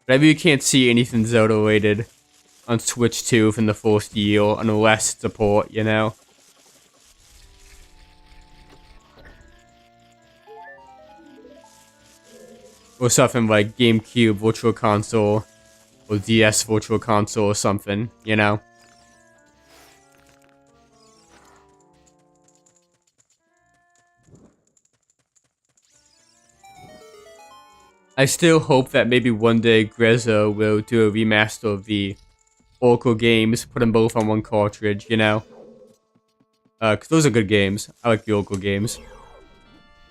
But I really can't see anything Zelda related on Switch 2 from the first year unless it's a port, you know? Or something like GameCube Virtual Console or DS Virtual Console or something, you know? I still hope that maybe one day Grezzo will do a remaster of the Oracle games, put them both on one cartridge, you know? Because those are good games. I like the Oracle games.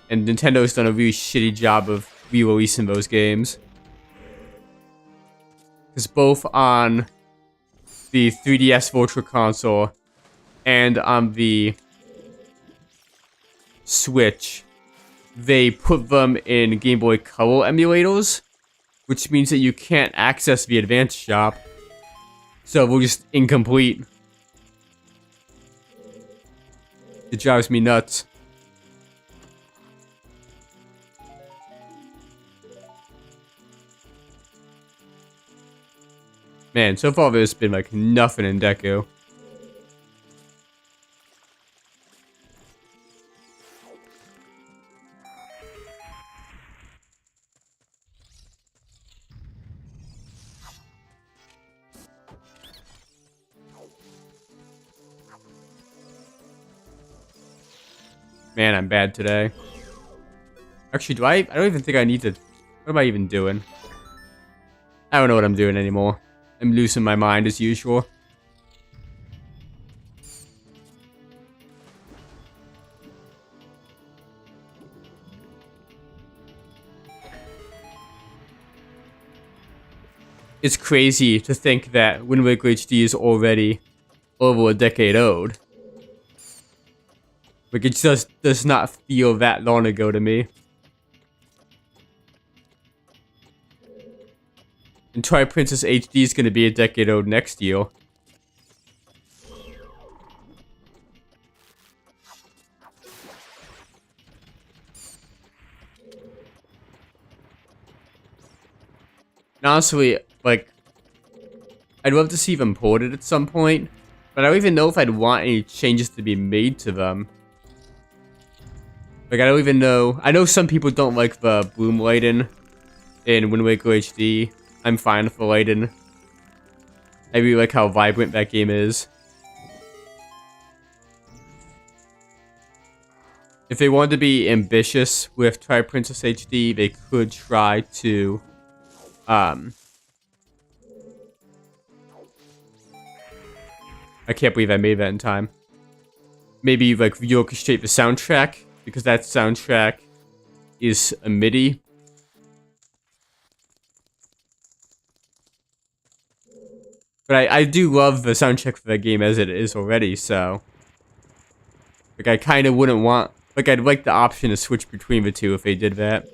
And Nintendo's done a really shitty job of re-releasing those games. Because both on the 3DS Virtual Console and on the Switch, they put them in Game Boy Color emulators, which means that you can't access the Advanced Shop. So they're just incomplete. It drives me nuts. Man, so far there's been like nothing in Deku. Man, I'm bad today. Actually, I don't even think I need to... What am I even doing? I don't know what I'm doing anymore. I'm losing my mind as usual. It's crazy to think that Wind Waker HD is already over a decade old. Like, it just does not feel that long ago to me. And Twilight Princess HD is going to be a decade old next year. And honestly, like, I'd love to see them ported at some point, but I don't even know if I'd want any changes to be made to them. Like, I don't even know. I know some people don't like the bloom lighting in Wind Waker HD. I'm fine for lighting. I really like how vibrant that game is. If they wanted to be ambitious with Twilight Princess HD, they could try to, I can't believe I made that in time. Maybe, like, reorchestrate the soundtrack, because that soundtrack is a MIDI. But I do love the soundtrack for that game as it is already, so... Like, I kind of wouldn't want... Like, I'd like the option to switch between the two if they did that.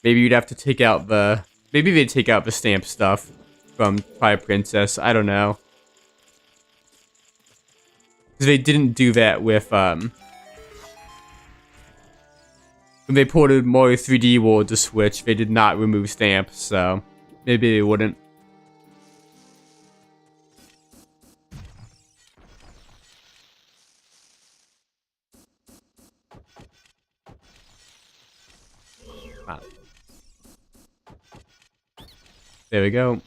Maybe you'd have to take out the... Maybe they'd take out the stamp stuff from Twilight Princess. I don't know. Because they didn't do that with, when they ported Mario 3D World to Switch, they did not remove stamps, so... Maybe they wouldn't. Ah. There we go.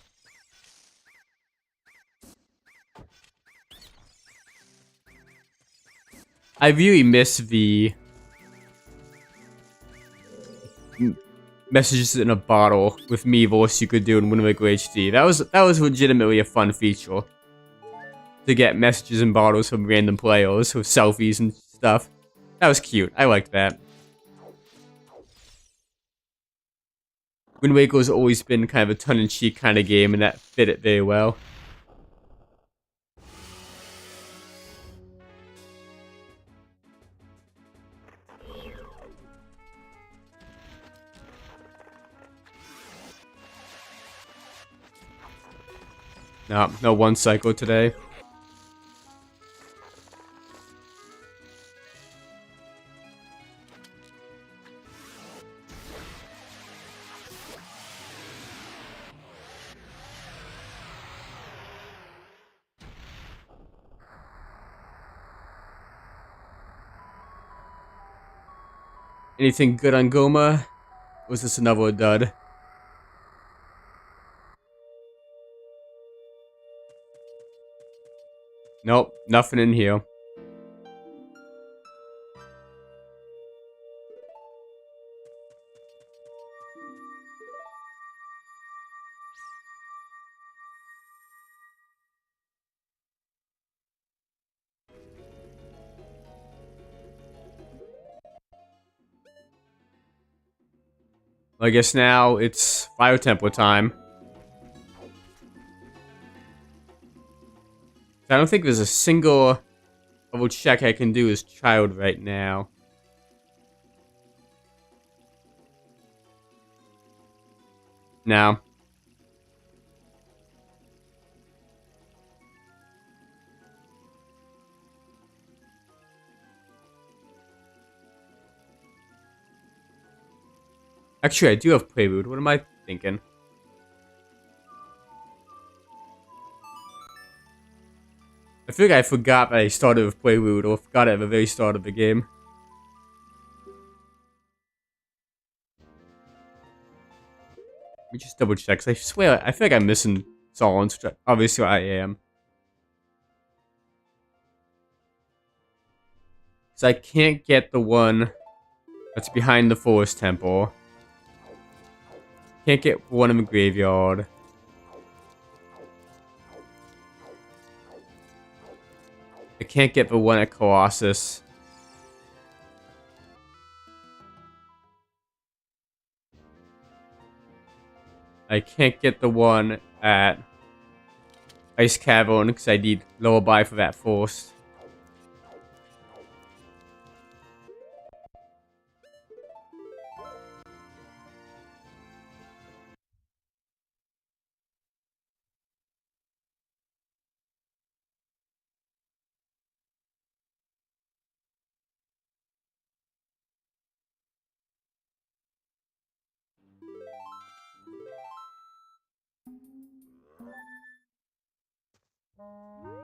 I really miss the messages in a bottle with Miiverse you could do in Wind Waker HD. That was legitimately a fun feature. To get messages in bottles from random players with selfies and stuff. That was cute. I liked that. Wind Waker's always been kind of a tongue-in-cheek kind of game, and that fit it very well. No one cycle today. Anything good on Goma? Or was this another dud? Nope, nothing in here. I guess now it's Fire Temple time. I don't think there's a single level check I can do as child right now. No. Actually, I do have Prelude. What am I thinking? I feel like I forgot that I started with Prelude, or forgot it at the very start of the game. Let me just double check, 'cause I swear, I feel like I'm missing songs, which obviously I am. So I can't get the one that's behind the Forest Temple. Can't get one in the graveyard. I can't get the one at Colossus. I can't get the one at Ice Cavern because I need Lullaby for that first.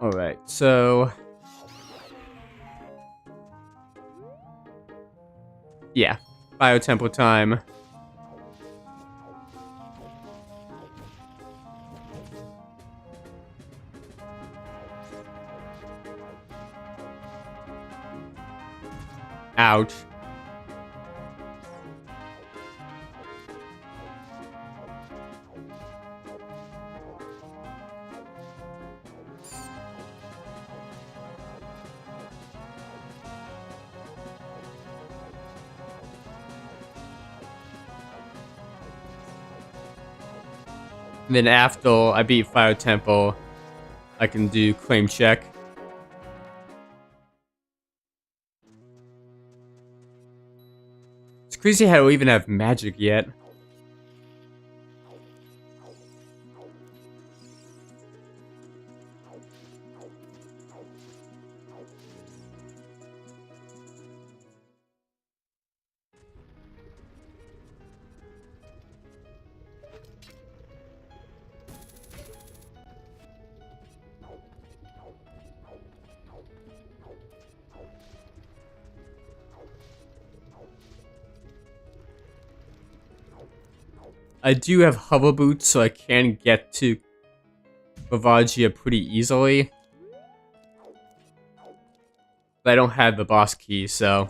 Alright, so... yeah, Bio Temple time. Ouch. And then after I beat Fire Temple, I can do Claim Check. It's crazy how I don't even have magic yet. I do have hover boots, so I can get to Bavagia pretty easily. But I don't have the boss key, so...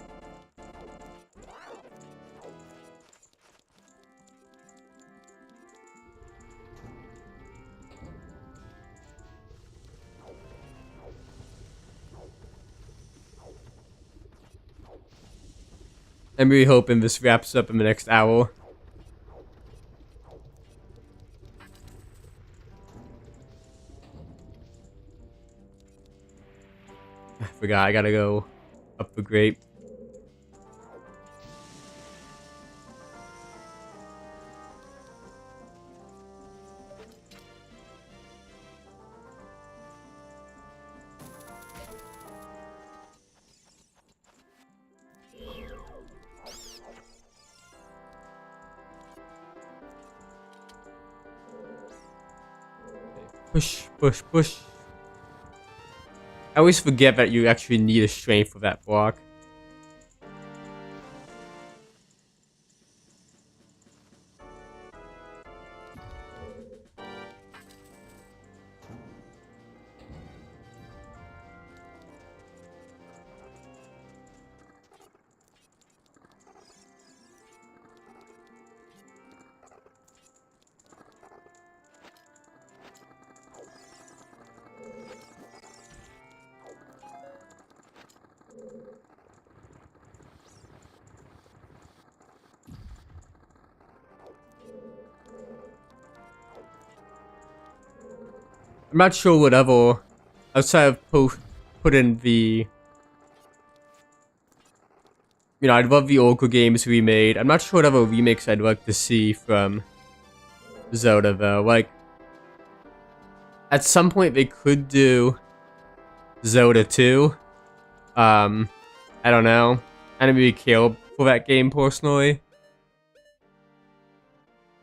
I'm really hoping this wraps up in the next hour. I forgot, I gotta go up the grate. Push, push, push. I always forget that you actually need a strength for that block. I'm not sure whatever outside of put in the... You know, I'd love the Oracle games remade. I'm not sure what other remakes I'd like to see from Zelda, though. Like, at some point they could do Zelda 2. I don't know. I don't really care for that game, personally.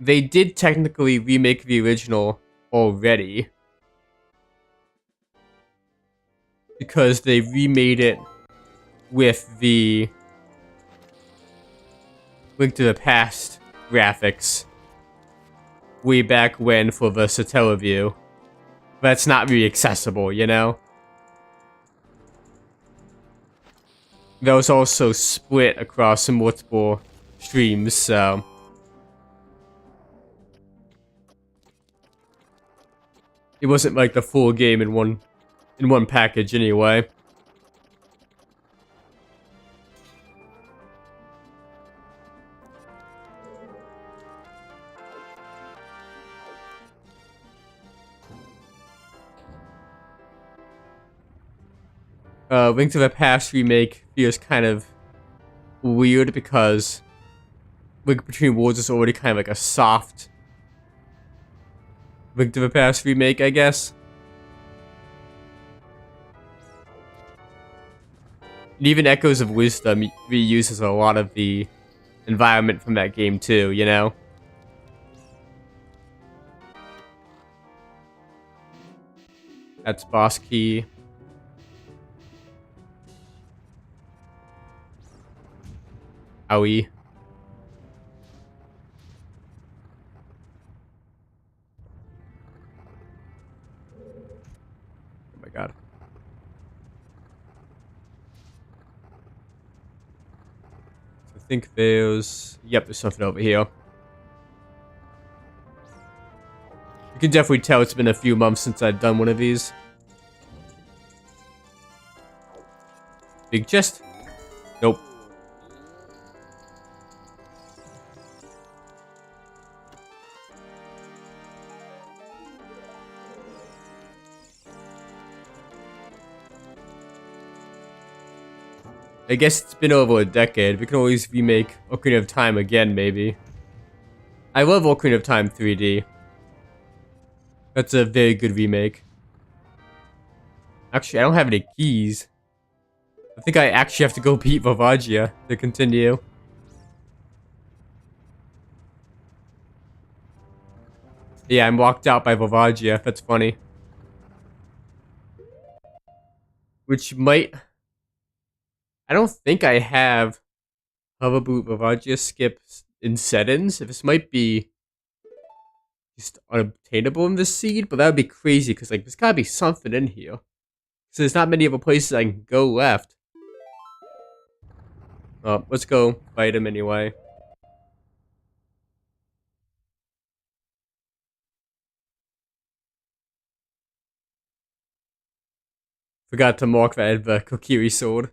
they did technically remake the original already. Because they remade it with the Link to the Past graphics way back when for the Satellaview. That's not really accessible, you know? That was also split across multiple streams, so... It wasn't like the full game in one package anyway. Link to the Past remake feels kind of weird because Link Between Worlds is already kind of like a soft Link to the Past remake, I guess. And even Echoes of Wisdom reuses a lot of the environment from that game too, you know? That's boss key. Owie. Oh my god. I think there's... Yep, there's something over here. You can definitely tell it's been a few months since I've done one of these. Big chest? Nope. I guess it's been over a decade. We can always remake Ocarina of Time again, maybe. I love Ocarina of Time 3D. That's a very good remake. Actually, I don't have any keys. I think I actually have to go beat Vavagia to continue. Yeah, I'm locked out by Vavagia. That's funny. Which might... I don't think I have Hoverboot Vavagia skips in settings. This might be just unobtainable in this seed, but that would be crazy because like there's gotta be something in here. So there's not many other places I can go left. Let's go fight him anyway. Forgot to mark that I had the Kokiri sword.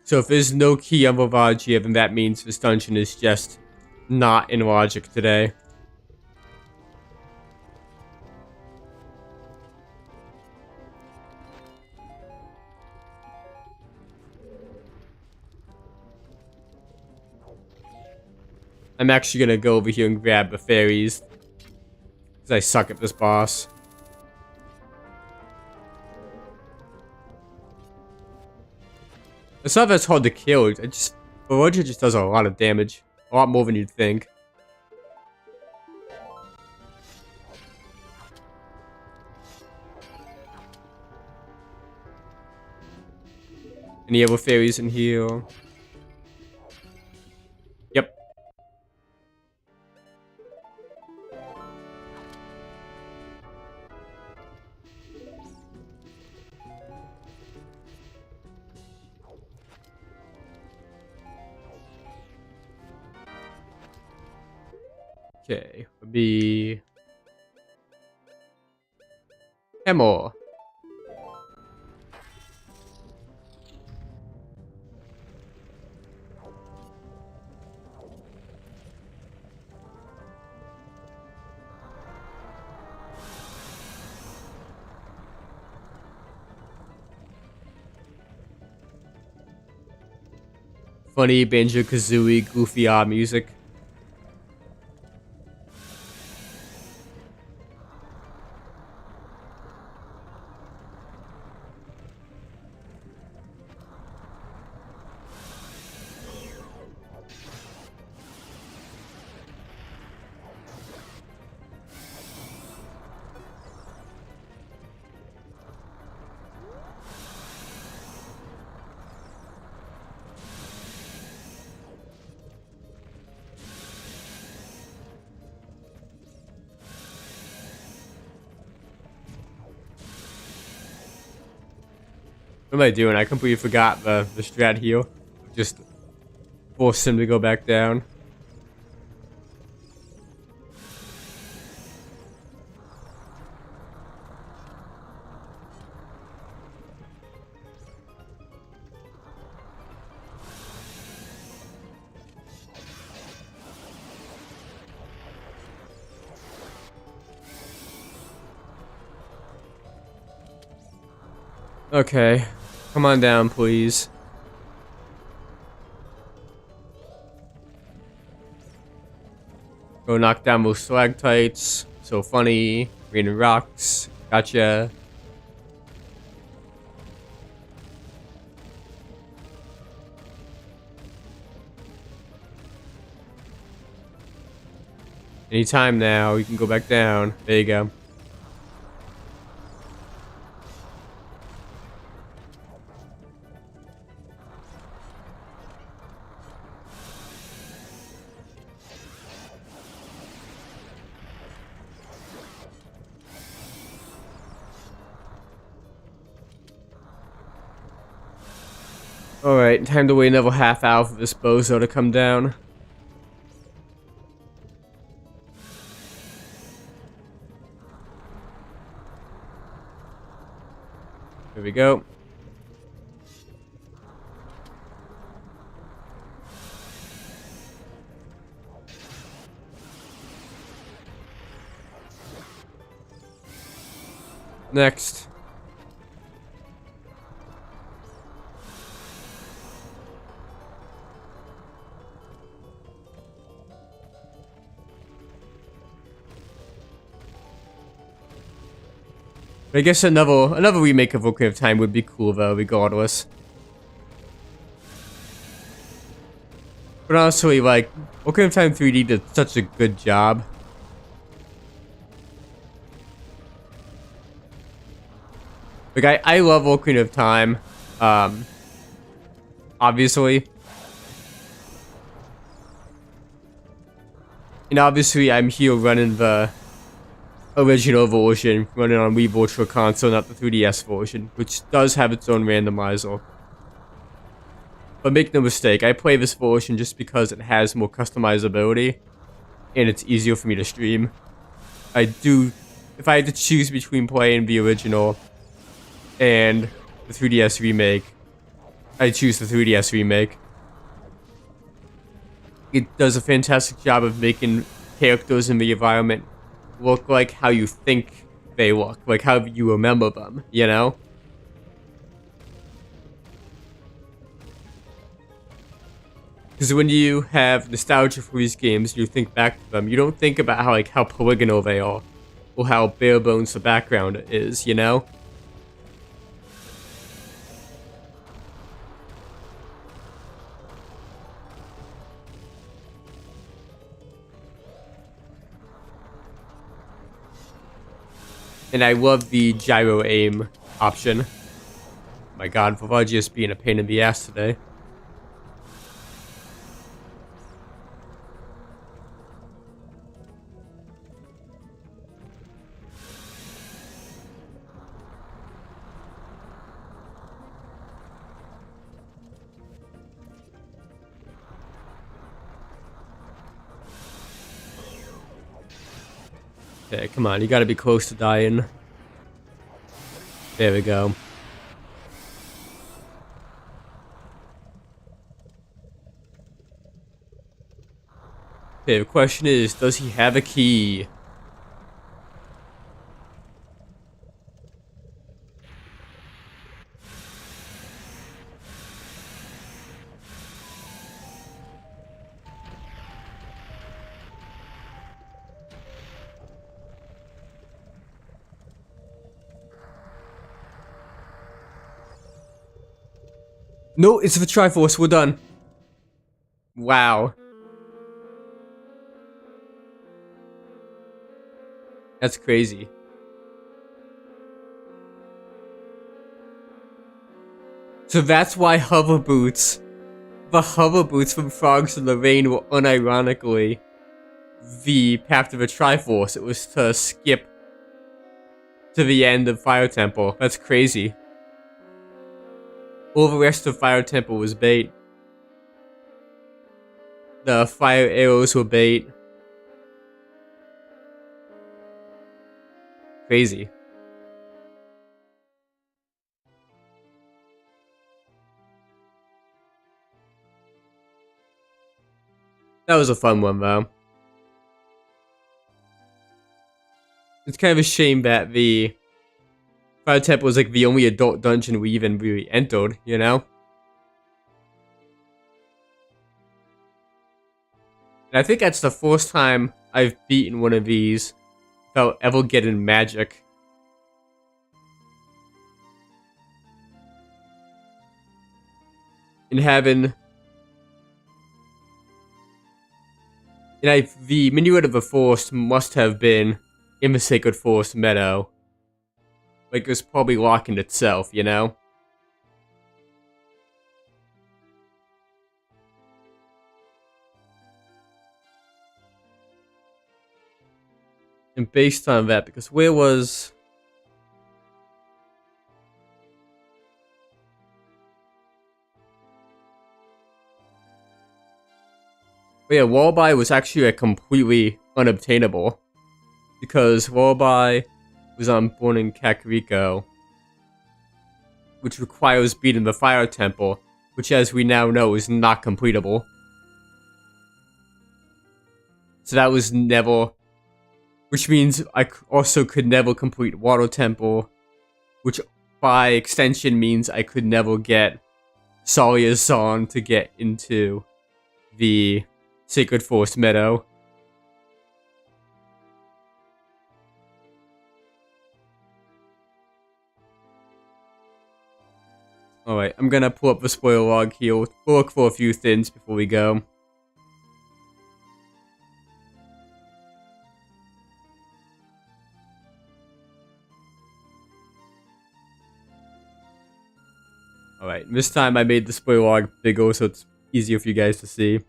So if there's no key on Vavagia, then that means this dungeon is just not in logic today. I'm actually gonna go over here and grab the fairies. Because I suck at this boss. It's not that it's hard to kill, Vavagia just does a lot of damage. A lot more than you'd think. Any other fairies in here? Yep. Okay, would be... Hammer. funny Banjo-Kazooie goofy music. What am I doing? I completely forgot the strat heal. Just force him to go back down. Okay. Come on down, please. Go knock down those stalactites. So funny. Raining rocks. Gotcha. Anytime now, you can go back down. There you go. Alright, time to wait another half hour for this bozo to come down. Here we go. Next. I guess another remake of Ocarina of Time would be cool though, regardless. But honestly, like, Ocarina of Time 3D did such a good job. Like, I love Ocarina of Time. Obviously. And obviously, I'm here running the original version, running on Wii Virtual Console, not the 3DS version, which does have its own randomizer. But make no mistake, I play this version just because it has more customizability, and it's easier for me to stream. If I had to choose between playing the original and the 3DS remake, I choose the 3DS remake. It does a fantastic job of making characters in the environment look like how you think they look, like how you remember them, you know? Because when you have nostalgia for these games, you think back to them, you don't think about how polygonal they are, or how bare bones the background is, you know? And I love the gyro aim option. My god, Vavagius being a pain in the ass today. Okay, come on, you gotta be close to dying. There we go. Okay, the question is, does he have a key? No, it's the Triforce. We're done. Wow. That's crazy. So that's why hover boots. The hover boots from Frogs in the Rain were unironically the path to the Triforce. It was to skip to the end of Fire Temple. That's crazy. All the rest of Fire Temple was bait. The fire arrows were bait. Crazy. That was a fun one, though. It's kind of a shame that the Fire Temple was like the only adult dungeon we even really entered, you know? And I think that's the first time I've beaten one of these without ever getting magic. And having... And the Minuet of the Forest must have been in the Sacred Forest Meadow. Like, it was probably locking itself, you know? And based on that, because where was... But yeah, Wallaby was actually completely unobtainable. Because Wallaby was on Burning Kakariko, which requires beating the Fire Temple, which as we now know is not completable. So that was never... Which means I also could never complete Water Temple, which by extension means I could never get Salia's Song to get into the Sacred Forest Meadow. Alright, I'm gonna pull up the spoiler log here. We'll look for a few things before we go. Alright, this time I made the spoiler log bigger so it's easier for you guys to see.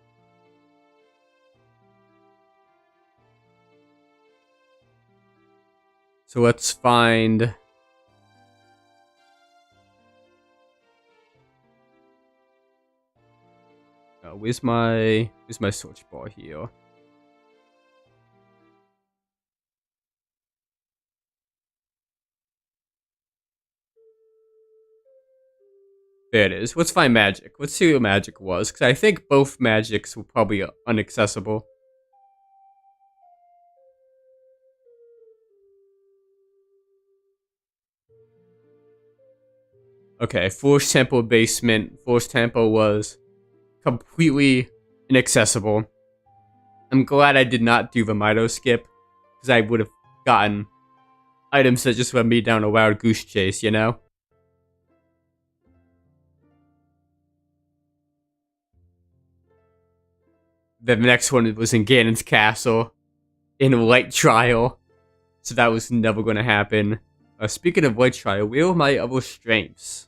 So let's find... where's my search bar here? There it is. Let's find magic. Let's see what magic was, because I think both magics were probably inaccessible. Okay, Force Temple basement. Force Temple was completely inaccessible. I'm glad I did not do the Mito skip, because I would have gotten items that just led me down a wild goose chase, you know? Then the next one was in Ganon's castle, in a light trial, so that was never going to happen. Speaking of light trial, where are my other strengths?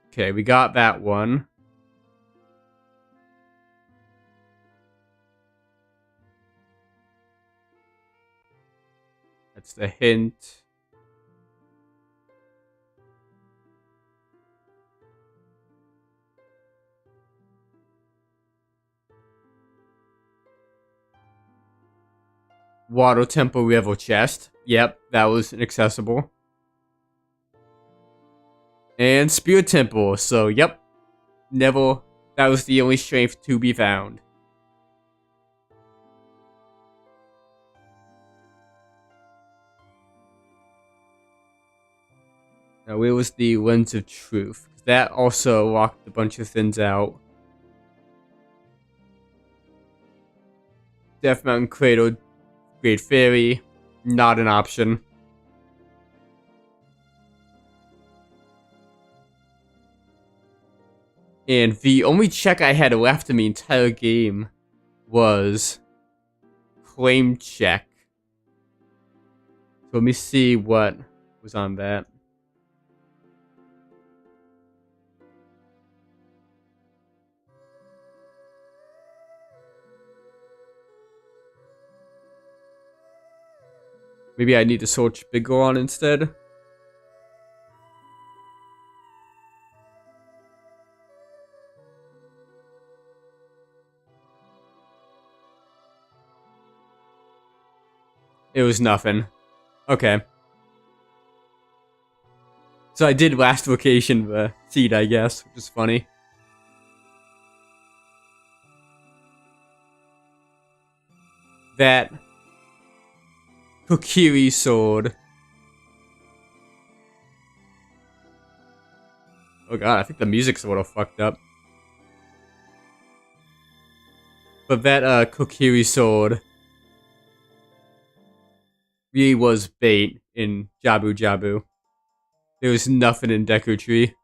Okay, we got that one. That's the hint. Water Temple level chest. Yep, that was inaccessible. And Spirit Temple. So, yep. Never. That was the only strength to be found. Now, where was the Lens of Truth? That also locked a bunch of things out. Death Mountain Cradle, Great Fairy, not an option. And the only check I had left in the entire game was claim check. So let me see what was on that. Maybe I need to search bigger on instead. It was nothing. Okay. So I did last location the seed, I guess, which is funny. That Kokiri sword. Oh god, I think the music's a little fucked up. But that Kokiri sword really was bait in Jabu Jabu. There was nothing in Deku Tree.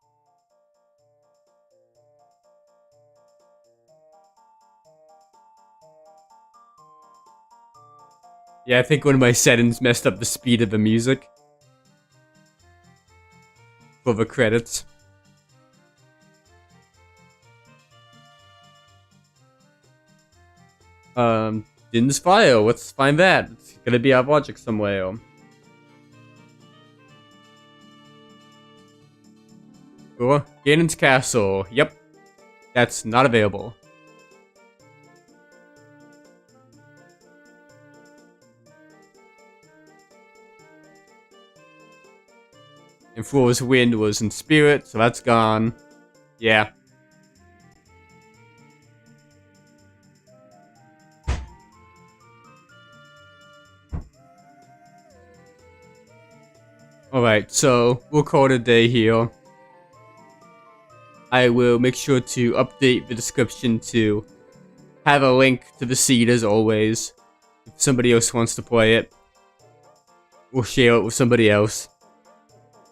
Yeah, I think one of my settings messed up the speed of the music. For the credits. Din's file, let's find that. It's gonna be our logic somewhere. Or Ganon's Castle. Yep. That's not available. And Floor's Wind was in Spirit, so that's gone. Yeah. Alright, so we'll call it a day here. I will make sure to update the description to have a link to the seed as always. If somebody else wants to play it, we'll share it with somebody else.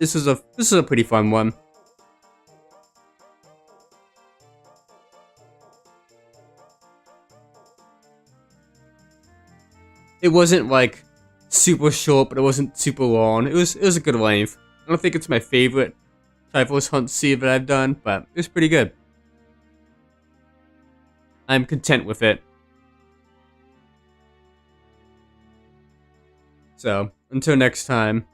This is a pretty fun one. It wasn't like super short, but it wasn't super long. It was a good length. I don't think it's my favorite Triforce Hunt seed that I've done, but it was pretty good. I'm content with it. So, until next time.